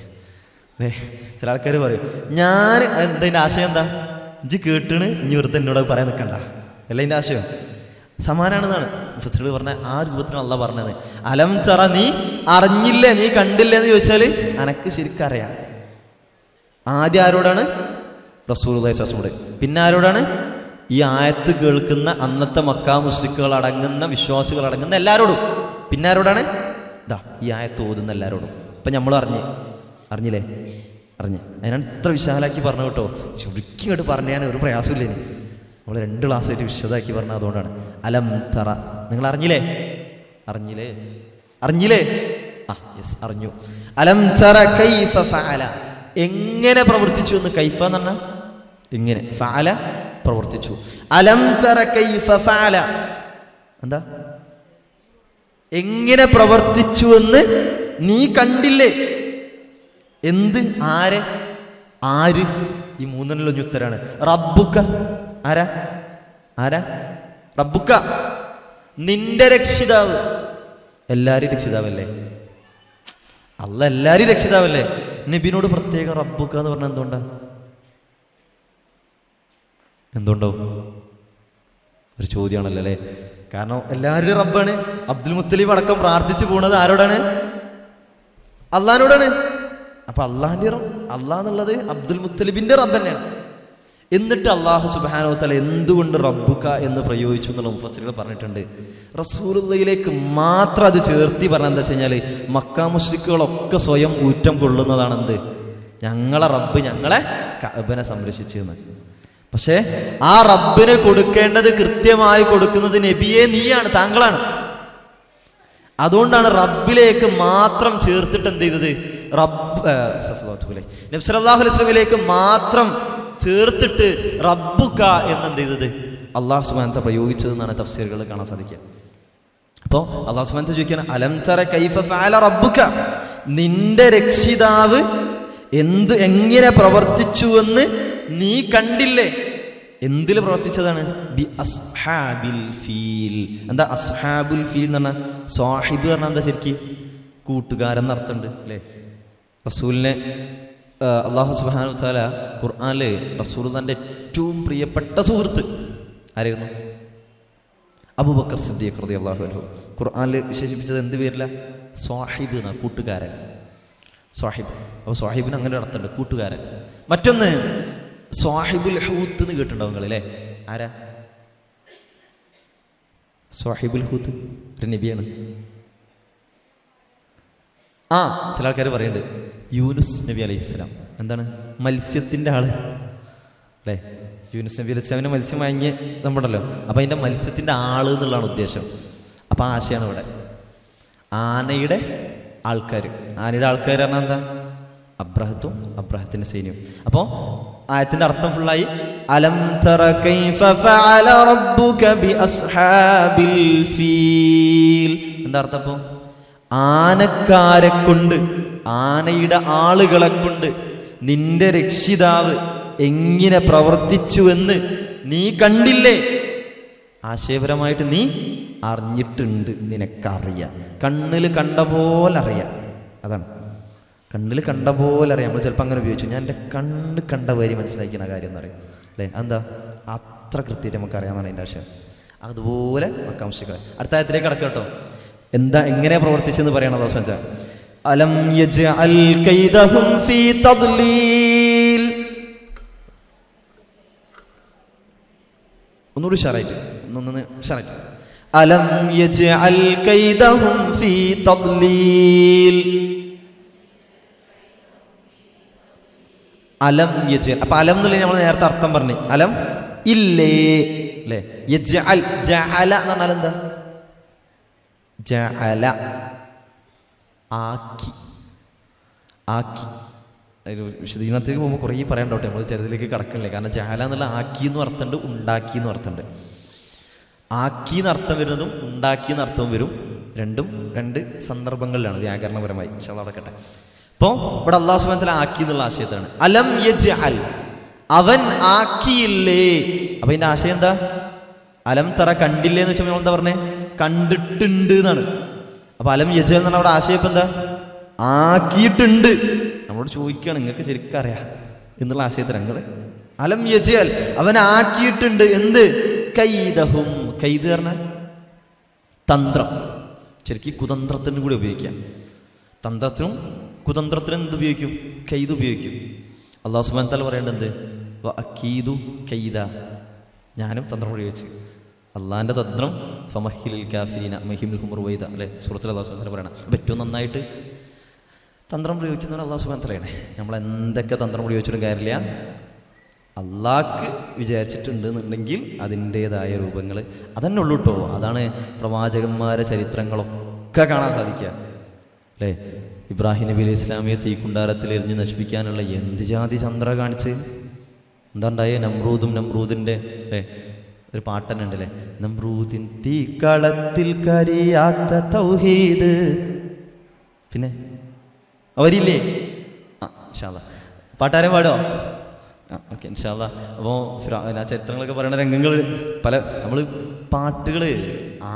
അല്ലേ. ചില ആൾക്കാർ പറയും ഞാൻ എന്താ ആശയം, എന്താ ഇജ്ജ് കേട്ടിണ്, ഇനി വെറുതെ എന്നോട് പറയാൻ നിൽക്കണ്ട അല്ല ഇതിൻ്റെ ആശയം. സമാനാണെന്നാണ് മുഫസ്സിറുകൾ പറഞ്ഞ ആ രൂപത്തിലാണ് അള്ളാഹ് പറഞ്ഞത്. അലം തറ, നീ അറിഞ്ഞില്ലേ, നീ കണ്ടില്ലേ എന്ന് ചോദിച്ചാൽ അനക്ക് ശരിക്കും അറിയാം. ആദ്യം ആരോടാണ്, റസൂലുള്ളാഹി സ്വല്ലല്ലാഹു അലൈഹി വസല്ലം. പിന്നെ ആരോടാണ്, ഈ ആയത്ത് കേൾക്കുന്ന അന്നത്തെ മക്കാ മുശ്രിക്കുകൾ അടങ്ങുന്ന വിശ്വാസികൾ അടങ്ങുന്ന എല്ലാവരോടും. പിന്നെ ആരോടാണ്, ഇതാ ഈ ആയത്ത് ഓതുന്ന എല്ലാവരോടും. ഇപ്പം നമ്മൾ അറിഞ്ഞില്ലേ, അതിനാണ് ഇത്ര വിശാലാക്കി പറഞ്ഞു കേട്ടോ. ചുരുക്കി ഇങ്ങോട്ട് പറഞ്ഞാൽ ഒരു പ്രയാസമില്ല. ഇനി നമ്മൾ 2 ക്ലാസ്സായിട്ട് വിശദമാക്കി പറഞ്ഞത് അതുകൊണ്ടാണ്. അലം തറ, നിങ്ങൾ അറിഞ്ഞില്ലേ, ആ യെസ് അറിഞ്ഞു. അലം തറ കൈഫ ഫഅല, എങ്ങനെ പ്രവർത്തിച്ചു എന്ന്. കൈഫ എന്ന് പറഞ്ഞാൽ എങ്ങനെ, ഫഅല പ്രവർത്തിച്ചു. അലം തറ കൈഫ ഫഅല എന്താ, എങ്ങനെ പ്രവർത്തിച്ചു എന്ന് നീ കണ്ടില്ലേ. എന്ത്, ആര്, ഈ 3 ഉത്തരാണ്. റബ്ബുക, ആരാ റബ്ബുക, നിന്റെ രക്ഷിതാവ്. എല്ലാരും രക്ഷിതാവല്ലേ, അല്ലാഹ് എല്ലാരും രക്ഷിതാവല്ലേ. നബിനോട് പ്രത്യേകം റബ്ബുക എന്ന് പറഞ്ഞാൽ എന്തുകൊണ്ടാ, എന്തുകൊണ്ടോ? ഒരു ചോദ്യമാണല്ലോ അല്ലേ? കാരണം എല്ലാവരുടെയും റബ്ബാണ്. അബ്ദുൽ മുത്തലിബ് അടക്കം പ്രാർത്ഥിച്ചു പോകുന്നത് ആരോടാണ്? അള്ളാഹിനോടാണ്. അപ്പൊ അള്ളാഹിന്റെ എന്നുള്ളത് അബ്ദുൽ മുത്തലിബിന്റെ റബ്ബ് തന്നെയാണ്. എന്നിട്ട് അള്ളാഹു സുബ്ഹാനഹു വ തആല എന്തുകൊണ്ട് റബ്ബുക എന്ന് പ്രയോഗിച്ചു എന്നുള്ള മുഫസ്സിറുകൾ പറഞ്ഞിട്ടുണ്ട്. റസൂലുള്ളാഹിയിലേക്ക് മാത്രം അത് ചേർത്തി പറഞ്ഞ എന്താ വെച്ച് കഴിഞ്ഞാൽ മക്ക മുശ്രിക്കുകളൊക്കെ സ്വയം ഊറ്റം കൊള്ളുന്നതാണ് എന്ത്, ഞങ്ങളെ റബ്ബ് ഞങ്ങളെ കഅബനെ സംരക്ഷിച്ചെന്ന്. പക്ഷേ ആ റബ്ബിന് കൊടുക്കേണ്ടത് കൃത്യമായി കൊടുക്കുന്നത് നബിയെ നീയാണ്, താങ്കളാണ്. അതുകൊണ്ടാണ് റബ്ബിലേക്ക് മാത്രം ചേർത്തിട്ട് എന്ത് ചെയ്തത്, നബി സല്ലല്ലാഹു അലൈഹി വസല്ലമയിലേക്ക് മാത്രം ചേർത്തിട്ട് റബ്ബുക എന്നെന്ത് ചെയ്തത് അള്ളാഹു സുബ്ഹാനഹു വ തആല പ്രയോഗിച്ചതെന്നാണ് തഫ്സീറുകൾ കാണാൻ സാധിക്കുക. അപ്പോൾ അള്ളാഹു സുബ്ഹാനഹു വ തആല ചോദിക്കുകയാണ്, അലം തറ കൈഫ ഫഅല റബ്ബുക, നിന്റെ രക്ഷിതാവ് എങ്ങനെ പ്രവർത്തിച്ചു എന്ന് നീ കണ്ടില്ലേ? എന്തിൽ പ്രവർത്തിച്ചതാണ്? ബി അസ്ഹാബിൽ ഫീൽ. എന്താ അസ്ഹാബുൽ ഫീൽ എന്ന് പറഞ്ഞാൽ? സാഹിബ് പറഞ്ഞാൽ എന്താ ശരിക്കും? കൂട്ടുകാരൻ എന്നർത്ഥമുണ്ട് അല്ലേ? റസൂലിനെ അള്ളാഹു സുബ്ഹാനഹു വ തആല ഖുർആനില് റസൂലുള്ളാഹിന്റെ ഏറ്റവും പ്രിയപ്പെട്ട സുഹൃത്ത് ആരായിരുന്നു? അബൂബക്കർ സിദ്ദീഖ് റളിയല്ലാഹു അൻഹു. ഖുർആനിൽ വിശേഷിപ്പിച്ചത് എന്ത് പേരില്ല? സാഹിബ് എന്നാ, കൂട്ടുകാരൻ, സാഹിബ്. അപ്പോൾ സാഹിബിന് അങ്ങനെ ഒരു അർത്ഥമുണ്ട്, കൂട്ടുകാരൻ. മറ്റൊന്ന് സാഹിബുൽ ഹൂത്ത് എന്ന് കേട്ടിട്ടുണ്ടാവും നിങ്ങൾ അല്ലേ? ആരാ സാഹിബുൽ ഹൂത്ത്? ഒരു നബിയാണ്. ചില ആൾക്കാർ പറയുന്നുണ്ട് യൂനുസ് നബി അലൈഹിസ്സലാം. എന്താണ്? മത്സ്യത്തിൻ്റെ ആള് അല്ലേ? യൂനുസ് നബി അലൈഹി സ്വലാമിനെ മത്സ്യം വാങ്ങിയ നമ്മുണ്ടല്ലോ. അപ്പം അതിൻ്റെ മത്സ്യത്തിൻ്റെ ആള് എന്നുള്ളതാണ് ഉദ്ദേശം. അപ്പം ആശയാണ് ഇവിടെ. ആനയുടെ ആൾക്കാർ. ആനയുടെ ആൾക്കാർ പറഞ്ഞാൽ എന്താ? അബ്രഹത്തും അബ്രഹത്തിന്റെ സൈന്യവും. അപ്പോൾ ആയത്തിന്റെ അർത്ഥം ഫുള്ളായി. അലം തറ കൈഫ ഫഅല റബ്ബുക ബി അസ്ഹാബിൽ ഫീൽ. എന്താ അർത്ഥം? അപ്പോൾ ആനക്കാരെ കൊണ്ട്, ആനയുടെ ആളുകളെ കൊണ്ട് നിന്റെ രക്ഷിതാവ് എങ്ങനെ പ്രവർത്തിച്ചുവെന്ന് നീ കണ്ടില്ലേ? ആശയപരമായിട്ട് നീ അറിഞ്ഞിട്ടുണ്ട്, നിനക്കറിയാം. കണ്ണിൽ കണ്ട പോലെ അറിയാം. അതാണ് കണ്ണിൽ കണ്ട പോലെ അറിയാം. നമ്മൾ ചിലപ്പോൾ അങ്ങനെ ഉപയോഗിച്ചു, ഞാൻ എൻ്റെ കണ്ണ് കണ്ട വരി മനസ്സിലാക്കുന്ന കാര്യം എന്ന് പറയും അല്ലേ? എന്താ അത്ര കൃത്യമായിട്ട് നമുക്ക് അറിയാമെന്നാണ് എൻ്റെ ആശയം. അതുപോലെ മക്കാംശികൾ. അടുത്ത ആയത്തിലേക്ക് കടക്കാം കേട്ടോ. എന്താ എങ്ങനെ പ്രവർത്തിച്ചെന്ന് പറയണം. അല്ലാഹു സുബ്ഹാനഹു വ തആല അലം യജ്അൽ കൈദഹും ഫീ തദ്ലീൽ. ഒന്നുകൂടി ഷറായിട്ട് ഷറായിട്ട്. അലം യജ്അൽ കൈദഹും ഫീ തദ്ലീൽ. അലം യജ്അൽ. അപ്പൊ അലം എന്നുള്ള നമ്മൾ നേരത്തെ അർത്ഥം പറഞ്ഞു. അലം ഇല്ലേ അല്ലേ? യജ്അൽ, ജഅല എന്ന് പറഞ്ഞാൽ എന്താ? ജഅല ആക്കി. ആക്കി വിശദീകരണത്തിലേക്ക് പോകുമ്പോൾ കുറേ പറയണ്ടോട്ടെ, നമ്മൾ ചരിത്രത്തിലേക്ക് കടക്കണില്ലേ. കാരണം ജഅല എന്നുള്ള ആക്കി എന്നും അർത്ഥമുണ്ട്, ഉണ്ടാക്കി എന്നും അർത്ഥമുണ്ട്. ആക്കി എന്ന് അർത്ഥം വരുന്നതും ഉണ്ടാക്കി എന്ന് അർത്ഥവും വരും. രണ്ടും രണ്ട് സന്ദർഭങ്ങളിലാണ് വ്യാകരണപരമായി. ഇൻഷാ അല്ലാഹ് നടക്കട്ടെ. അപ്പോൾ ഇവിടെ അല്ലാഹു സുബ്ഹാനഹു വ തആല ആക്കി എന്നുള്ള ആശയത്താണ്. അലം യജ്അൽ, അവൻ ആക്കിയില്ലേ. അപ്പൊ ഇതിന്റെ ആശയം എന്താ? അലം തറ, കണ്ടില്ലേ എന്ന് വെച്ചാൽ നമ്മൾ എന്താ പറഞ്ഞേ? കണ്ടിട്ടുണ്ട് എന്നാണ്. അപ്പൊ അലം യജ്അൽ എന്ന് പറഞ്ഞാൽ അവിടെ ആശയം ഇപ്പം എന്താ? ആക്കിയിട്ടുണ്ട്. നമ്മളോട് ചോദിക്കുകയാണ്, നിങ്ങൾക്ക് ശരിക്കും അറിയാം എന്നുള്ള ആശയത്തിൽ ഞങ്ങൾ അലം യജ്അൽ, അവൻ ആക്കിയിട്ടുണ്ട്. എന്ത്? കൈദഹും. കൈദ് പറഞ്ഞാൽ തന്ത്രം. ശരിക്കും കുതന്ത്രത്തിന് കൂടി ഉപയോഗിക്കാം. തന്ത്രത്തിനും കുതന്ത്രത്തിനും എന്ത് ഉപയോഗിക്കും? കൈദ് ഉപയോഗിക്കും. അല്ലാഹു സുബ്ഹാനഹു വ തആല പറയേണ്ടത് വ അക്കീദു കൈദ, ഞാനും തന്ത്രം പ്രയോഗിച്ച്. അള്ളാഹിൻ്റെ തന്ത്രം ഫമഹിലിൽ കാഫിരീന മഹിമിൽഹും റുവൈദ അല്ലേ? സൂറത്തിൽ അല്ലാഹു സുബ്ഹാനഹു വ തആല പറയണം. അപ്പം ഏറ്റവും നന്നായിട്ട് തന്ത്രം പ്രയോഗിക്കുന്നവർ അല്ലാഹു സുബ്ഹാനഹു വ തആലയാണ്. നമ്മൾ എന്തൊക്കെ തന്ത്രം പ്രയോഗിച്ചിട്ടും കാര്യമില്ല, അള്ളാഹ്ക്ക് വിചാരിച്ചിട്ടുണ്ട് എന്നുണ്ടെങ്കിൽ അതിൻ്റെതായ രൂപങ്ങൾ അതന്നെ ഉള്ളൂ കേട്ടോ. അതാണ് പ്രവാചകന്മാരെ ചരിത്രങ്ങളൊക്കെ കാണാൻ സാധിക്കുക അല്ലേ? ഇബ്രാഹിം നബി അലൈഹി ഇസ്ലാമിയെ തീക്കുണ്ടാരത്തിൽ എറിഞ്ഞ് നശിപ്പിക്കാനുള്ള എന്ത് ജാതി ചന്ദ്ര കാണിച്ച് എന്താ ഉണ്ടായേ? നമ്രൂദിൻ്റെ അല്ലേ ഒരു പാട്ടന്നെ ഉണ്ടല്ലേ, നമ്രൂദിൻ തീക്കളത്തിൽ കരിയാത്ത തൗഹീദ്. പിന്നെ അവരില്ലേ? ഇൻഷാ അല്ലാഹ് പാട്ടാരെ പാടോ? ഓക്കെ ഇൻഷാ അല്ലാഹ്. അപ്പോൾ ആ ചരിത്രങ്ങളൊക്കെ പറയുന്ന രംഗങ്ങൾ പല, നമ്മൾ പാട്ടുകൾ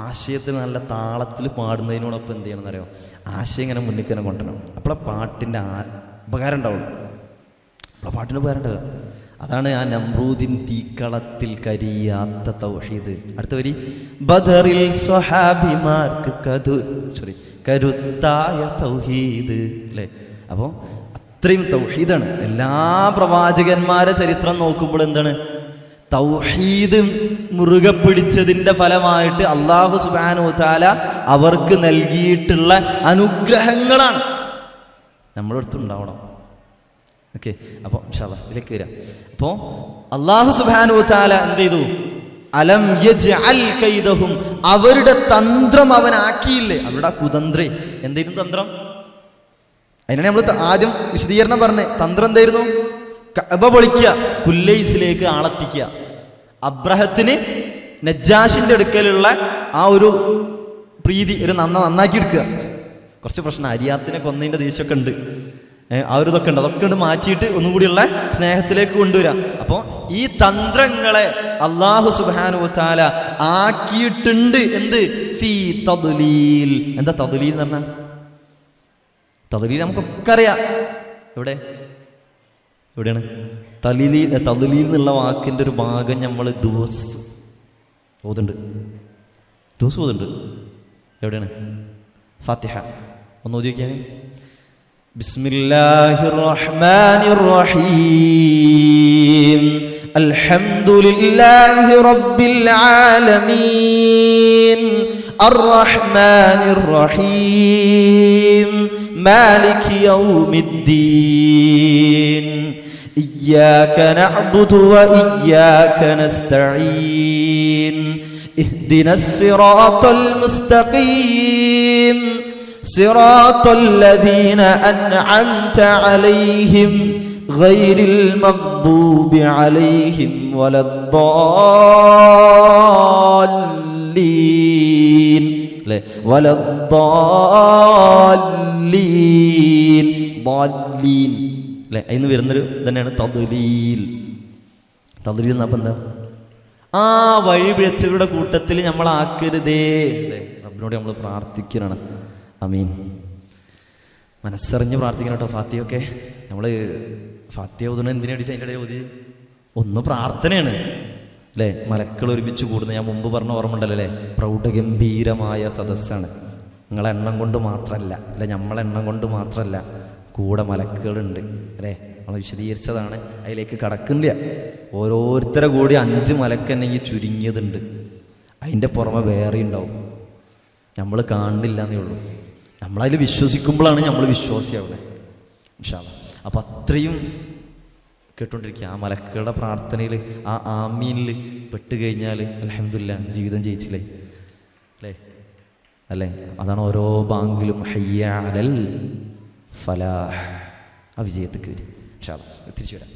ആശയത്തിൽ നല്ല താളത്തിൽ പാടുന്നതിനോടൊപ്പം എന്ത് ചെയ്യണം എന്നറിയോ? ആശയം ഇങ്ങനെ മുന്നിൽ തന്നെ കൊണ്ടുവരണം. അപ്പോഴേ പാട്ടിൻ്റെ ഉപകാരം ഉണ്ടാവുള്ളൂ. അപ്പോഴേ പാട്ടിന് ഉപകാരം ഉണ്ടാവുക. അതാണ് ആ നമ്രൂദിൻ തീക്കളത്തിൽ കരിയാത്ത തൗഹീദ്. അടുത്ത വരി, ബദറിൽ സ്വഹാബിമാർക്ക് കരുത്തായ തൗഹീദ്. അല്ലേ? അപ്പോൾ അത്രയും തൗഹീദാണ്. എല്ലാ പ്രവാചകന്മാരെ ചരിത്രം നോക്കുമ്പോൾ എന്താണ്? തൗഹീദ് മുറുകെ പിടിച്ചതിൻ്റെ ഫലമായിട്ട് അല്ലാഹു സുബ്ഹാനഹു വ തആല അവർക്ക് നൽകിയിട്ടുള്ള അനുഗ്രഹങ്ങളാണ് നമ്മുടെ അടുത്തുണ്ടാവണം. ഓക്കെ, അപ്പോൾ ഇൻഷാ അല്ലാഹ് ഇതിലേക്ക് വരാം. അപ്പോൾ അല്ലാഹു സുബ്ഹാനഹു വ തആല എന്ത് ചെയ്തു? അലം യജ്അൽ കൈദഹും, അവരുടെ തന്ത്രം അവനാക്കിയില്ലേ? അവരുടെ കുതന്ത്രേ എന്തായിരുന്നു തന്ത്രം? അതിനാണ് നമ്മൾ ആദ്യം വിശദീകരണം പറഞ്ഞേ. തന്ത്രം എന്തായിരുന്നു? കഅബ പൊളിക്കുക, കുല്ലൈസിലേക്ക് ആളെത്തിക്കുക, അബ്രഹത്തിന് നജ്ജാഷിന്റെ അടുക്കലുള്ള ആ ഒരു പ്രീതി ഒരു നന്നാക്കി എടുക്കുക. കുറച്ച് പ്രശ്നം, അരിയാത്തിനെ കൊന്നതിന്റെ ദേഷ്യമൊക്കെ ഉണ്ട്, ആ ഒരു ഇതൊക്കെ ഉണ്ട്. അതൊക്കെ ഉണ്ട് മാറ്റിയിട്ട് ഒന്നും കൂടിയുള്ള സ്നേഹത്തിലേക്ക് കൊണ്ടുവരാം. അപ്പോൾ ഈ തന്ത്രങ്ങളെ അല്ലാഹു സുബ്ഹാനഹു വ തആല ആക്കിയിട്ടുണ്ട്. എന്ത്? ഫീ തദ്ലീൽ. എന്താ തദ്ലീൽ എന്ന് പറഞ്ഞാൽ? തദ്ലീൽ നമുക്കൊക്കെ അറിയാം. എവിടെയാണ് തദ്ലീൽ എന്നുള്ള വാക്കിന്റെ ഒരു ഭാഗം നമ്മൾ ദിവസം ഓതുന്നുണ്ട്. എവിടെയാണ്? ഫാത്തിഹ ഒന്ന് ഓതി നോക്കിയാൽ. ബിസ്മില്ലാഹിർ റഹ്മാനിർ റഹീം അൽഹംദുലില്ലാഹി റബ്ബിൽ ആലമീൻ അർറഹ്മാനിർ റഹീം മാലികി യൗമിദ്ദീൻ ഇയ്യാക നഅ്ബുദു വ ഇയ്യാക നസ്തഈൻ ഇഹ്ദിനസ് സിറാത്തൽ മുസ്തഖീം സിറാത്തൽ ലദീന അൻഅംത അലൈഹിം ഗൈറിൽ മഗ്ദൂബി അലൈഹിം വലദ്ദാല്ലീൻ. അല്ലേ? വലദ്ദാല്ലീൻ അല്ലേ? അതിന് വരുന്നൊരു തന്നെയാണ് തദ്ലീൽ. തദ്ലീൽ എന്നപ്പോൾ എന്താ? ആ വഴി പിഴച്ചവരുടെ കൂട്ടത്തിൽ നമ്മൾ ആക്കരുതേ. അല്ലേ? റബ്ബിനോട് നമ്മൾ പ്രാർത്ഥിക്കണം. ആമീൻ. മനസ്സറിഞ്ഞ് പ്രാർത്ഥിക്കണം കേട്ടോ. ഫാത്തിഹയൊക്കെ നമ്മൾ ഫാത്തിഹ ഓതുന്നത് എന്തിനു വേണ്ടിയിട്ട്? അതിൻ്റെ ഇടയിൽ ഓതി ഒന്ന് പ്രാർത്ഥനയാണ്. അല്ലേ? മലക്കൾ ഒരുമിച്ച് കൂടുന്ന ഞാൻ മുമ്പ് പറഞ്ഞ ഓർമ്മ ഉണ്ടല്ലോ അല്ലേ? പ്രൗഢഗംഭീരമായ സദസ്സാണ്. നിങ്ങളെ എണ്ണം കൊണ്ട് മാത്രമല്ല, അല്ലെ നമ്മളെ എണ്ണം കൊണ്ട് മാത്രമല്ല, കൂടെ മലക്കുകളുണ്ട്. അല്ലേ? നമ്മൾ വിശദീകരിച്ചതാണ്, അതിലേക്ക് കടക്കില്ല. ഓരോരുത്തരെ കൂടി 5 മലക്ക് തന്നെ ഈ ചുരുങ്ങിയതുണ്ട്. അതിൻ്റെ പുറമെ വേറെ ഉണ്ടാവും, നമ്മൾ കാണുന്നില്ല എന്നേ ഉള്ളൂ. നമ്മളതിൽ വിശ്വസിക്കുമ്പോഴാണ് നമ്മൾ വിശ്വാസിയാവുന്നത്. ഇൻഷാ അല്ലാഹ്. അപ്പം അത്രയും കേട്ടുകൊണ്ടിരിക്കുക. ആ മലക്കുകളുടെ പ്രാർത്ഥനയിൽ, ആ ആമീനിൽ പെട്ടുകഴിഞ്ഞാൽ അൽഹംദുലില്ലാ ജീവിതം ജയിച്ചില്ലേ? അല്ലേ? അതാണ് ഓരോ ബാങ്കിലും ഹയ്യ അലൽ ഫലാഹ്, ആ വിജയത്തേക്ക് വരും. ഇൻഷാ അല്ലാഹ് തിരിച്ചു വരാം.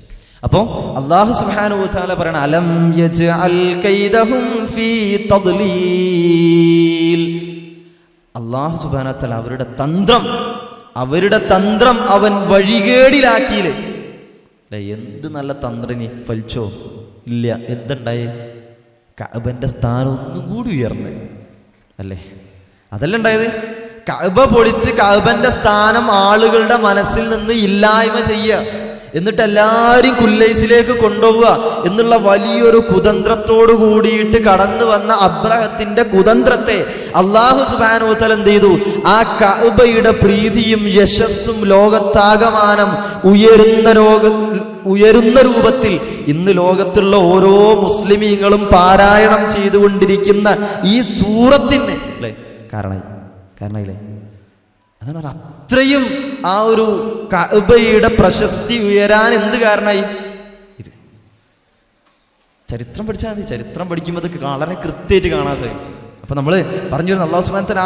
അപ്പോൾ അല്ലാഹു സുബ്ഹാനഹു വ തആല പറയണ അലം യജ്അൽ കൈദഹും ഫീ തദ്ലീൽ. അല്ലാഹു സുബ്ഹാനഹു വ തആല അവരുടെ തന്ത്രം അവൻ വഴികേടിലാക്കിയില്ലേ? എന്ത് നല്ല തന്ത്രിനി ഫലിച്ചോ? ഇല്ല. എന്തുണ്ടായി? കഅബന്റെ സ്ഥാനം ഒന്നും കൂടി ഉയർന്ന്. അല്ലേ? അതല്ല ഉണ്ടായത്. കഅബ പൊളിച്ച് കഅബന്റെ സ്ഥാനം ആളുകളുടെ മനസ്സിൽ നിന്ന് ഇല്ലായ്മ ചെയ്യുക, എന്നിട്ട് എല്ലാവരും കുല്ലൈസിലേക്ക് കൊണ്ടുപോവുക എന്നുള്ള വലിയൊരു കുതന്ത്രത്തോടു കൂടിയിട്ട് കടന്നു വന്ന അബ്രഹത്തിന്റെ കുതന്ത്രത്തെ അല്ലാഹു സുബ്ഹാനഹു വ തആല എന്ത് ചെയ്തു? ആ കഅബയുടെ പ്രീതിയും യശസ്സും ലോകത്താകമാനം ഉയരുന്ന രൂപത്തിൽ ഇന്ന് ലോകത്തുള്ള ഓരോ മുസ്ലിമീങ്ങളും പാരായണം ചെയ്തുകൊണ്ടിരിക്കുന്ന ഈ സൂറത്തിന് അല്ലേ കാരണമായില്ലേ? അതാണ് അത്രയും ആ ഒരു കഅബയുടെ പ്രശസ്തി ഉയരാൻ എന്ത് കാരണമായി? ഇത് ചരിത്രം പഠിച്ചാൽ മതി. ചരിത്രം പഠിക്കുമ്പോൾ അതൊക്കെ വളരെ കൃത്യമായിട്ട് കാണാൻ സാധിക്കും. അപ്പൊ നമ്മൾ പറഞ്ഞു വരുന്ന അല്ലാഹു സുബ്ഹാനഹു വ തആല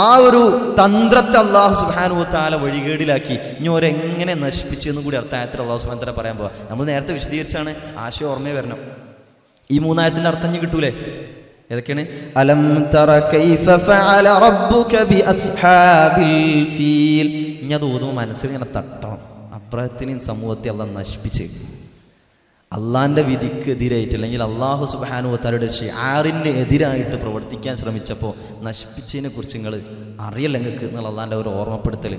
ആ ഒരു തന്ത്രത്തെ അല്ലാഹു സുബ്ഹാനഹു വ തആല വഴികേടിലാക്കി. ഇനി ഓരെങ്ങനെ നശിപ്പിച്ചു എന്നും കൂടി അർത്ഥായത്തിൽ അല്ലാഹു സുബ്ഹാനഹു വ തആല പറയാൻ പോവാ. നമ്മൾ നേരത്തെ വിശദീകരിച്ചാണ്, ആശയം ഓർമ്മയെ വരണം. ഈ 3 ആയത്തിന്റെ അർത്ഥം ഇനി കിട്ടൂലേ? ഏതൊക്കെയാണ്? അലം തറ കൈഫ ഫഅല റബ്ബുക ബി അസ്ഹാബിൽ ഫീൽ. ഇനി അത് ഓതുമ്പോൾ മനസ്സിൽ ഇങ്ങനെ തട്ടണം. അബ്രഹത്തിനെയും സമൂഹത്തെ അല്ലാഹ് നശിപ്പിച്ച് അള്ളാന്റെ വിധിക്ക് എതിരായിട്ട്, അല്ലെങ്കിൽ അല്ലാഹു സുബ്ഹാനഹു വ തആലയുടെ ശിആറിന് എതിരായിട്ട് പ്രവർത്തിക്കാൻ ശ്രമിച്ചപ്പോൾ നശിപ്പിച്ചതിനെ കുറിച്ച് നിങ്ങൾ അറിയില്ല നിങ്ങൾക്ക് എന്നുള്ള അള്ളാന്റെ ഒരു ഓർമ്മപ്പെടുത്തൽ.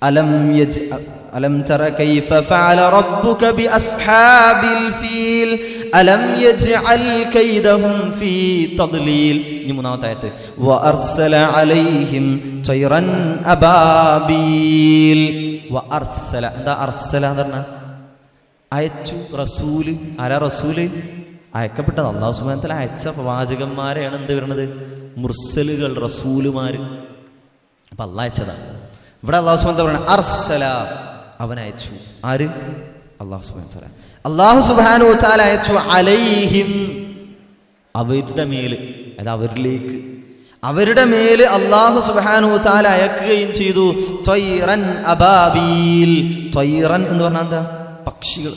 അലം തറ കൈഫ ഫഅല റബ്ബുക ബിഅസ്ഹാബിൽ ഫീൽ അലം യജ്അൽ കൈദഹും ഫീ തദ്ലീൽ. ഇനി മൂന്നാമത്തെ ആയത്ത് വഅർസല അലൈഹിം തൈറൻ അബാബീൽ. വഅർസല, എന്താ അർസല എന്ന് പറഞ്ഞാൽ? അയച്ചു. റസൂല്, ആരാ റസൂല്? അയക്കപ്പെട്ടത്. അല്ലാഹു സുബ്ഹാനഹു വ തആല അയച്ച പ്രവാചകന്മാരെയാണ് എന്ത് വരുന്നത്? മുർസലുകൾ, റസൂലുമാർ. അപ്പൊ അള്ളാഹ് അയച്ചതാണ്. ഇവിടെ അല്ലാഹു സുബ്ഹാനഹു വ തആല പറയുന്നത് അർസല, അവൻ അയച്ചു. ആര്? അല്ലാഹു സുബ്ഹാനഹു വ തആല. അല്ലാഹു സുബ്ഹാനഹു വ തആല അയച്ചു അലൈഹിം, അവരുടെ മേല്, അതായത് അവരിലേക്ക്, അവരുടെ മേല് അല്ലാഹു സുബ്ഹാനഹു വ തആല അയക്കുകയും ചെയ്തു ത്വയ്റൻ അബാബീൽ. ത്വയ്റൻ എന്ന് പറഞ്ഞാൽ എന്താ? പക്ഷികൾ.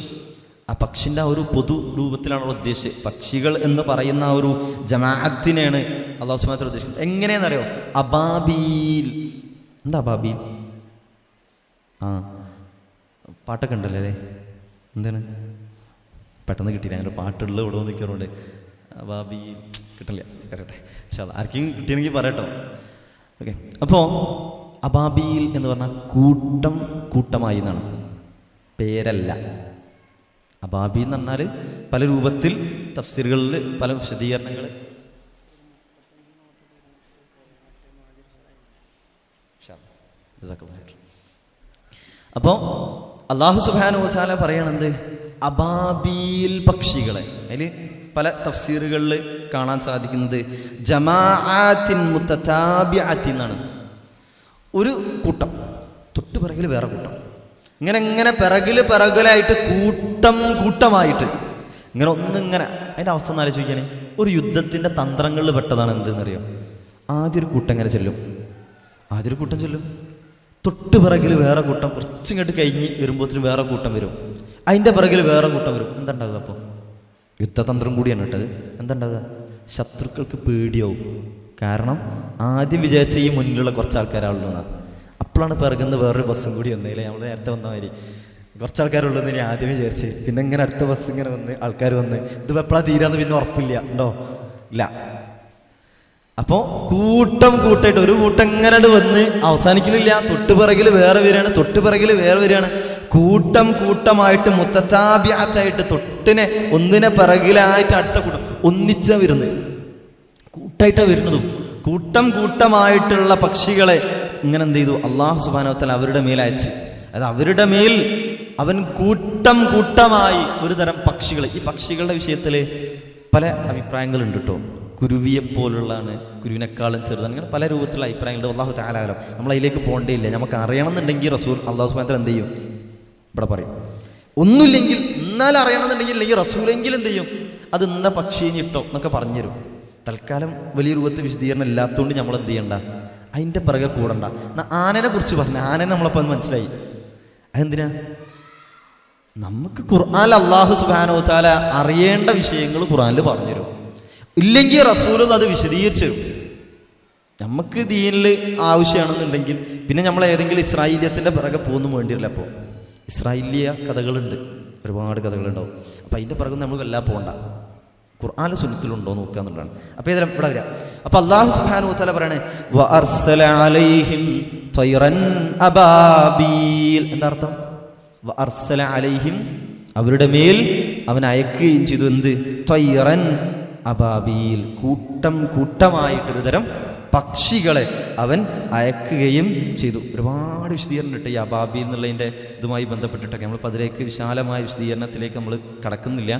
ആ പക്ഷിൻ്റെ ആ ഒരു പൊതു രൂപത്തിലാണ് ഉദ്ദേശിച്ചത്. പക്ഷികൾ എന്ന് പറയുന്ന ആ ഒരു ജമാഅത്തിനെയാണ് അല്ലാഹു സുബ്ഹാനഹു വ തആല ഉദ്ദേശിക്കുന്നത്. എങ്ങനെയാണെന്നറിയോ? അബാബീൽ. എന്താ അബാബീൽ? പാട്ടൊക്കെ ഉണ്ടല്ലോ അല്ലേ? എന്താണ്? പെട്ടെന്ന് കിട്ടിയില്ല. അങ്ങനെ പാട്ടുള്ള ഇവിടെ നിൽക്കാറുണ്ട്. അബാബീൽ കിട്ടില്ല, കേട്ടെ. പക്ഷെ അത് ആർക്കെങ്കിലും കിട്ടിയെങ്കിൽ പറയട്ടോ. ഓക്കെ. അപ്പോൾ അബാബീൽ എന്ന് പറഞ്ഞാൽ കൂട്ടം കൂട്ടമായി എന്നാണ്, പേരല്ല. അബാബി എന്ന് പറഞ്ഞാൽ പല രൂപത്തിൽ തഫ്സീറുകളിൽ പല വിശദീകരണങ്ങൾ. അപ്പോൾ അല്ലാഹു സുബ്ഹാനഹു വ തആല പറയണത് അബാബീൽ പക്ഷികളെ. അതിൽ പല തഫ്സീറുകളിൽ കാണാൻ സാധിക്കുന്നത് ജമാഅത്തിൻ മുതതാബിഅത്തിൻ എന്നാണ്. ഒരു കൂട്ടം തൊട്ട് പിറകിൽ വേറെ കൂട്ടം, ഇങ്ങനെ പിറകിലായിട്ട് കൂട്ടം കൂട്ടമായിട്ട് ഇങ്ങനെ ഒന്നിങ്ങനെ. അതിൻ്റെ അവസ്ഥ ഒന്ന് ആലോചിക്കുകയാണെ, ഒരു യുദ്ധത്തിൻ്റെ തന്ത്രങ്ങളിൽ പെട്ടതാണ് എന്തെന്നറിയോ? ആദ്യം ഒരു കൂട്ടം ഇങ്ങനെ ചെല്ലും, തൊട്ട് പിറകിൽ വേറെ കൂട്ടം, കുറച്ചിങ്ങോട്ട് കഴിഞ്ഞ് വരുമ്പോഴത്തേനും വേറെ കൂട്ടം വരും, അതിൻ്റെ പിറകിൽ വേറെ കൂട്ടം വരും. എന്താ ഉണ്ടാവുക? അപ്പോൾ യുദ്ധതന്ത്രം കൂടിയാണ് കേട്ടത്. എന്താ ഉണ്ടാവുക? ശത്രുക്കൾക്ക് പേടിയാവും. കാരണം ആദ്യം വിചാരിച്ച ഈ മുന്നിലുള്ള കുറച്ച് ആൾക്കാരാണുള്ളൂ എന്നാണ്. അപ്പോഴാണ് പിറകുന്ന വേറൊരു ബസ്സും കൂടി വന്നില്ലേ? നമ്മൾ നേരത്തെ വന്ന മാതിരി കുറച്ചാൾക്കാരുള്ളതെന്ന് ഇനി ആദ്യം വിചാരിച്ച്, പിന്നെ ഇങ്ങനെ അടുത്ത ബസ് ഇങ്ങനെ വന്ന് ആൾക്കാർ വന്ന് ഇത് എപ്പോഴാണ് തീരാന്ന് പിന്നെ ഉറപ്പില്ല, ഉണ്ടോ? ഇല്ല. അപ്പോൾ കൂട്ടായിട്ട് ഒരു കൂട്ടം ഇങ്ങനെ വന്ന് അവസാനിക്കുന്നില്ല. തൊട്ടുപിറകിൽ വേറെ വരികയാണ്, കൂട്ടമായിട്ട് മുത്തതാബിഅത്തായിട്ട് തൊട്ടിനെ ഒന്നിനെ പിറകിലായിട്ട് അടുത്ത കൂട്ടം ഒന്നിച്ച വരുന്നത്, കൂട്ടായിട്ടാണ് വരുന്നതും. കൂട്ടമായിട്ടുള്ള പക്ഷികളെ ഇങ്ങനെ എന്ത് ചെയ്തു? അല്ലാഹു സുബ്ഹാനഹു വ തആല അവരുടെ മേൽ അയച്ച്. അത് അവരുടെ മേൽ അവൻ കൂട്ടമായി ഒരു തരം പക്ഷികൾ. ഈ പക്ഷികളുടെ വിഷയത്തിൽ പല അഭിപ്രായങ്ങളുണ്ട് കേട്ടോ. കുരുവിയെപ്പോലുള്ളതാണ്, കുരുവിനേക്കാളും ചെറുതാണ്, ഇങ്ങനെ പല രൂപത്തിലുള്ള അഭിപ്രായങ്ങളുണ്ട്. അല്ലാഹു തആല ആലം. നമ്മൾ അതിലേക്ക് പോകേണ്ടതില്ല. നമുക്ക് അറിയണമെന്നുണ്ടെങ്കിൽ റസൂൽ അല്ലാഹു സുബ്ഹാനഹു വ തആല എന്ത് ചെയ്യും? ഇവിടെ പറയും. ഒന്നുമില്ലെങ്കിൽ എന്നാൽ അറിയണമെന്നുണ്ടെങ്കിൽ, അല്ലെങ്കിൽ റസൂലെങ്കിലും എന്ത് ചെയ്യും? അത് ഇന്ന പക്ഷിയെ ഇട്ടോ എന്നൊക്കെ പറഞ്ഞുതരും. തൽക്കാലം വലിയ രൂപത്തിൽ വിശദീകരണം ഇല്ലാത്തതുകൊണ്ട് നമ്മൾ എന്ത് ചെയ്യണ്ട? അതിൻ്റെ പിറകെ കൂടണ്ട. ആനനെ കുറിച്ച് പറഞ്ഞു, ആനനെ നമ്മളപ്പോൾ അത് മനസ്സിലായി. അതെന്തിനാ? നമുക്ക് ഖുർആനിൽ അല്ലാഹു സുബ്ഹാനഹു വ തആല അറിയേണ്ട വിഷയങ്ങൾ ഖുർആനിൽ പറഞ്ഞുതരും. ഇല്ലെങ്കിൽ റസൂൽ അത് വിശദീകരിച്ചു തരും. നമുക്ക് ദീനിൽ ആവശ്യമാണെന്നുണ്ടെങ്കിൽ പിന്നെ നമ്മൾ ഏതെങ്കിലും ഇസ്രായേലിയത്തിൻ്റെ പിറകെ പോകുന്നു വേണ്ടിയില്ല. അപ്പോൾ ഇസ്രായേലിയ കഥകളുണ്ട്, ഒരുപാട് കഥകളുണ്ടാവും. അപ്പം അതിൻ്റെ പിറകെ നമ്മൾ വല്ലാതെ പോകണ്ട. ഖുർആനിൽ സുന്നത്തിലുണ്ടോ നോക്കുക എന്നുള്ളതാണ്. അപ്പോൾ ഇതിലും ഇവിടെ വരാം. അപ്പോൾ അല്ലാഹു സുബ്ഹാനഹു വ തആല പറയണേ വഅർസല അലൈഹിം ത്വയ്റൻ അബാബീൽ. എന്താ അർത്ഥം? വഅർസല അലൈഹിം, അവരുടെ മേൽ അവൻ അയക്കുകയും ചെയ്തു. എന്ത്? ത്വയ്റൻ അബാബീൽ, കൂട്ടമായിട്ടൊരു തരം പക്ഷികളെ അവൻ അയക്കുകയും ചെയ്തു. ഒരുപാട് വിശദീകരണം ഇട്ട് ഈ അബാബീൽ എന്നുള്ളതിൻ്റെ ഇതുമായി ബന്ധപ്പെട്ടിട്ടൊക്കെ. നമ്മളിപ്പോൾ അതിലേക്ക് വിശാലമായ വിശദീകരണത്തിലേക്ക് നമ്മൾ കടക്കുന്നില്ല.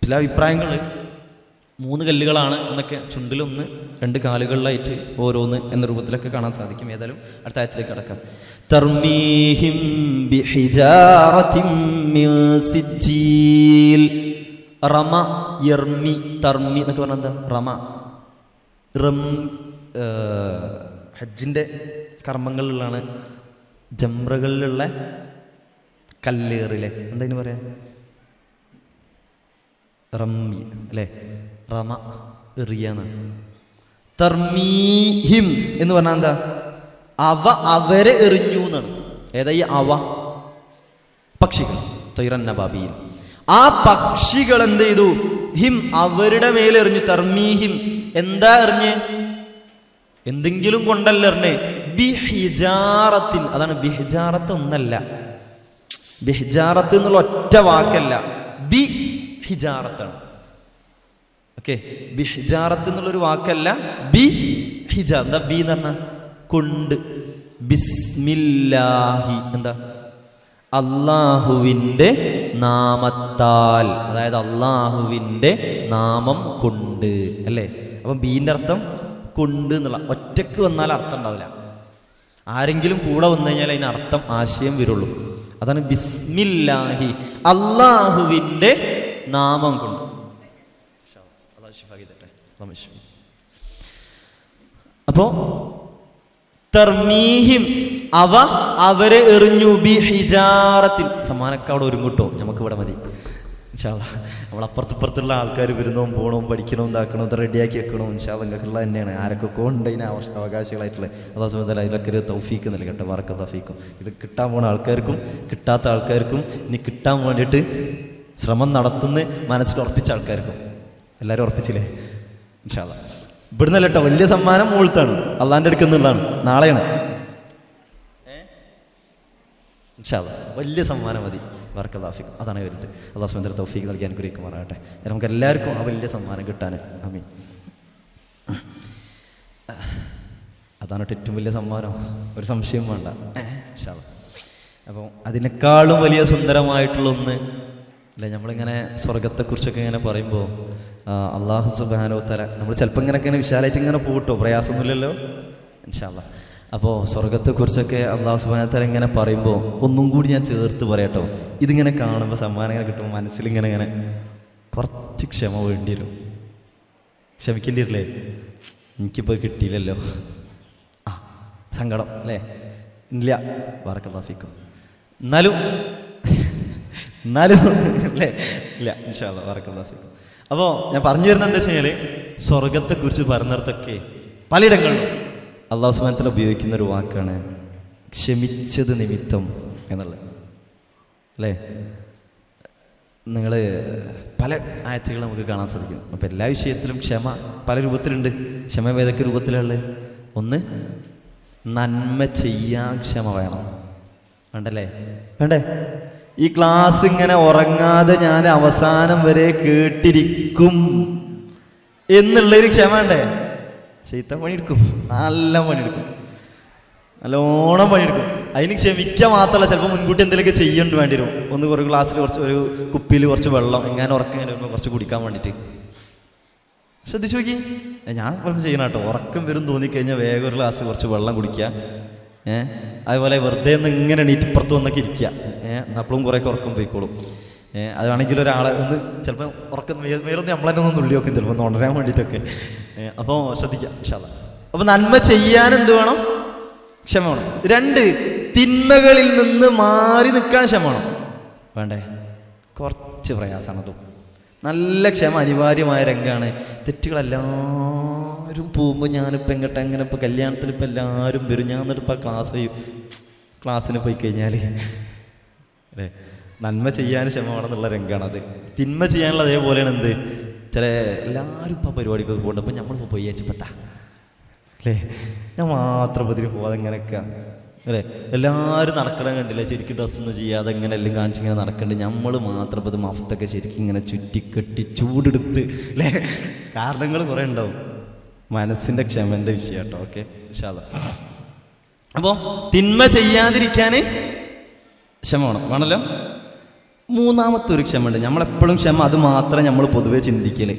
ചില അഭിപ്രായങ്ങൾ 3 കല്ലുകളാണ് എന്നൊക്കെ, ചുണ്ടിലൊന്ന് 2 കാലുകളിലായിട്ട് ഓരോന്ന് എന്ന രൂപത്തിലൊക്കെ കാണാൻ സാധിക്കും. ഏതായാലും അടുത്ത ആയത്തിലേക്ക് കടക്കാം. തർമീഹിം ബിഹിജാറത്തിൻ മിൻ സിജ്ജീൽ. റമ, യർമി, തർമി എന്നൊക്കെ പറഞ്ഞാൽ എന്താ? റമ, ഹജ്ജിൻ്റെ കർമ്മങ്ങളിലാണ്, ജംറകളിലുള്ള കല്ലേറിലെ എന്താ പറയാ? റമ്മി അല്ലേ? റമ, എറിയാന്ന്. തർമീഹിം എന്ന് പറഞ്ഞാൽ എന്താ? അവരെ എറിഞ്ഞു എന്നാണ്. ഏതാ ഈ അവ? പക്ഷികൾ. ത്വയ്റൻ അബാബീൽ. ആ പക്ഷികൾ എന്ത് ചെയ്തു? ഹിം, അവരുടെ മേലെറിഞ്ഞു. തർമീഹിം, എന്താ എറിഞ്ഞ്? എന്തെങ്കിലും കൊണ്ടല്ല എറിഞ്ഞ്, ബിഹിജാറത്തിൻ. അതാണ് ബിഹിജാറത്ത് ഒന്നല്ല, ബിഹിജാറത്ത് എന്നുള്ള ഒറ്റ വാക്കല്ല, ബി ഹിജാറത്താണ്. ഓക്കെ, ബിഹിജാറത്ത് എന്നുള്ളൊരു വാക്കല്ല, ബി ഹിജാർ. എന്താ ബി എന്ന് പറഞ്ഞാൽ? കൊണ്ട്. ബിസ്മില്ലാഹി, എന്താ? അള്ളാഹുവിൻ്റെ നാമത്താൽ, അതായത് അള്ളാഹുവിൻ്റെ നാമം കൊണ്ട് അല്ലേ. അപ്പം ബീൻ്റെ അർത്ഥം കൊണ്ട് എന്നുള്ള. ഒറ്റക്ക് വന്നാൽ അർത്ഥം ഉണ്ടാവില്ല, ആരെങ്കിലും കൂടെ വന്നു കഴിഞ്ഞാൽ അതിന് അർത്ഥം, ആശയം വരുള്ളൂ. അതാണ് ബിസ്മില്ലാഹി, അള്ളാഹുവിൻ്റെ നാമം കൊണ്ട്. അപ്പോ തർമീഹിം, അവരെ എറിഞ്ഞു, ബി ഹിജാറത്തിൻ. സമ്മാനൊക്കെ അവിടെ ഒരുങ്ങൂട്ടോ, നമുക്ക് ഇവിടെ മതി ഇൻഷാ അല്ലാഹ്. നമ്മളപ്പുറത്തുള്ള ആൾക്കാർ വരുന്നതും പോകണവും പഠിക്കണവും ഇതാക്കണവും ഇത് റെഡിയാക്കി വെക്കണവും ഇൻഷാ അല്ലാഹ് നിങ്ങൾക്കുള്ള തന്നെയാണ്. ആരൊക്കെ ഉണ്ട് അതിന് അവകാശികളായിട്ടുള്ള അല്ലാഹു സുബ്ഹാനഹു വ തആല അതിലൊക്കെ ഒരു തൗഫീക്ക് നൽകട്ടെ, ബറക തൗഫീക്കും. ഇത് കിട്ടാൻ പോണ ആൾക്കാർക്കും കിട്ടാത്ത ആൾക്കാർക്കും ഇനി കിട്ടാൻ വേണ്ടിയിട്ട് ശ്രമം നടത്തുന്ന മനസ്സിൽ ഉറപ്പിച്ച ആൾക്കാർക്കും എല്ലാവരും ഉറപ്പിച്ചില്ലേ ഇൻഷാ അല്ലാഹ്. ഇവിടുന്നല്ല കേട്ടോ, വലിയ സമ്മാനം മുകളിലത്താണ്, അള്ളാൻ്റെ അടുക്കുന്നുള്ളതാണ്, നാളെയാണ് ഇൻഷാ അല്ലാഹ്. വലിയ സമ്മാനം മതി, ബറക്കല്ലാഹു ഫീക്കും. അതാണ് വരുന്നത്. അല്ലാഹു സുബ്ഹാനഹു വ തആല തൗഫീഖ് നൽകി അനുഗ്രഹിക്കുമാറാകട്ടെ. നമുക്ക് എല്ലാവർക്കും ആ വലിയ സമ്മാനം കിട്ടാൻ ആമീൻ. അതാണ് ഏറ്റവും വലിയ സമ്മാനം, ഒരു സംശയം വേണ്ട ഇൻഷാ അല്ലാഹ്. അപ്പോൾ അതിനേക്കാളും വലിയ സുന്ദരമായിട്ടുള്ള ഒന്ന് അല്ലേ, നമ്മളിങ്ങനെ സ്വർഗത്തെക്കുറിച്ചൊക്കെ ഇങ്ങനെ പറയുമ്പോൾ അല്ലാഹു സുബ്ഹാനഹു വ തആല, നമ്മൾ ചിലപ്പോൾ ഇങ്ങനെ വിശാലമായിട്ട് ഇങ്ങനെ പോകട്ടോ, പ്രയാസമൊന്നുമില്ലല്ലോ ഇൻഷാ അല്ലാഹ്. അപ്പോൾ സ്വർഗത്തെക്കുറിച്ചൊക്കെ അല്ലാഹു സുബ്ഹാനഹു വ തആല ഇങ്ങനെ പറയുമ്പോൾ ഒന്നും കൂടി ഞാൻ ചേർത്ത് പറയാട്ടോ. ഇതിങ്ങനെ കാണുമ്പോൾ സമ്മാനം ഇങ്ങനെ കിട്ടുമ്പോൾ മനസ്സിലിങ്ങനെ കുറച്ച് ക്ഷമ വേണ്ടി വരും. ക്ഷമിക്കേണ്ടി വരില്ലേ? എനിക്കിപ്പോൾ കിട്ടിയില്ലല്ലോ, സങ്കടം അല്ലേ? ഇല്ല, ബറക്കല്ലാഹു ഫീക്കും. എന്നാലും അല്ലേ, ഇല്ല ഇൻഷാ അല്ലാഹ്, ബറക്കല്ലാഹു ഫീക്കും. അപ്പോൾ ഞാൻ പറഞ്ഞു വരുന്നത് എന്താ വെച്ച് കഴിഞ്ഞാൽ, സ്വർഗത്തെക്കുറിച്ച് പറഞ്ഞിടത്തൊക്കെ പലയിടങ്ങളിലും അല്ലാഹു സുബ്ഹാനഹു വ തആല ഉപയോഗിക്കുന്ന ഒരു വാക്കാണ് ക്ഷമിച്ചത് നിമിത്തം എന്നുള്ളത് അല്ലേ. നിങ്ങൾ പല ആയത്തുകൾ നമുക്ക് കാണാൻ സാധിക്കും. അപ്പം എല്ലാ വിഷയത്തിലും ക്ഷമ പല രൂപത്തിലുണ്ട്. ക്ഷമ ഏതൊക്കെ രൂപത്തിലുള്ളത്? ഒന്ന്, നന്മ ചെയ്യാൻ ക്ഷമ വേണം, വേണ്ടല്ലേ? വേണ്ടേ? ഈ ക്ലാസ് ഇങ്ങനെ ഉറങ്ങാതെ ഞാൻ അവസാനം വരെ കേട്ടിരിക്കും എന്നുള്ളൊരു ക്ഷമ വേണ്ടേ? ചീത്ത പണിയെടുക്കും, നല്ല പണിയെടുക്കും, നല്ലോണം പണിയെടുക്കും. അതിന് ക്ഷമിക്കുക മാത്രമല്ല, ചിലപ്പോൾ മുൻകൂട്ടി എന്തെങ്കിലുമൊക്കെ ചെയ്യേണ്ടി വേണ്ടി വരും. ഒന്ന് കുറേ ഗ്ലാസ്സിൽ കുറച്ച്, ഒരു കുപ്പിയിൽ കുറച്ച് വെള്ളം എങ്ങനെ ഉറക്കം ഇങ്ങനെ വരുമ്പോൾ കുറച്ച് കുടിക്കാൻ വേണ്ടിയിട്ട് ശ്രദ്ധിച്ചു നോക്കി. ഞാൻ ഇപ്പം ചെയ്യണം കേട്ടോ. ഉറക്കം വരും തോന്നിക്കഴിഞ്ഞാൽ വേഗം ഒരു ഗ്ലാസ് കുറച്ച് വെള്ളം കുടിക്കുക. അതുപോലെ വെറുതെ ഒന്ന് ഇങ്ങനെ എണീറ്റിപ്പുറത്ത് വന്നൊക്കെ ഇരിക്കുക. അപ്പോഴും കുറേയൊക്കെ ഉറക്കം പോയിക്കോളും. അതാണെങ്കിൽ ഒരാളെ ഒന്ന് ചിലപ്പോൾ ഉറക്കം വേറൊന്നും നമ്മളെ ഒന്ന് നുള്ളി വെക്കും, ചിലപ്പോൾ ഒന്ന് ഉണരാൻ വേണ്ടിയിട്ടൊക്കെ. അപ്പോൾ ശ്രദ്ധിക്കുക ഇൻഷാ അല്ലാഹ്. അപ്പോൾ നന്മ ചെയ്യാൻ എന്ത് വേണം? ക്ഷമ വേണം. രണ്ട്, തിന്മകളിൽ നിന്ന് മാറി നിൽക്കാൻ ക്ഷമ വേണം, വേണ്ടേ? കുറച്ച് പ്രയാസമാണ് അതും. നല്ല ക്ഷമ അനിവാര്യമായ രംഗമാണ്. തെറ്റുകളെല്ലാവരും പോകുമ്പോൾ ഞാനിപ്പോൾ എങ്ങോട്ട് അങ്ങനെ ഇപ്പോൾ കല്യാണത്തിൽ ഇപ്പോൾ എല്ലാവരും വരും, ഞാൻ എന്നിട്ട് ഇപ്പോൾ ക്ലാസ്സിന് പോയി കഴിഞ്ഞാൽ അല്ലേ, നന്മ ചെയ്യാൻ ക്ഷമ വേണമെന്നുള്ള രംഗമാണത്. തിന്മ ചെയ്യാനുള്ള അതേപോലെയാണ് എന്ത്, ചില എല്ലാവരും ഇപ്പോൾ പരിപാടിക്കൊക്കെ പോകുന്നുണ്ട്. അപ്പോൾ നമ്മളിപ്പോൾ പോയി അയച്ചപ്പത്താ അല്ലേ, ഞാൻ മാത്രം പതിന് പോകാതെ ഇങ്ങനെയൊക്കെ അല്ലേ, എല്ലാവരും നടക്കണം കണ്ടില്ലേ, ശരിക്കും ഡ്രസ്സൊന്നും ചെയ്യാതെ ഇങ്ങനെ എല്ലാം കാണിച്ചിങ്ങനെ നടക്കണ്ട്. നമ്മൾ മാത്രം ഇപ്പോൾ ഇത് മഫ്തൊക്കെ ശരിക്കും ഇങ്ങനെ ചുറ്റിക്കെട്ടി ചൂടെടുത്ത് അല്ലേ. കാരണങ്ങൾ കുറേ ഉണ്ടാവും. മനസ്സിൻ്റെ ക്ഷമൻ്റെ വിഷയം കേട്ടോ. ഓക്കെ ഇൻഷാ അല്ലാഹ്. അപ്പോൾ തിന്മ ചെയ്യാതിരിക്കാൻ ക്ഷമ വേണമല്ലോ. മൂന്നാമത്തെ ഒരു ക്ഷമ ഉണ്ട്. നമ്മളെപ്പോഴും ക്ഷമ, അത് മാത്രമേ നമ്മൾ പൊതുവെ ചിന്തിക്കല്.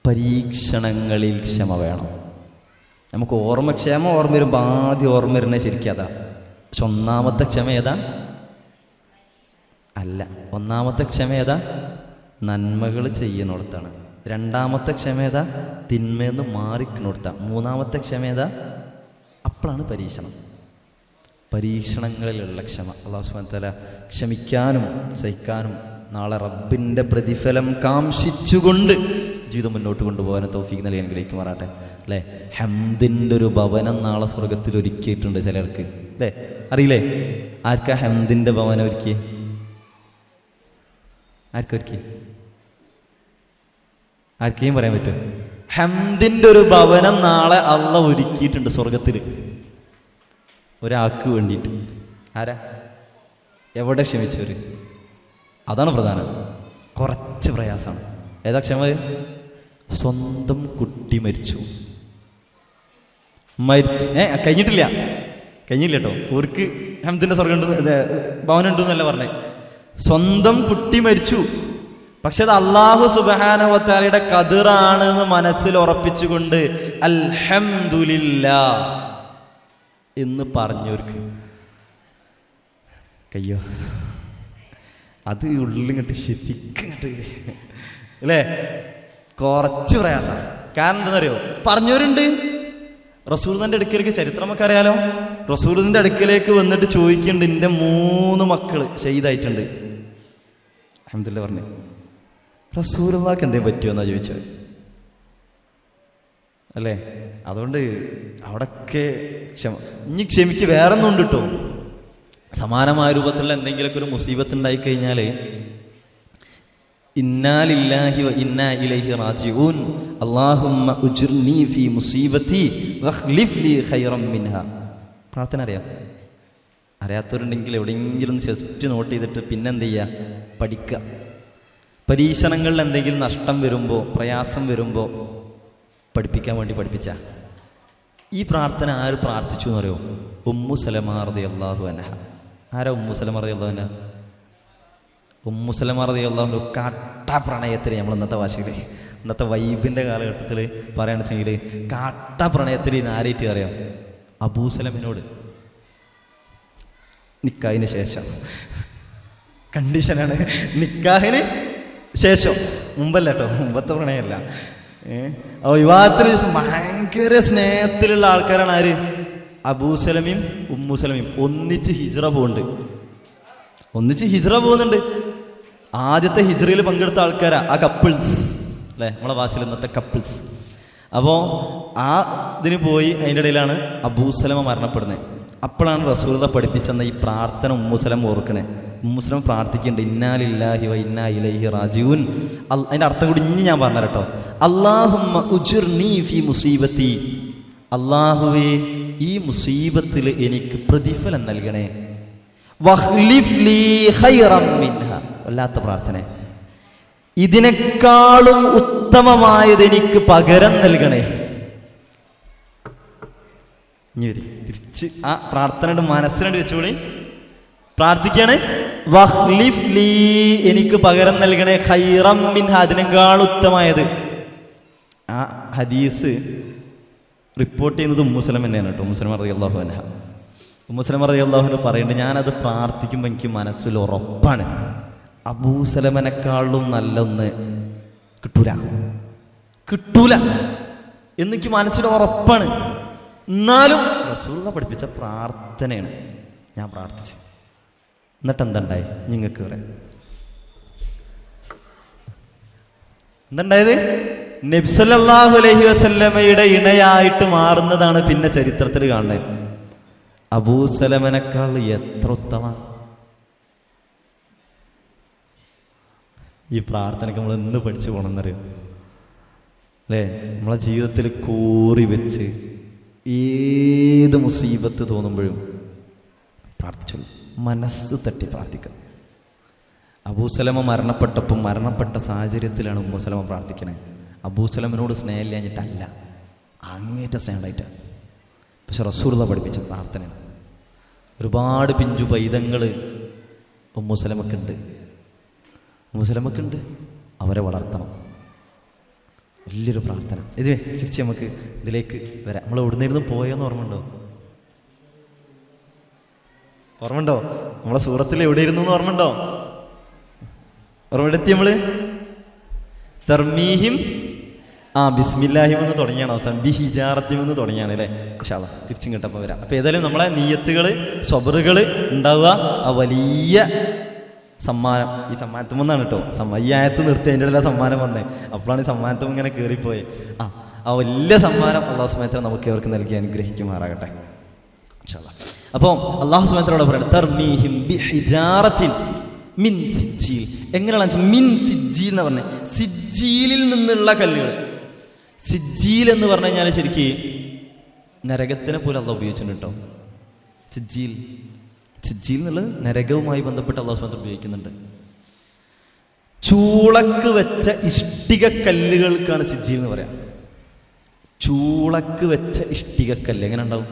പരീക്ഷണങ്ങളിൽ ക്ഷമ വേണം. നമുക്ക് ക്ഷമ ഓർമ്മ വരുമ്പോൾ ആദ്യം ഓർമ്മ വരുന്നത് ശരിക്കും അതാ. പക്ഷെ ഒന്നാമത്തെ ക്ഷമ ഏതാ? അല്ല, ഒന്നാമത്തെ ക്ഷമ ഏതാ? നന്മകൾ ചെയ്യുന്നിടത്താണ്. രണ്ടാമത്തെ ക്ഷമ ഏതാ? തിന്മയെന്ന് മാറിക്കുന്നിടത്താണ്. മൂന്നാമത്തെ ക്ഷമ ഏതാ? അപ്പോഴാണ് പരീക്ഷണം. പരീക്ഷണങ്ങളിലുള്ള ക്ഷമ. അല്ലാഹു സുബ്ഹാനഹു വ തആല ക്ഷമിക്കാനും സഹിക്കാനും നാളെ റബ്ബിൻ്റെ പ്രതിഫലം കാംക്ഷിച്ചുകൊണ്ട് ജീവിതം മുന്നോട്ട് കൊണ്ടുപോകാൻ തൗഫീഖ് നൽകി അനുഗ്രഹിക്കുമാറാട്ടെ അല്ലേ. ഹംദിൻ്റെ ഒരു ഭവനം നാളെ സ്വർഗത്തിൽ ഒരുക്കിയിട്ടുണ്ട് ചിലർക്ക് അല്ലേ. അറിയില്ലേ ആർക്കാ ഹംദിൻ്റെ ഭവനം ഒരുക്കി? ആർക്കൊരുക്കി? ആർക്കെയും പറയാൻ പറ്റും? ഹംദിൻ്റെ ഒരു ഭവനം നാളെ അള്ളാഹ് ഒരുക്കിയിട്ടുണ്ട് സ്വർഗത്തിൽ. ഒരാൾക്ക് വേണ്ടിയിട്ട്. ആരാ? എവിടെ ക്ഷമിച്ചവർ? അതാണ് പ്രധാനം. കുറച്ച് പ്രയാസമാണ്. ഏതാ ക്ഷമ? സ്വന്തം കുട്ടി മരിച്ചു. കഴിഞ്ഞിട്ടില്ല കേട്ടോ. ഓർക്ക് ഹംദിന്റെ സ്വർഗം ഭവനുണ്ട് എന്നല്ല പറഞ്ഞേ. സ്വന്തം കുട്ടി മരിച്ചു, പക്ഷെ അത് അല്ലാഹു സുബ്ഹാനഹു വ തആലയുടെ ഖദറാണ് എന്ന് മനസ്സിൽ ഉറപ്പിച്ചുകൊണ്ട് അൽഹംദുലില്ലാ എന്ന് പറഞ്ഞവർക്ക് കയ്യോ അത് ഉള്ളിങ്ങട്ട് ശരിക്കങ്ങട്ട് അല്ലേ, കുറച്ച് പ്രയാസമാണ്. കാരണം എന്താണെന്നറിയോ? പറഞ്ഞവരുണ്ട്. റസൂലിന്റെ അടുക്കലേക്ക് ചരിത്രം നമുക്ക് അറിയാലോ. റസൂലിന്റെ അടുക്കലേക്ക് വന്നിട്ട് ചോദിക്കുന്നുണ്ട്, എൻ്റെ 3 മക്കള് ഷഹീദായിട്ടുണ്ട്. അൽഹംദുലില്ലാ പറഞ്ഞു. റസൂലുള്ളാഹിക്ക് എന്തേ പറ്റുമെന്നാ ചോദിച്ചത് അല്ലേ. അതുകൊണ്ട് അവിടൊക്കെ ഇനി ക്ഷമിക്ക്. വേറെ ഒന്നും ഉണ്ട് കേട്ടോ. സമാനമായ രൂപത്തിലുള്ള എന്തെങ്കിലുമൊക്കെ ഒരു മുസീബത്ത് ഉണ്ടായിക്കഴിഞ്ഞാൽ ഇന്നാ ലില്ലാഹി വ ഇന്നാ ഇലൈഹി റാജിഊൻ അല്ലാഹുമ്മ ഉജ്ർനി ഫീ മുസീബതി വഖ്ലിഫ് ലി ഖൈറൻ മിൻഹാ. പ്രാർത്ഥന അറിയാം? അറിയാത്തവരുണ്ടെങ്കിൽ എവിടെയെങ്കിലും ജസ്റ്റ് നോട്ട് ചെയ്തിട്ട് പിന്നെന്ത് ചെയ്യുക? പഠിക്കുക. പരീക്ഷണങ്ങളിൽ എന്തെങ്കിലും നഷ്ടം വരുമ്പോൾ, പ്രയാസം വരുമ്പോൾ പഠിപ്പിക്കാൻ വേണ്ടി പഠിപ്പിച്ച ഈ പ്രാർത്ഥന ആര് പ്രാർത്ഥിച്ചു എന്നറിയോ? ഉമ്മു സലമ റളിയല്ലാഹു അൻഹ. ആരാ ഉമ്മു സലമ റളിയല്ലാഹു അൻഹ? ഉമ്മു സലമ റളിയല്ലാഹു അൻഹ കാട്ട പ്രണയത്തിൽ, നമ്മൾ ഇന്നത്തെ ഭാഷയിൽ, ഇന്നത്തെ വൈബിൻ്റെ കാലഘട്ടത്തിൽ പറയുകയാണെന്നുവെച്ചെങ്കിൽ കാട്ട പ്രണയത്തിൽ ആരായിട്ട് അറിയാം? അബൂസലമിനോട്. നിക്കാഹിന് ശേഷം. കണ്ടീഷനാണ് നിക്കാഹിന് ശേഷം, മുമ്പല്ല കേട്ടോ, മുമ്പത്തെ പ്രണയമല്ല. വിവാഹത്തിന് ശേഷം ഭയങ്കര സ്നേഹത്തിലുള്ള ആൾക്കാരാണ് ആര്? അബൂസലമയും ഉമ്മുസലമയും ഒന്നിച്ച് ഹിജ്റ പോകുന്നുണ്ട്. ആദ്യത്തെ ഹിജ്റയിൽ പങ്കെടുത്ത ആൾക്കാരാ ആ കപ്പിൾസ് അല്ലേ, നമ്മളെ ഭാഷയിൽ ഇന്നത്തെ കപ്പിൾസ്. അപ്പോൾ ആ ഇതിന് പോയി. അതിൻ്റെ ഇടയിലാണ് അബൂസലമ മരണപ്പെടുന്നത്. അപ്പോഴാണ് റസൂലുള്ളാഹി പഠിപ്പിച്ചെന്ന ഈ പ്രാർത്ഥന ഉമ്മുസലം ഓർക്കണേ. ഉമ്മുസലം പ്രാർത്ഥിക്കുന്നുണ്ട്, ഇന്നാ ലില്ലാഹി വ ഇന്നാ ഇലൈഹി റാജിഊൻ. അതിൻ്റെ അർത്ഥം കൂടി ഇനി ഞാൻ പറഞ്ഞു കേട്ടോ. അല്ലാഹുമ്മ ഉജ്ർനി ഫീ മുസീബത്തി. അല്ലാഹുവേ, ഈ മുസീബത്തിൽ എനിക്ക് പ്രതിഫലം നൽകണേ. വഖ്ലിഫ് ലീ ഖൈറൻ മിൻഹാ. വല്ലാത്ത പ്രാർത്ഥന. ഇതിനേക്കാളും ഉത്തമമായത് എനിക്ക് പകരം നൽകണേ. തിരിച്ച് ആ പ്രാർത്ഥനയുടെ മനസ്സിനോട് വെച്ചുകൂടി പ്രാർത്ഥിക്കാണ്. വഖ്ലിഫ് ലീ, എനിക്ക് പകരം നൽകണേ. ഖൈറൻ മിൻഹ, അതിനേക്കാൾ ഉത്തമമായത്. ആ ഹദീസ് റിപ്പോർട്ട് ചെയ്യുന്നത് ഉമ്മു സലമ തന്നെയാണ് കേട്ടോ. ഉമ്മു സലമ റളിയല്ലാഹു അൻഹ. ഉമ്മു സലമ റളിയല്ലാഹു അൻഹ പറയുന്നുണ്ട്, ഞാനത് പ്രാർത്ഥിക്കുമ്പോൾ എനിക്ക് മനസ്സിൽ ഉറപ്പാണ്, അബൂസലമനെക്കാളും നല്ലൊന്ന് കിട്ടൂല എന്നെനിക്ക് മനസ്സിൽ ഉറപ്പാണ്. എന്നാലും റസൂലുള്ളാഹി പഠിപ്പിച്ച പ്രാർത്ഥനയാണ് ഞാൻ പ്രാർത്ഥിച്ചു. എന്നിട്ട് എന്തുണ്ടായി നിങ്ങൾക്ക് പറയാം? എന്തുണ്ടായത്? നബി സല്ലല്ലാഹു അലൈഹി വസല്ലമയുടെ ഇണയായിട്ട് മാറുന്നതാണ് പിന്നെ ചരിത്രത്തിൽ കാണുന്നത്. അബൂസലമനേക്കാൾ എത്ര ഉത്തമ! ഈ പ്രാർത്ഥനയ്ക്ക് നമ്മൾ എന്ന് പഠിച്ചു പോകണമെന്നറിയാം അല്ലേ? നമ്മളെ ജീവിതത്തിൽ കോറി വെച്ച് ഏത് മുസീബത്ത് തോന്നുമ്പോഴും പ്രാർത്ഥിച്ചോളൂ. മനസ്സ് തട്ടി പ്രാർത്ഥിക്കുക. അബൂസലമ മരണപ്പെട്ട സാഹചര്യത്തിലാണ് ഉമ്മുസലമ പ്രാർത്ഥിക്കുന്നത്. അബൂസലമിനോട് സ്നേഹമില്ലാഞ്ഞിട്ടല്ല, അങ്ങേറ്റ സ്നേഹമായിട്ടാണ്. പക്ഷെ റസൂലുള്ളാഹി പഠിപ്പിച്ച പ്രാർത്ഥനയാണ്. ഒരുപാട് പിഞ്ചു പൈതങ്ങൾ ഉമ്മുസലമക്കുണ്ട്. അവരെ വളർത്തണം. വലിയൊരു പ്രാർത്ഥന. ഇത് തിരിച്ച് നമുക്ക് ഇതിലേക്ക് വരാം. നമ്മൾ എവിടുന്നിരുന്ന് പോയെന്ന് ഓർമ്മയുണ്ടോ? നമ്മളെ സൂറത്തിൽ എവിടെ ഇരുന്നു എന്ന് ഓർമ്മയുണ്ടോ? ഓർമ്മയെടുത്തി നമ്മള് തർമീഹിം ബിസ്മില്ലാഹിം എന്ന് തുടങ്ങിയാണ് അവസാനം. ബിഹിജാറത്തിം എന്ന് തുടങ്ങിയാണ് അല്ലേ? ഇൻഷാ അല്ലാഹ് തിരിച്ചും കിട്ടപ്പോൾ വരാം. അപ്പോൾ ഏതായാലും നമ്മളെ നിയ്യത്തുകൾ, സ്വബറുകൾ ഉണ്ടാവുക. ആ വലിയ സമ്മാനം, ഈ സമ്മാനത്തുമെന്നാണ് കേട്ടോ. ഈ ആയത്ത് നിർത്തി അതിൻ്റെ ഇടയിലാണ് സമ്മാനം വന്നേ. അപ്പോഴാണ് ഈ സമ്മാനത്തും ഇങ്ങനെ കയറിപ്പോയി. ആ വലിയ സമ്മാനം അല്ലാഹു സുബ്ഹാനഹു വ തആല നമുക്ക് ഇവർക്ക് നൽകി അനുഗ്രഹിക്കുമാറാകട്ടെ ഇൻഷാ അല്ലാഹ്. അപ്പോൾ അല്ലാഹു സുബ്ഹാനഹു വ തആല പറയുന്നത് തർമീഹിം ബിഹിജാറത്തിൻ മിൻ സിജ്ജീൽ. എങ്ങനെയാണ് മിൻ സിജ്ജീൽ എന്ന് പറഞ്ഞത്? സിജ്ജീലിൽ നിന്നുള്ള കല്ലുകൾ. സിജ്ജീൽ എന്ന് പറഞ്ഞു കഴിഞ്ഞാൽ ശരിക്കും നരകത്തിനെ പോലെ അല്ലാഹു ഉപയോഗിച്ചിട്ടുണ്ട് കേട്ടോ. സിജ്ജീൽ. സിജ്ജീൽ എന്നുള്ളത് നരകവുമായി ബന്ധപ്പെട്ട് അല്ലാഹു സുബ്ഹാനഹു വ തആല ഉപയോഗിക്കുന്നുണ്ട്. ചൂളക്ക് വെച്ച ഇഷ്ടിക കല്ലുകൾക്കാണ് സിജ്ജീൽ എന്ന് പറയാം. ചൂളക്ക് വെച്ച ഇഷ്ടികക്കല്ല് എങ്ങനെ ഉണ്ടാവും?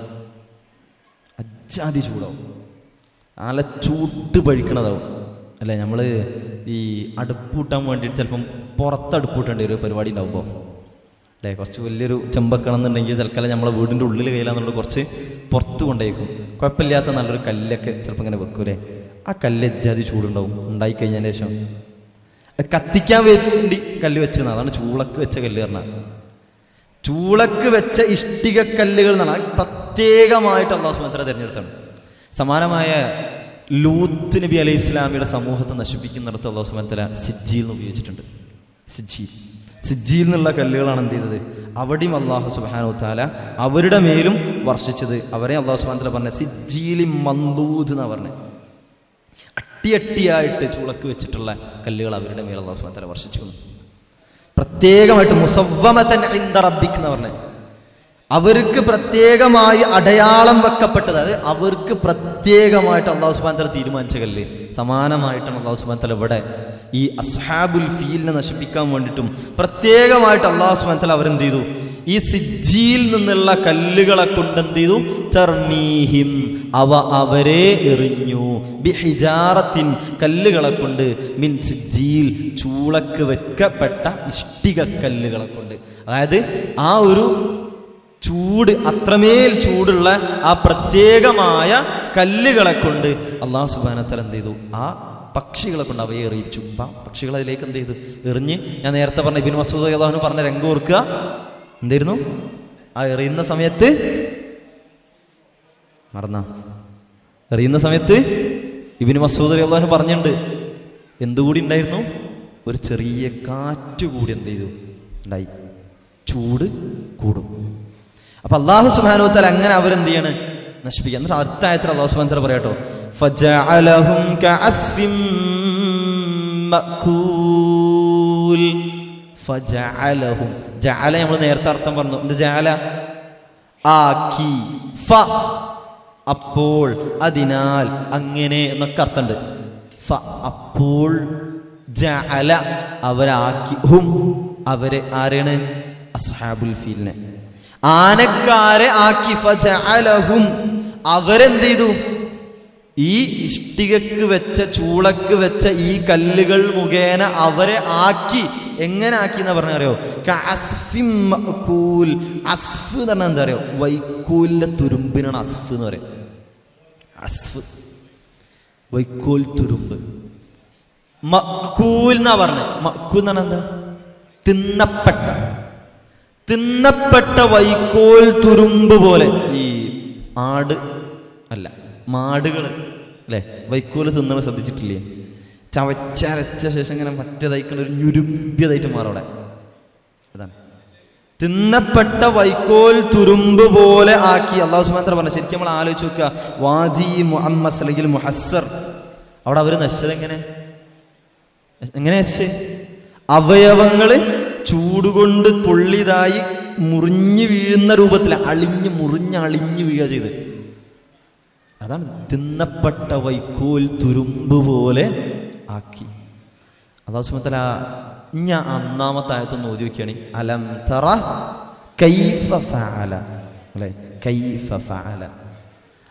അജാതി ചൂടാവും, നല്ല ചൂട്ട് പഴിക്കണതാവും അല്ലേ. നമ്മൾ ഈ അടുപ്പ് കൂട്ടാൻ വേണ്ടിയിട്ട് ചിലപ്പം പുറത്ത് അടുപ്പ് കൂട്ടേണ്ട ഒരു പരിപാടി ഉണ്ടാവുമ്പോൾ അല്ലേ, കുറച്ച് വലിയൊരു ചെമ്പക്കണം എന്നുണ്ടെങ്കിൽ തൽക്കാലം നമ്മളെ വീടിൻ്റെ ഉള്ളിൽ കയ്യിലാന്നുള്ളത് കുറച്ച് പുറത്ത് കൊണ്ടേക്കും. കുഴപ്പമില്ലാത്ത നല്ലൊരു കല്ലൊക്കെ ചിലപ്പോൾ ഇങ്ങനെ വെക്കൂലേ, ആ കല്ല് അജാതി ചൂടുണ്ടാവും. ഉണ്ടായിക്കഴിഞ്ഞതിന് ശേഷം കത്തിക്കാൻ വേണ്ടി കല്ല് വെച്ചതാണ്, അതാണ് ചൂളക്ക് വെച്ച കല്ല് പറഞ്ഞാൽ. ചൂളക്ക് വെച്ച ഇഷ്ടിക കല്ലുകൾ എന്നാണ് പ്രത്യേകമായിട്ട് അല്ലാഹു സുബ്ഹാനഹു വ തആല തിരഞ്ഞെടുത്താണ്. സമാനമായ ലൂത്ത് നബി അലൈഹി ഇസ്ലാമിയുടെ സമൂഹത്തെ നശിപ്പിക്കുന്നിടത്ത് അല്ലാഹു സുബ്ഹാനഹു വ തആല സിജ്ജീൽ എന്ന് ഉപയോഗിച്ചിട്ടുണ്ട്. സിജ്ജീൽ എന്നുള്ള കല്ലുകളാണ് എന്ത് ചെയ്തത്? അവിടെയും അല്ലാഹു സുബ്ഹാനഹു വ തആല അവരുടെ മേലും വർഷിച്ചത്. അവരെ അല്ലാഹു സുബ്ഹാനഹു വ തആല പറഞ്ഞ സിജ്ജീലി മന്ദൂദ് എന്നാണ് പറഞ്ഞത്. അട്ടിയായിട്ട് ചൂളക്ക് വെച്ചിട്ടുള്ള കല്ലുകൾ അവരുടെ മേൽ അല്ലാഹു സുബ്ഹാനഹു വ തആല വർഷിച്ചു. പ്രത്യേകമായിട്ട് മുസവ്വമതൻ ഇൻദ റബ്ബിക് എന്ന് പറഞ്ഞത്, അവർക്ക് പ്രത്യേകമായി അടയാളം വെക്കപ്പെട്ടത്, അത് അവർക്ക് പ്രത്യേകമായിട്ട് അല്ലാഹു സുബ്ഹാനഹു വ തആല തീരുമാനിച്ച കല്ല്. സമാനമായിട്ടാണ് അല്ലാഹു സുബ്ഹാനഹു വ തആല ഇവിടെ ഈ അസ്ഹാബുൽ ഫീലിനെ നശിപ്പിക്കാൻ വേണ്ടിയിട്ടും പ്രത്യേകമായിട്ട് അല്ലാഹു സുബ്ഹാനഹു വ തആല അവരെന്ത് ചെയ്തു? ഈ സിജ്ജീൽ നിന്നുള്ള കല്ലുകളെ കൊണ്ട് എന്ത് ചെയ്തു? തർമീഹിം, അവരെ എറിഞ്ഞു, ബിഹിജാറത്തിൻ, കല്ലുകളെ കൊണ്ട്, മിൻ സിജ്ജീൽ, ചൂളക്ക് വെക്കപ്പെട്ട ഇഷ്ടിക കല്ലുകളെ കൊണ്ട്. അതായത് ആ ഒരു ചൂട്, അത്രമേൽ ചൂടുള്ള ആ പ്രത്യേകമായ കല്ലുകളെ കൊണ്ട് അല്ലാഹു സുബ്ഹാനഹു വ തആല എന്ത് ചെയ്തു? ആ പക്ഷികളെ കൊണ്ട് അവയെ എറിയിച്ചു. പക്ഷികൾ അതിലേക്ക് എന്ത് ചെയ്തു? എറിഞ്ഞ്. ഞാൻ നേരത്തെ പറഞ്ഞ ഇബ്നു മസ്ഊദ് റളിയല്ലാഹു അൻഹു പറഞ്ഞ രംഗം ഓർക്കുക. എന്തായിരുന്നു ആ എറിയുന്ന സമയത്ത്? മറന്ന എറിയുന്ന സമയത്ത് ഇബ്നു മസ്ഊദ് റളിയല്ലാഹു അൻഹു പറഞ്ഞിട്ടുണ്ട്, എന്തുകൂടി ഉണ്ടായിരുന്നു? ഒരു ചെറിയ കാറ്റ് കൂടി എന്ത് ചെയ്തു? ഉണ്ടായി. ചൂട് കൂടും. അപ്പൊ അല്ലാഹു സുബ്ഹാനഹു വ തആല അങ്ങനെ അവരെന്ത് ചെയ്യാണ്? നശിപ്പിക്കുക. എന്നിട്ട് അടുത്ത ആയത്തിൽ അല്ലാഹു സുബ്ഹാനഹു വ തആല പറയാട്ടോ, ഫജഅലഹും കഅസ്ഫിൻ മഅകൂൽ. ഫജഅലഹും, ജഅല നമ്മൾ നേരത്തെ അർത്ഥം പറഞ്ഞു. എന്ത് ജഅല? ആക്കി. ഫ അപ്പോൾ, അതിനാൽ, അങ്ങനെ എന്നൊക്കെ അർത്ഥമുണ്ട്. ഫ അപ്പോൾ, ജഅല അവരാക്കി, ഹും അവരെ, ആരെയാണ്? അസ്ഹാബുൽ ഫീലിനെ, ആനക്കാരെ ആക്കി. ഫജഅലഹും അവരെന്ത് ചെയ്തു? ഈ ഇഷ്ടികക്ക് വെച്ച, ചൂളക്ക് വെച്ച ഈ കല്ലുകൾ മുഖേന അവരെ ആക്കി. എങ്ങനെ ആക്കി എന്നാ പറഞ്ഞ അറിയോ? കഅസ്ഫിൻ മഅകൂൽ. അസ്ഫ് എന്ന് പറഞ്ഞാൽ എന്താ അറിയോ? വൈക്കോലിന്റെ തുരുമ്പിനാണ് അസ്ഫ് എന്ന് പറയും. അസ്ഫ്, വൈക്കോൽ തുരുമ്പ്. മഅകൂൽ എന്നാ പറഞ്ഞത്. മഅകൂൽ എന്ന് പറഞ്ഞാൽ എന്താ? തിന്നപ്പെട്ട വൈക്കോൽ തുരുമ്പ് പോലെ. ഈ ആട് അല്ല, മാടുകൾ അല്ലേ വൈക്കോല് തിന്നണ ശ്രദ്ധിച്ചിട്ടില്ലേ? ചവച്ചരച്ച ശേഷം ഇങ്ങനെ മറ്റേതായിക്കുന്ന ഒരു ഞുരുമ്പിയതായിട്ട് മാറും അവിടെ. അതാണ് തിന്നപ്പെട്ട വൈക്കോൽ തുരുമ്പ് പോലെ ആക്കി അല്ലാഹു സുബ്ഹാനഹു വ തആല പറഞ്ഞു. ശരിക്കും നമ്മൾ ആലോചിച്ച് നോക്കുക, വാദി മുഹമ്മസ് അല്ലെങ്കിൽ മുഹസ്സർ, അവിടെ അവർ നശിച്ചത് എങ്ങനെ നശിച്ച്? അവയവങ്ങള് ചൂടുകൊണ്ട് പൊള്ളിയതായി മുറിഞ്ഞു വീഴുന്ന രൂപത്തിൽ അളിഞ്ഞു വീഴുക ചെയ്ത്. അതാണ് തിന്നപ്പെട്ട വൈക്കോൽ തുരുമ്പ് പോലെ ആക്കി. അല്ലാഹു സുബ്ഹാനഹു വ തആല ഞാൻ ഒന്നാമത്തെ ആയത്തൊന്ന് ഓതി വയ്ക്കുകയാണ്. അലം തറ കൈഫ ഫഅല, അല്ലേ? കൈഫ ഫഅല.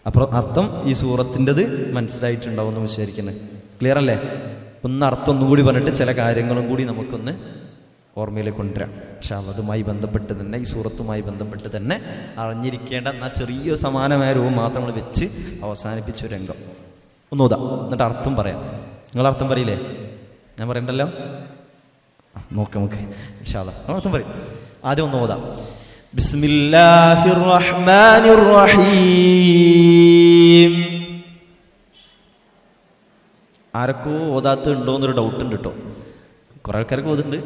അപ്പോൾ അർത്ഥം ഈ സൂറത്തിൻ്റെത് മനസ്സിലായിട്ടുണ്ടാവും എന്ന് വിചാരിക്കുന്നത്. ക്ലിയർ അല്ലേ? ഒന്ന് അർത്ഥം ഒന്നുകൂടി പറഞ്ഞിട്ട് ചില കാര്യങ്ങളും കൂടി നമുക്കൊന്ന് ഓർമ്മയിലേക്ക് കൊണ്ടുവരാം. പക്ഷേ അതുമായി ബന്ധപ്പെട്ട് തന്നെ, ഈ സൂറത്തുമായി ബന്ധപ്പെട്ട് തന്നെ അറിഞ്ഞിരിക്കേണ്ട എന്നാൽ ചെറിയൊരു സമാനമായ രൂപം മാത്രം നമ്മൾ വെച്ച് അവസാനിപ്പിച്ച ഒരു രംഗം ഒന്ന് ഓതാം, എന്നിട്ട് അർത്ഥം പറയാം. നിങ്ങൾ അർത്ഥം പറയില്ലേ? ഞാൻ പറയണ്ടല്ലോ, നോക്കാം നമുക്ക് ഇൻഷാ അല്ലാഹ്. അർത്ഥം പറയും. ആദ്യം ഒന്ന് ഓതാം. ബിസ്മില്ലാഹിർ റഹ്മാനിർ റഹീം. ആരൊക്കെ ഓതാത്ത ഉണ്ടോയെന്നൊരു ഡൗട്ട് ഉണ്ട് കേട്ടോ. കുറെ ആൾക്കാർക്ക് ഓതുണ്ട്.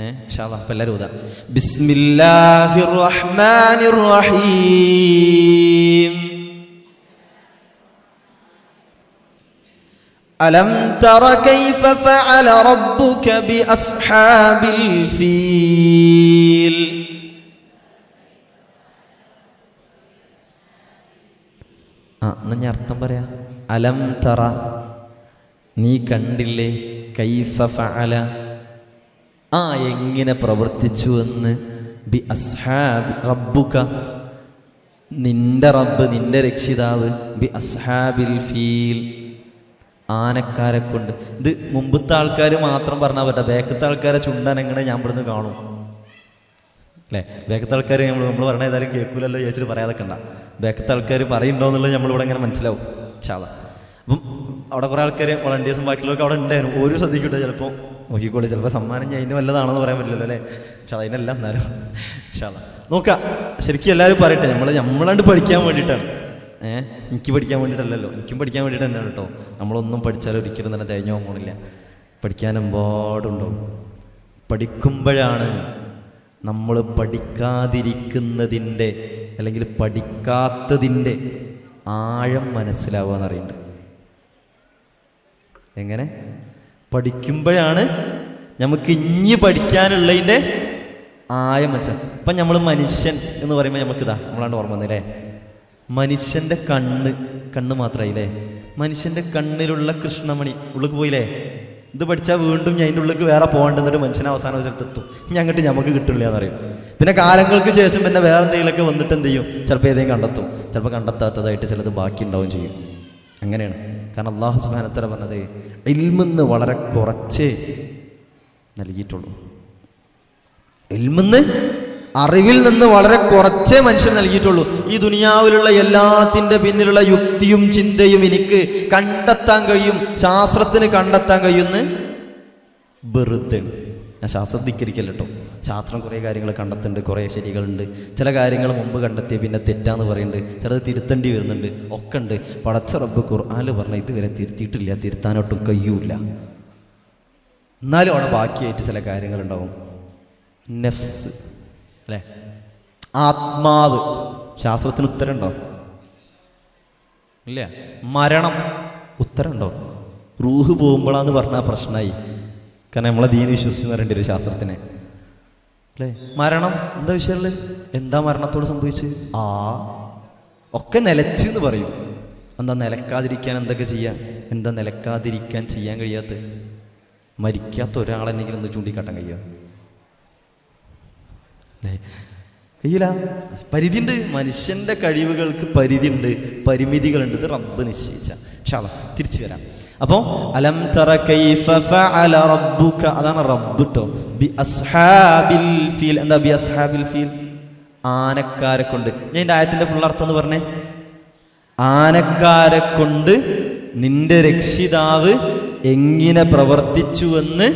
ഇൻഷാ അല്ലാഹ് അപ്പം എല്ലാവരും ഓതാം. ബിസ്മില്ലാഹിർ റഹ്മാനിർ റഹീം. അലം തറ കൈഫ ഫഅല റബ്ബുക ബി അസ്ഹാബിൽ ഫീൽ. എന്നാ ഞാൻ അർത്ഥം പറയാ. അലം തറ, നീ കണ്ടില്ലേ, കൈഫ ഫഅല, എങ്ങനെ പ്രവർത്തിച്ചു എന്ന്, ബി അസ്ഹാബി റബ്ബുക, നിന്റെ റബ്ബ്, നിന്റെ രക്ഷിതാവ്, ബി അസ്ഹാബിൽ ഫീൽ, ആനക്കാരെ കൊണ്ട്. ഇത് മുമ്പത്തെ ആൾക്കാർ മാത്രം പറഞ്ഞാൽ പറ്റാ, ബേക്കത്തെ ആൾക്കാരെ ചുണ്ടാൻ എങ്ങനെ ഞാൻ ഇവിടുന്ന് കാണും അല്ലേ? ബേക്കത്തെ ആൾക്കാർ നമ്മൾ പറഞ്ഞ ഏതായാലും കേൾക്കൂലല്ലോ ചോദിച്ചിട്ട് പറയാതൊക്കെ ഉണ്ടാ. ബേക്കത്തെ ആൾക്കാർ പറയുന്നുണ്ടോ എന്നുള്ളത് നമ്മളിവിടെ ഇങ്ങനെ മനസ്സിലാവും ചാള. അപ്പം അവിടെ കുറേ ആൾക്കാർ വളണ്ടിയേഴ്സും ബാക്കിയുള്ളവർക്ക് അവിടെ ഉണ്ടായിരുന്നു. ഒരു ശ്രദ്ധിക്കട്ടെ, ചിലപ്പോൾ നോക്കിക്കോളി, ചിലപ്പോൾ സമ്മാനം ഞാൻ അതിന് വല്ലതാണെന്ന് പറയാൻ പറ്റില്ലല്ലോ അല്ലേ? പക്ഷെ അതിനല്ല, എന്നാലും ഷാള നോക്കാം. ശരിക്കും എല്ലാവരും പറയട്ടെ, നമ്മളാണ്ട് പഠിക്കാൻ വേണ്ടിയിട്ടാണ്. എനിക്ക് പഠിക്കാൻ വേണ്ടിയിട്ടല്ലല്ലോ, എനിക്കും പഠിക്കാൻ വേണ്ടിയിട്ട് തന്നെയാണ് കേട്ടോ. നമ്മളൊന്നും പഠിച്ചാലും ഒരിക്കലും തന്നെ തേഞ്ഞോ പോണില്ല. പഠിക്കാൻ എമ്പാടുണ്ടാവും. പഠിക്കുമ്പോഴാണ് നമ്മൾ പഠിക്കാതിരിക്കുന്നതിൻ്റെ അല്ലെങ്കിൽ പഠിക്കാത്തതിൻ്റെ ആഴം മനസ്സിലാവുക എന്നറിയുന്നുണ്ട്. എങ്ങനെ? പഠിക്കുമ്പോഴാണ് നമുക്ക് ഇനി പഠിക്കാനുള്ളതിൻ്റെ ആഴം മനസ്സിലാവും. ഇപ്പം നമ്മൾ മനുഷ്യൻ എന്ന് പറയുമ്പോൾ നമുക്കിതാ നമ്മളാണ്ട് ഓർമ്മ വന്നില്ലേ, മനുഷ്യൻ്റെ കണ്ണ് മാത്രമായില്ലേ? മനുഷ്യൻ്റെ കണ്ണിലുള്ള കൃഷ്ണമണി ഉള്ളിലേക്ക് പോയില്ലേ? ഇത് പഠിച്ചാൽ വീണ്ടും ഞാൻ അതിൻ്റെ ഉള്ളിലേക്ക് വേറെ പോകേണ്ടെന്നൊരു മനുഷ്യനെ അവസാന അവസരത്തെത്തും. ഇനി അങ്ങോട്ട് നമുക്ക് കിട്ടില്ല എന്നറിയും. പിന്നെ കാലങ്ങൾക്ക് ശേഷം പിന്നെ വേറെ എന്തെങ്കിലുമൊക്കെ വന്നിട്ട് എന്ത് ചെയ്യും? ചിലപ്പോൾ ഏതെങ്കിലും കണ്ടെത്തും, ചിലപ്പോൾ കണ്ടെത്താത്തതായിട്ട് ചിലത് ബാക്കി ഉണ്ടാവുകയും ചെയ്യും. അങ്ങനെയാണ്. കാരണം അല്ലാഹു സുബ്ഹാനഹു വ തആല പറഞ്ഞത് ഇൽമിന്ന് വളരെ കുറച്ചേ നൽകിയിട്ടുള്ളൂ. ഇൽമിന്ന്, അറിവിൽ നിന്ന് വളരെ കുറച്ചേ മനുഷ്യൻ നൽകിയിട്ടുള്ളൂ. ഈ ദുനിയാവിലുള്ള എല്ലാത്തിൻ്റെ പിന്നിലുള്ള യുക്തിയും ചിന്തയും എനിക്ക് കണ്ടെത്താൻ കഴിയും, ശാസ്ത്രത്തിന് കണ്ടെത്താൻ കഴിയുമെന്ന് വെറുതെ. ഞാൻ ശാസ്ത്രം ധിക്കരിക്കല്ല കേട്ടോ. ശാസ്ത്രം കുറേ കാര്യങ്ങൾ കണ്ടെത്തുന്നുണ്ട്, കുറേ ശരികളുണ്ട്. ചില കാര്യങ്ങൾ മുമ്പ് കണ്ടെത്തിയ പിന്നെ തെറ്റാന്ന് പറയുന്നുണ്ട്, ചിലത് തിരുത്തേണ്ടി വരുന്നുണ്ട്, ഒക്കെ ഉണ്ട്. പടച്ച റബ്ബ് ഖുർആനിൽ പറഞ്ഞ ഇതുവരെ തിരുത്തിയിട്ടില്ല, തിരുത്താനൊട്ടും കഴിയൂല. എന്നാലും അവിടെ ബാക്കിയായിട്ട് ചില കാര്യങ്ങളുണ്ടാവും. നഫ്സ് അല്ലേ, ആത്മാവ്, ശാസ്ത്രത്തിന് ഉത്തരമുണ്ടോ? ഇല്ല. മരണം ഉത്തരമുണ്ടോ? റൂഹ് പോകുമ്പോഴാന്ന് പറഞ്ഞാൽ പ്രശ്നമായി. കാരണം നമ്മളെ ദീൻ വിശ്വസിച്ച് പറയേണ്ടി വരും ശാസ്ത്രത്തിനെ അല്ലേ. മരണം എന്താ വിഷയമുള്ളത്? എന്താ മരണത്തോട് സംഭവിച്ച്? ഒക്കെ നിലച്ചെന്ന് പറയും. എന്താ നിലക്കാതിരിക്കാൻ എന്തൊക്കെ ചെയ്യാം? എന്താ നിലക്കാതിരിക്കാൻ ചെയ്യാൻ കഴിയാത്ത? മരിക്കാത്ത ഒരാളെന്നെങ്കിലും ഒന്ന് ചൂണ്ടിക്കാട്ടാൻ കഴിയുക? കഴിയില്ല. പരിധിയുണ്ട്. മനുഷ്യന്റെ കഴിവുകൾക്ക് പരിധിയുണ്ട്, പരിമിതികളുണ്ട്. ഇത് റബ്ബ് നിശ്ചയിച്ച. ഇൻഷാ അല്ലാഹ് തിരിച്ചു വരാം. അപ്പോൾ അലം തറ കൈഫ ഫഅല റബ്ബുക, അതാണ് റബ്ബ് ട്ടോ. ബി അസ്ഹാബിൽ ഫീൽ. എന്താ ബി അസ്ഹാബിൽ ഫീൽ? ആനക്കാരെ കൊണ്ട്. ഞാൻ എൻ്റെ ആയത്തിന്റെ ഫുൾ അർത്ഥം എന്ന് പറഞ്ഞേ. ആനക്കാരെ കൊണ്ട് നിന്റെ രക്ഷിതാവ് എങ്ങനെ പ്രവർത്തിച്ചുവെന്ന്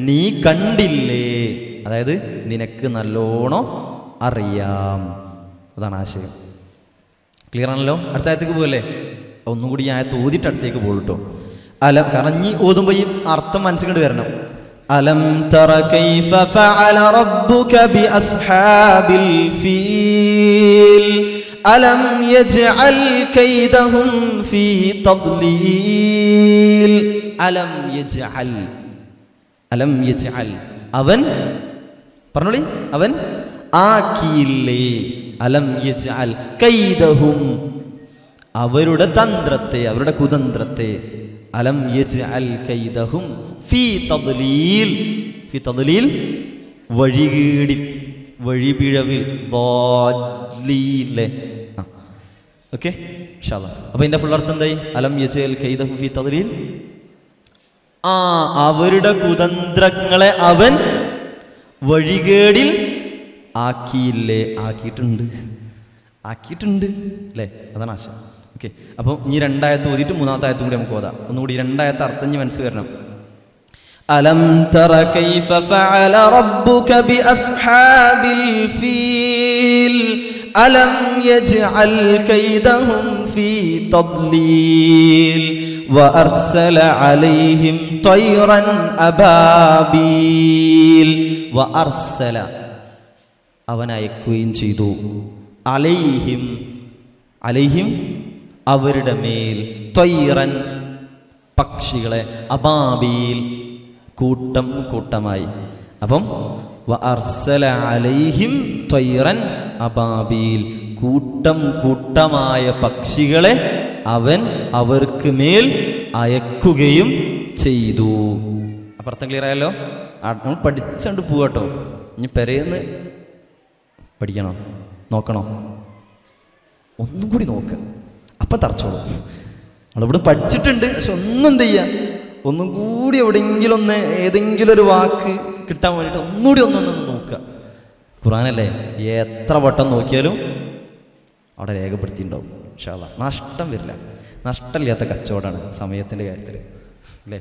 നീ കണ്ടില്ലേ? അതായത് നിനക്ക് നല്ലോണം അറിയാം. അതാണ് ആശയം. ക്ലിയർ ആണല്ലോ? അടുത്ത ആയത്തേക്ക് പോകല്ലേ? ഒന്നും കൂടി ഞാൻ ഓതിയിട്ട് അടുത്തേക്ക് പോകും കേട്ടോ. അലം, കാരണം നീ ഓതുമ്പോൾ ഈ അർത്ഥം മനസ്സിൽ വരണം. അലം തറ കൈഫ ഫഅല റബ്ബുക ബി അസ്ഹാബിൽ ഫീൽ അലം യജ്അൽ കൈദഹും ഫീ തദ്ലീൽ. അലം യജ്അൽ, അലം യജ്അൽ, അവൻ പറഞ്ഞോളി, അവൻ ആക്കിയില്ലേ. അലം യജ്അൽ കൈദഹും, അവരുടെ തന്ത്രത്തെ, അവരുടെ കുതന്ത്രത്തെ. അലം യജ്അൽ കൈദഹും ഫീ തദ്ലീൽ. ഫീ തദ്ലീൽ വഴികേടിൽ, വഴിപിഴവിൽ. ഓക്കെ, ഇൻഷാ അല്ലാഹ്. അപ്പൊ ഇതിന്റെ ഫുൾ അർത്ഥം എന്തായി? അലം യജ്അൽ കൈദഹും ഫീ തദ്ലീൽ, അവരുടെ കുതന്ത്രങ്ങളെ അവൻ വഴികേടിൽ ആക്കിയില്ലേ? ആക്കിയിട്ടുണ്ട്, ആക്കിയിട്ടുണ്ട് അല്ലേ? അതാണ് ആശയം. ഓക്കെ, അപ്പം ഇനി രണ്ടായത്ത് ഓതിയിട്ട് മൂന്നാമത്തെ ആയത്തും കൂടി നമുക്ക് ഓതാം. ഒന്നുകൂടി രണ്ടായത്ത് അർത്ഥം ഇനി മനസ്സിൽ വരണം. അലം തറ കൈഫ ഫഅല റബ്ബുക ബി അസ്ഹാബിൽ ഫീൽ അലം യജ്അൽ കൈദഹും ഫീ തദ്ലീൽ വഅർസല അലൈഹിം ത്വയ്റൻ അബാബീൽ. വഅർസല, അവൻ അയക്കുകയും ചെയ്തു. അലൈഹിം, അലൈഹിം അവരുടെ മേൽ. ത്വയ്റൻ പക്ഷികളെ. അബാബീൽ കൂട്ടം കൂട്ടമായി. അപ്പം വഅർസല അലൈഹിം ത്വയ്റൻ അബാബീൽ, കൂട്ടം കൂട്ടമായ പക്ഷികളെ അവൻ അവർക്ക് മേൽ അയക്കുകയും ചെയ്തു. അപ്പുറത്തം ക്ലിയർ ആയല്ലോ. നമ്മൾ പഠിച്ചോണ്ട് പോവാട്ടോ. ഇനി പെരേന്ന് പഠിക്കണോ, നോക്കണോ? ഒന്നും കൂടി നോക്കുക, അപ്പം തറച്ചോളൂ. നമ്മളിവിടെ പഠിച്ചിട്ടുണ്ട്, പക്ഷെ ഒന്നും എന്ത് ചെയ്യുക, ഒന്നും കൂടി എവിടെയെങ്കിലും ഒന്ന് ഏതെങ്കിലും ഒരു വാക്ക് കിട്ടാൻ വേണ്ടിയിട്ട് ഒന്നുകൂടി ഒന്നൊന്ന് നോക്കുക. ഖുർആനല്ലേ, എത്ര വട്ടം നോക്കിയാലും അവിടെ രേഖപ്പെടുത്തിയിട്ടുണ്ടാവും. ഇൻഷാ അല്ലാഹ് നഷ്ടം വരില്ല. നഷ്ടമില്ലാത്ത കച്ചവടമാണ് സമയത്തിൻ്റെ കാര്യത്തിൽ, അല്ലേ?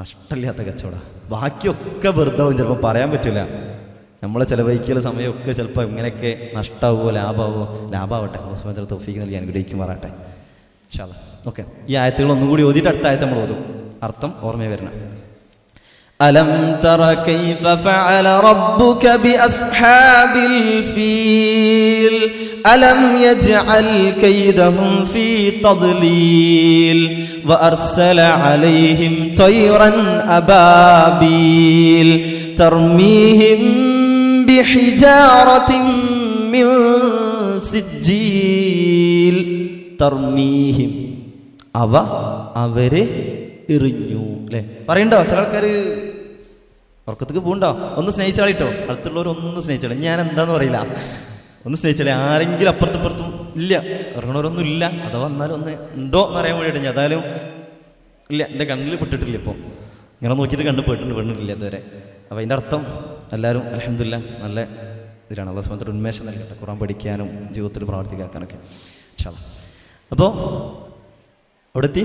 നഷ്ടമില്ലാത്ത കച്ചവടമാണ്. ബാക്കിയൊക്കെ വെറുതാവും, ചിലപ്പോൾ പറയാൻ പറ്റില്ല. നമ്മളെ ചിലവഴിക്കൽ സമയമൊക്കെ ചിലപ്പോൾ ഇങ്ങനെയൊക്കെ നഷ്ടമാവുമോ ലാഭമാവോ. ലാഭമാവട്ടെ, അല്ലാഹു തൗഫീഖ് നൽകി അനുഗ്രഹിക്കുമാറാട്ടെ. ഇൻഷാ അല്ലാഹ്. ഓക്കെ, ഈ ആയത്തുകൾ ഒന്നും കൂടി ഓതിയിട്ട് അടുത്ത ആയത്ത് നമ്മൾ ഓതും, അർത്ഥം ഓർമ്മ വരണം. അലം തറ കൈഫ ഫഅല റബ്ബുക ബിഅസ്ഹാബിൽ ഫീൽ അലം യജ്അൽ കൈദഹും ഫീ തദ്ലീൽ വഅർസല അലൈഹിം തയ്റൻ അബാബീൽ തർമീഹിം ബിഹിജാറത്തിൻ മിൻ സിജ്ജീൽ. തർമീഹിം, അവരെ എറിഞ്ഞു. അല്ലേ? പറയണ്ടോ? ചില ആൾക്കാർ ഉറക്കത്തേക്ക് പോകണ്ടോ? ഒന്ന് സ്നേഹിച്ചാളിട്ടോ, അടുത്തുള്ളവരൊന്ന് സ്നേഹിച്ചാളി. ഞാൻ എന്താന്ന് പറയില്ല, ഒന്ന് സ്നേഹിച്ചാളി. ആരെങ്കിലും അപ്പുറത്തും ഇല്ല, ഇറങ്ങണവരൊന്നും ഇല്ല. അഥവാ വന്നാലും ഒന്ന് ഉണ്ടോ എന്ന് അറിയാൻ വേണ്ടിയിട്ട്. ഞാൻ ഏതായാലും ഇല്ല, എൻ്റെ കണ്ണിൽ പെട്ടിട്ടില്ല. ഇപ്പോൾ ഇങ്ങനെ നോക്കിയിട്ട് കണ്ണ് പോയിട്ടുണ്ട്, പെണ്ണിട്ടില്ല ഇതുവരെ. അപ്പോൾ അതിൻ്റെ അർത്ഥം എല്ലാവരും അൽഹംദുലില്ലാ നല്ല ഇതിലാണ്. അല്ലാഹു സുബ്ഹാനഹു വ തആല ഉന്മേഷം നൽകട്ടെ, ഖുർആൻ പഠിക്കാനും ജീവിതത്തിൽ പ്രവർത്തിക്കാനൊക്കെ ഇൻഷാ അല്ലാഹ്. അപ്പോൾ അവിടെ എത്തി.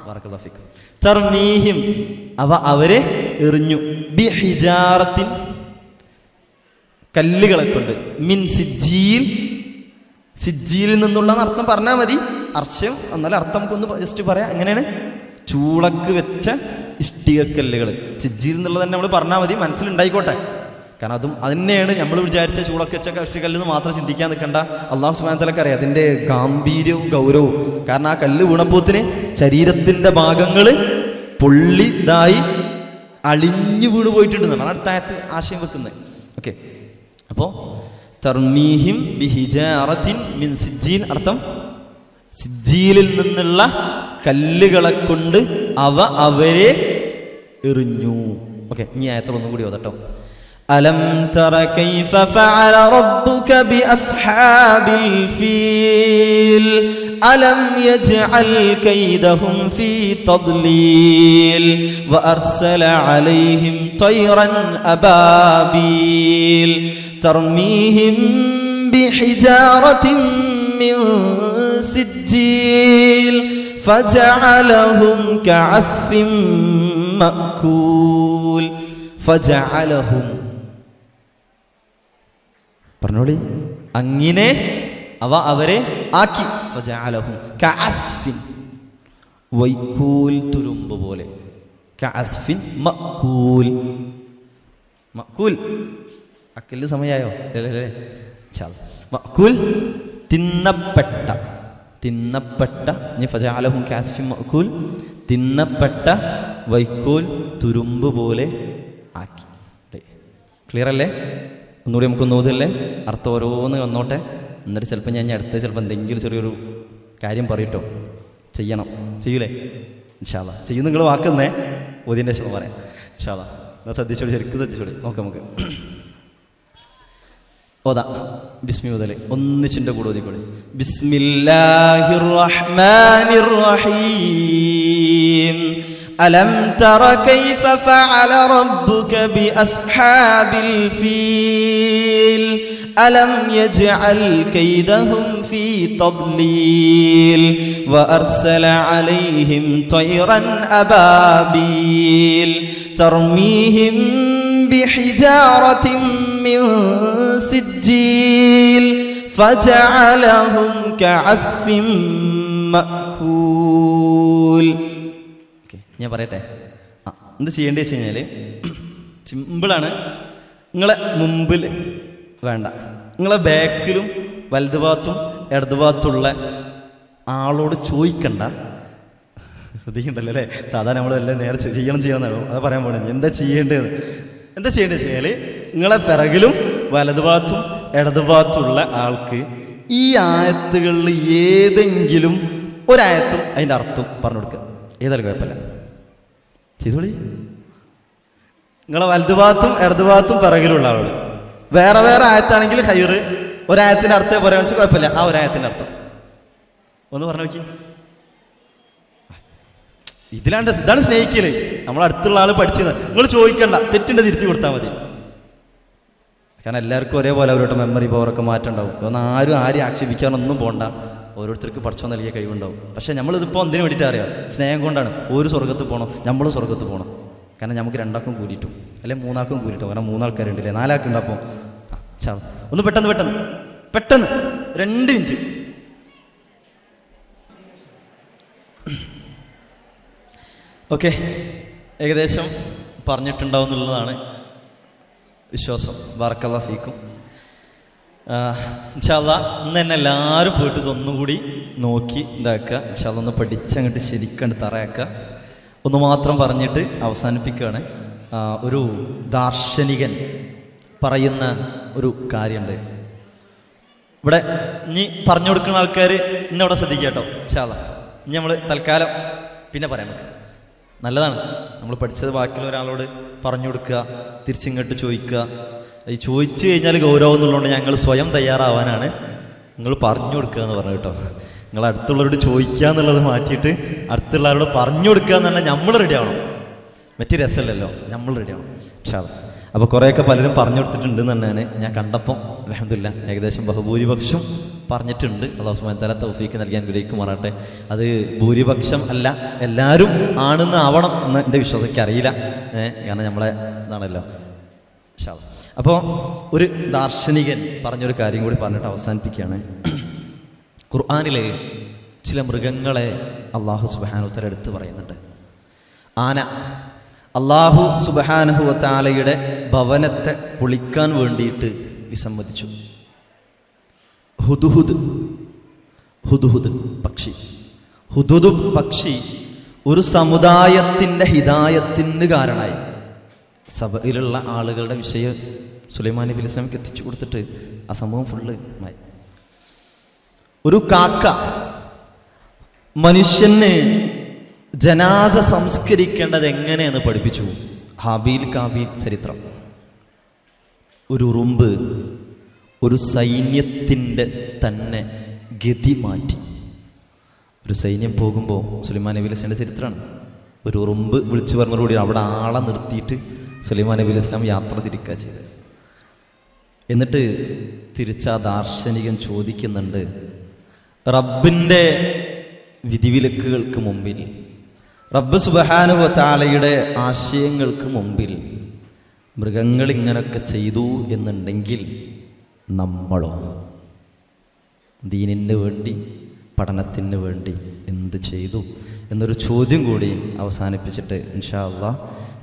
ബറക്കല്ലാഹു ഫീക്കും. തർമീഹിം, അവരെ എറിഞ്ഞു. ബിഹിജാറത്തിൻ, കല്ലുകളെ കൊണ്ട്. മിൻ സിജ്ജീൽ, സിജ്ജീലിൽ നിന്നുള്ള അർത്ഥം പറഞ്ഞാൽ മതി. അർശം എന്നാലും അർത്ഥം നമുക്കൊന്ന് ജസ്റ്റ് പറയാം. എങ്ങനെയാണ്? ചൂളക്ക് വെച്ച ഇഷ്ടികക്കല്ലുകൾ. സിജ്ജീൽ എന്നുള്ളത് തന്നെ നമ്മൾ പറഞ്ഞാൽ മതി, മനസ്സിലുണ്ടായിക്കോട്ടെ. കാരണം അതും തന്നെയാണ് നമ്മൾ വിചാരിച്ച ചൂളക്ക് വെച്ച ഇഷ്ടികല്ലെന്ന് മാത്രം ചിന്തിക്കാൻ നിൽക്കണ്ട. അല്ലാഹു സുബ്ഹാനഹു വ തആലക്ക് അറിയാം അതിൻ്റെ ഗാംഭീര്യവും ഗൗരവവും. കാരണം ആ കല്ല് വീണപ്പോത്തിന് ശരീരത്തിൻ്റെ ഭാഗങ്ങൾ പൊള്ളിതായി അളിഞ്ഞു വീണ് പോയിട്ടുണ്ടെന്നാണ് അടുത്ത ആയത്ത് ആശയം വെക്കുന്നത്. ഓക്കെ, അപ്പോൾ തർമീഹിം ബിഹിജാറത്തിൻ മിൻ സിജ്ജീൽ, അർത്ഥം സിജ്ജീലിൽ നിന്നുള്ള കല്ലുകളെ കൊണ്ട് അവരെ എറിഞ്ഞു. ഓക്കെ, ഇനി ആയത്തിൽ ഒന്നും കൂടി ഓതട്ടോ. അലം തറ കൈഫ ഫഅല റബ്ബുക ബിഅസ്ഹാബിൽ ഫീൽ അലം യജ്അൽ കൈദഹും ഫീ തദ്ലീൽ വഅർസല അലൈഹിം തയ്റൻ അബാബീൽ തർമീഹിം ബിഹിജാറത്തിൻ മിൻ സിജ്ജീൽ ഫജഅലഹും കഅസ്ഫിൻ മഅകൂൽ. ഫജഅലഹും, പറഞ്ഞോളി. അങ്ങനെ അവരെ ആക്കി. ഫജഅലഹും കഅസ്ഫിൻ, വൈക്കൂൽ, തുരുമ്പ് പോലെ. കഅസ്ഫിൻ മഅകൂൽ. മഅകൂൽ അക്കലിന് സമയമായോ? അല്ലേ? മഅകൂൽ, തിന്നപ്പെട്ട. ഇനി ഫജഅലഹും കഅസ്ഫിൻ മഅകൂൽ, തിന്നപ്പെട്ട വൈക്കോൽ, തുരുമ്പ് പോലെ ആക്കി. ക്ലിയർ അല്ലേ? ഒന്നുകൂടി നമുക്കൊന്ന് ഓതല്ലേ, അർത്ഥം ഓരോന്ന് വന്നോട്ടെ. എന്നിട്ട് ചിലപ്പോൾ ഞാൻ അടുത്ത ചിലപ്പോൾ എന്തെങ്കിലും ചെറിയൊരു കാര്യം പറയട്ടോ. ചെയ്യണം, ചെയ്യൂലേ? ഇൻഷാ അല്ലാഹ് ചെയ്യും. നിങ്ങൾ വാക്കുന്നേ ഓതിൻ്റെ ശേഷം പറയാം ഇൻഷാ അല്ലാഹ്. എന്നാൽ ശ്രദ്ധിച്ചോളി, ശരിക്കും ശ്രദ്ധിച്ചോളി. നോക്കാം നമുക്ക് ഓതാ. ബിസ്മി മുതൽ ഒന്നിച്ചിൻ്റെ കൂടെ ഓതിക്കോളി. ബിസ്മില്ലാഹിർ റഹ്മാനിർ റഹീം. അലം തറ കൈഫ ഫഅല റബ്ബുക ബിഅസ്ഹാബിൽ ഫീൽ അലം യജ്അൽ കൈദഹും ഫീ തദ്ലീൽ വഅർസല അലൈഹിം തയ്റൻ അബാബീൽ തർമീഹിം ബിഹിജാറത്തിൻ മിൻ സിജ്ജീൽ ഫജഅലഹും കഅസ്ഫിൻ മഅകൂൽ. ഞാൻ പറയട്ടെ, എന്ത് ചെയ്യേണ്ടത് വെച്ച് കഴിഞ്ഞാൽ സിമ്പിളാണ്. നിങ്ങളെ മുമ്പിൽ വേണ്ട, നിങ്ങളെ ബാക്കിലും വലതു ഭാഗത്തും ഇടതു ഭാഗത്തുള്ള ആളോട് ചോദിക്കണ്ട. ശ്രദ്ധിക്കണ്ടല്ലോ അല്ലേ? സാധാരണ നമ്മളെല്ലാം നേരെ ചെയ്യണമെന്നാണോ അത് പറയാൻ പോകണേ. എന്താ ചെയ്യേണ്ടത് വെച്ച് കഴിഞ്ഞാൽ നിങ്ങളെ പിറകിലും വലതു ഭാഗത്തും ഇടതു ഭാഗത്തുള്ള ആൾക്ക് ഈ ആയത്തുകളിൽ ഏതെങ്കിലും ഒരായത്തും അതിൻ്റെ അർത്ഥം പറഞ്ഞു കൊടുക്കുക. ഏതായാലും കുഴപ്പമില്ല, ചെയ്തോളി. നിങ്ങളെ വലതുഭാഗത്തും ഇടതുഭാഗത്തും പിറകിലുള്ള ആളോട് വേറെ വേറെ ആയത്താണെങ്കിൽ ഹൈറ്, ഒരായത്തിൻ്റെ അർത്ഥം പറയാന്ന് വെച്ചാൽ കുഴപ്പമില്ല. ആ ഒരായത്തിൻ്റെ അർത്ഥം ഒന്ന് പറഞ്ഞു നോക്കി. ഇതാണ് സ്നേഹിക്കല്. നമ്മളടുത്തുള്ള ആൾ പഠിച്ചത് നിങ്ങൾ ചോദിക്കണ്ട, തെറ്റിൻ്റെ തിരുത്തി കൊടുത്താൽ മതി. കാരണം എല്ലാവർക്കും ഒരേപോലെ അവരുടെ മെമ്മറി പവറൊക്കെ മാറ്റമുണ്ടാവും. അതൊന്നും ആരും ആക്ഷേപിക്കാനൊന്നും പോകണ്ട. ഓരോരുത്തർക്ക് പഠിച്ചോ നൽകിയ കഴിവുണ്ടാവും. പക്ഷേ നമ്മളിതിപ്പോൾ എന്തിനു വേണ്ടിയിട്ട് അറിയാം? സ്നേഹം കൊണ്ടാണ്. ഒരു സ്വർഗ്ഗത്ത് പോകണം, നമ്മളും സ്വർഗ്ഗത്ത് പോകണം. കാരണം നമുക്ക് രണ്ടാൾക്കും കൂടിയിട്ടും അല്ലെങ്കിൽ മൂന്നാൾക്കും കൂടിയിട്ടും. കാരണം മൂന്നാൾക്കാരുണ്ടല്ലേ, നാലാൾക്കുണ്ടപ്പോൾ ഒന്ന് പെട്ടെന്ന് 2 മിനിറ്റ്. ഓക്കെ, ഏകദേശം പറഞ്ഞിട്ടുണ്ടാവും എന്നുള്ളതാണ് വിശ്വാസം. ബറക്കല്ലാഹു ഫീക്കും. ഇൻഷാ അല്ലാഹ് ഇന്ന് തന്നെ എല്ലാവരും പോയിട്ട് ഇതൊന്നുകൂടി നോക്കി ഇതാക്കുക. ഇൻഷാ അല്ലാഹ് ഒന്ന് പഠിച്ചങ്ങോട്ട് ശരിക്കണ്ട് തറയാക്കുക. ഒന്ന് മാത്രം പറഞ്ഞിട്ട് അവസാനിപ്പിക്കുകയാണ്. ഒരു ദാർശനികൻ പറയുന്ന ഒരു കാര്യമുണ്ട്. ഇവിടെ ഇനി പറഞ്ഞു കൊടുക്കുന്ന ആൾക്കാർ ഇന്നവിടെ ശ്രദ്ധിക്കുക കേട്ടോ. ഇൻഷാ അല്ലാഹ് ഇനി നമ്മൾ തൽക്കാലം പിന്നെ പറയാം. നമുക്ക് നല്ലതാണ് നമ്മൾ പഠിച്ചത് ബാക്കിയുള്ള ഒരാളോട് പറഞ്ഞു കൊടുക്കുക, തിരിച്ചിങ്ങോട്ട് ചോദിക്കുക. ഈ ചോദിച്ചു കഴിഞ്ഞാൽ ഗൗരവം എന്നുള്ളതുകൊണ്ട് ഞങ്ങൾ സ്വയം തയ്യാറാവാനാണ് നിങ്ങൾ പറഞ്ഞു കൊടുക്കുക എന്ന് പറഞ്ഞു കേട്ടോ. നിങ്ങൾ അടുത്തുള്ളവരോട് ചോദിക്കുക എന്നുള്ളത് മാറ്റിയിട്ട് അടുത്തുള്ളവരോട് പറഞ്ഞു കൊടുക്കുക എന്ന് പറഞ്ഞാൽ നമ്മൾ റെഡി ആവണം. മറ്റു രസമല്ലല്ലോ, നമ്മൾ റെഡി ആവണം. ഇൻഷാ അല്ലാഹ്. അപ്പോൾ കുറേയൊക്കെ പലരും പറഞ്ഞു കൊടുത്തിട്ടുണ്ടെന്ന് തന്നെയാണ് ഞാൻ കണ്ടപ്പം. അൽഹംദുലില്ലാഹ് ഏകദേശം ബഹുഭൂരിപക്ഷം പറഞ്ഞിട്ടുണ്ട്. അല്ലാഹു സുബ്ഹാനഹു വ തആല തൗഫീക്ക് നൽകാൻ അനുഗ്രഹിക്കുമാറാട്ടെ. അത് ഭൂരിപക്ഷം അല്ല, എല്ലാവരും ആണെന്ന് ആവണം എന്ന് എൻ്റെ വിശ്വാസയ്ക്ക് അറിയില്ല. കാരണം നമ്മളെ ഇതാണല്ലോ. ഇൻഷാ അല്ലാഹ്. അപ്പോൾ ഒരു ദാർശനികൻ പറഞ്ഞൊരു കാര്യം കൂടി പറഞ്ഞിട്ട് അവസാനിപ്പിക്കുകയാണ്. ഖുർആനിലെ ചില മൃഗങ്ങളെ അല്ലാഹു സുബ്ഹാനഹു വ തആല എടുത്ത് പറയുന്നുണ്ട്. ആന അല്ലാഹു സുബ്ഹാനഹു വ തആലയുടെ ഭവനത്തെ പൊളിക്കാൻ വേണ്ടിയിട്ട് വിസമ്മതിച്ചു. ഹുദ്ഹുദ് പക്ഷി ഒരു സമുദായത്തിൻ്റെ ഹിദായത്തിന് കാരണമായി. സഭയിലുള്ള ആളുകളുടെ വിഷയം സുലൈമാൻ നബി അലൈഹി സ്വലാമക്ക് എത്തിച്ചു കൊടുത്തിട്ട് ആ സംഭവം ഫുള്ള് മായി. ഒരു കാക്ക മനുഷ്യന് ജനാസ സംസ്കരിക്കേണ്ടത് എങ്ങനെയെന്ന് പഠിപ്പിച്ചു. ഹാബീൽ കാബീൽ ചരിത്രം. ഒരു ഉറുമ്പ് ഒരു സൈന്യത്തിൻ്റെ തന്നെ ഗതി മാറ്റി. ഒരു സൈന്യം പോകുമ്പോൾ സുലൈമാൻ നബി അലൈഹി സ്വലാമിൻ്റെ ചരിത്രമാണ്. ഒരു ഉറുമ്പ് വിളിച്ചു പറഞ്ഞതോടുകൂടി അവിടെ ആളെ നിർത്തിയിട്ട് സുലൈമാൻ നബി അലൈഹി സ്വലാം യാത്ര തിരിക്കുക ചെയ്തത്. എന്നിട്ട് തിരിച്ച ദാർശനികൻ ചോദിക്കുന്നുണ്ട്, റബ്ബിൻ്റെ വിധിവിലക്കുകൾക്ക് മുമ്പിൽ, റബ്ബ് സുബ്ഹാനഹു വ തആലയുടെ ആശയങ്ങൾക്ക് മുമ്പിൽ മൃഗങ്ങൾ ഇങ്ങനൊക്കെ ചെയ്തു എന്നുണ്ടെങ്കിൽ നമ്മളോ ദീനിന് വേണ്ടി പഠനത്തിന് വേണ്ടി എന്ത് ചെയ്തു എന്നൊരു ചോദ്യം കൂടി അവസാനിപ്പിച്ചിട്ട് ഇൻഷാ അല്ലാഹ്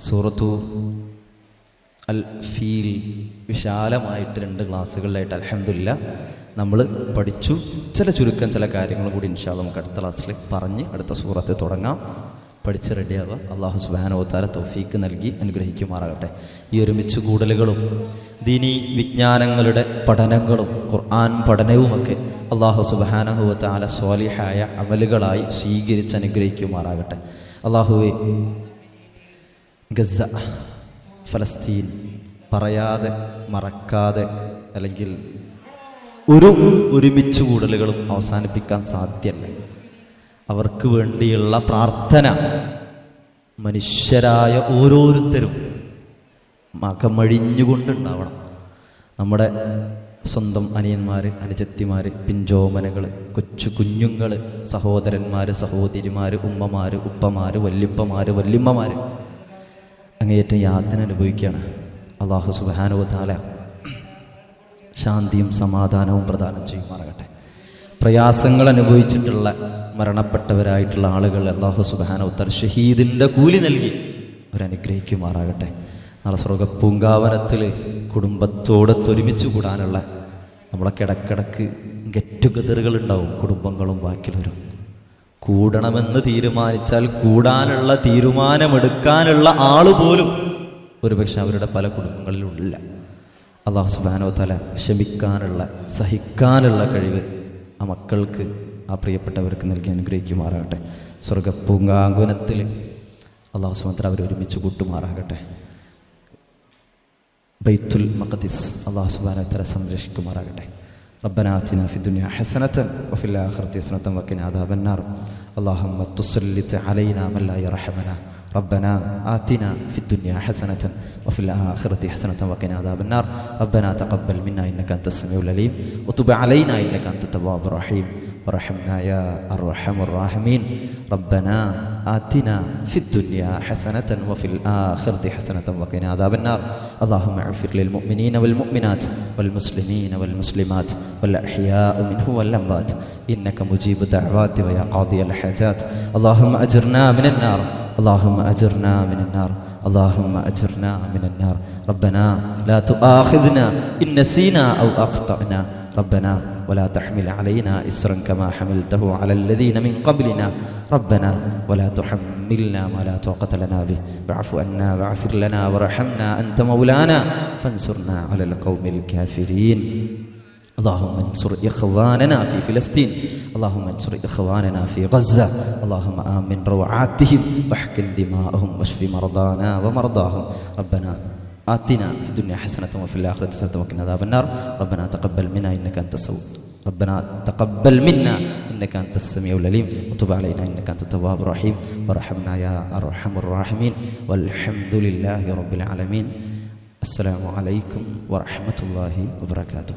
സൂറത്തു അൽ ഫീൽ വിശാലമായിട്ട് 2 ക്ലാസ്സുകളിലായിട്ട് അൽഹംദുലില്ലാഹ് നമ്മൾ പഠിച്ചു. ചില കാര്യങ്ങളും കൂടി ഇൻഷാ അല്ലാഹ് നമുക്ക് അടുത്ത ക്ലാസ്സിൽ പറഞ്ഞ് അടുത്ത സൂറത്ത് തുടങ്ങാം. പഠിച്ച് റെഡിയാവുക. അല്ലാഹു സുബ്ഹാനഹു വ തആല തൗഫീക്ക് നൽകി അനുഗ്രഹിക്കുമാറാകട്ടെ. ഈ ഒരുമിച്ച് കൂടലുകളും ദീനി വിജ്ഞാനങ്ങളുടെ പഠനങ്ങളും ഖുർആൻ പഠനവുമൊക്കെ അല്ലാഹു സുബ്ഹാനഹു വ തആല സ്വാലിഹായ അമലുകളായി സ്വീകരിച്ച് അനുഗ്രഹിക്കുമാറാകട്ടെ. അല്ലാഹുവേ, ഗസ, ഫലസ്തീൻ പറയാതെ മറക്കാതെ അല്ലെങ്കിൽ ഒരുമിച്ച് കൂടലുകളും അവസാനിപ്പിക്കാൻ സാധ്യമല്ല. അവർക്ക് വേണ്ടിയുള്ള പ്രാർത്ഥന മനുഷ്യരായ ഓരോരുത്തരും മകമഴിഞ്ഞുകൊണ്ടുണ്ടാവണം. നമ്മുടെ സ്വന്തം അനിയന്മാർ, അനുജത്തിമാർ, പിഞ്ചോമനകൾ, കുഞ്ഞുങ്ങൾ, സഹോദരന്മാർ, സഹോദരിമാർ, ഉമ്മമാർ, ഉപ്പമാർ, വല്യമ്മമാർ അങ്ങേയറ്റം യാതന അനുഭവിക്കുകയാണ്. അല്ലാഹു സുബ്ഹാനഹു വ തആല ശാന്തിയും സമാധാനവും പ്രദാനം ചെയ്യുമാറാകട്ടെ. പ്രയാസങ്ങൾ അനുഭവിച്ചിട്ടുള്ള മരണപ്പെട്ടവരായിട്ടുള്ള ആളുകൾ അല്ലാഹു സുബ്ഹാനഹു വ തആല ഷഹീദിൻ്റെ കൂലി നൽകി അവരനുഗ്രഹിക്കുമാറാകട്ടെ. നാളെ സ്വർഗ്ഗപ്പൂങ്കാവനത്തിൽ കുടുംബത്തോടൊത്തൊരുമിച്ച് കൂടാനുള്ള നമ്മളൊക്കെ ഇടക്കിടക്ക് ഗെറ്റ് ടുഗദറുകൾ ഉണ്ടാവും. കുടുംബങ്ങളും ബാക്കിയുള്ളവരും കൂടണമെന്ന് തീരുമാനിച്ചാൽ കൂടാനുള്ള തീരുമാനമെടുക്കാനുള്ള ആളുപോലും ഒരുപക്ഷെ അവരുടെ പല കുടുംബങ്ങളിലുമില്ല. അള്ളാഹു സുബ്ഹാനഹു വ തആല ക്ഷമിക്കാനുള്ള സഹിക്കാനുള്ള കഴിവ് ആ മക്കൾക്ക് ആ പ്രിയപ്പെട്ടവർക്ക് നൽകി അനുഗ്രഹിക്കുമാറാകട്ടെ. സ്വർഗപ്പൂങ്കാങ്കുനത്തിൽ അള്ളാഹു സുബ്ഹാനഹു വ തആല അവർ ഒരുമിച്ച് കൂട്ടുമാറാകട്ടെ. ബൈത്തുൽ മഖ്ദിസ് അള്ളാഹു സുബ്ഹാനഹു വ തആല സംരക്ഷിക്കുമാറാകട്ടെ. ربنا آتنا في الدنيا حسنة وفي الآخرة حسنة وقنا عذاب النار. اللهم تسلط علينا من لا يرحمنا. ربنا آتنا في الدنيا حسنة وفي الآخرة حسنة وقنا عذاب النار. ربنا تقبل منا إنك أنت السميع العليم وتب علينا إنك أنت التواب الرحيم وارحمنا يا أرحم الراحمين. ربنا آتنا في الدنيا حسنة وفي الآخرة حسنة وقنا عذاب النار. اللهم اغفر للمؤمنين والمؤمنات والمسلمين والمسلمات والأحياء منهم والأموات إنك مجيب الدعوات ويا قاضي الحاجات. اللهم أجرنا من النار. اللهم أجرنا من النار. اللهم أجرنا من النار. ربنا لا تؤاخذنا إن نسينا أو أخطأنا. ربنا ولا تحمل علينا إسرا كما حملته على الذين من قبلنا. ربنا ولا تحملنا ما لا طاقة لنا به. واعف عنا واغفر لنا وارحمنا أنت مولانا فانصرنا على القوم الكافرين. اللهم انصر إخواننا في فلسطين. اللهم انصر إخواننا في غزة. اللهم آمن روعاتهم واحقن دماءهم واشف مرضانا ومرضاهم. ربنا آتنا في الدنيا حسنة وفي الآخرة حسنة وقنا عذاب النار. ربنا تقبل منا إنك أنت ربنا تقبل منا إنك أنت السميع العليم وتب علينا إنك أنت التواب الرحيم وارحمنا يا أرحم الراحمين. والحمد لله رب العالمين. السلام عليكم ورحمة الله وبركاته.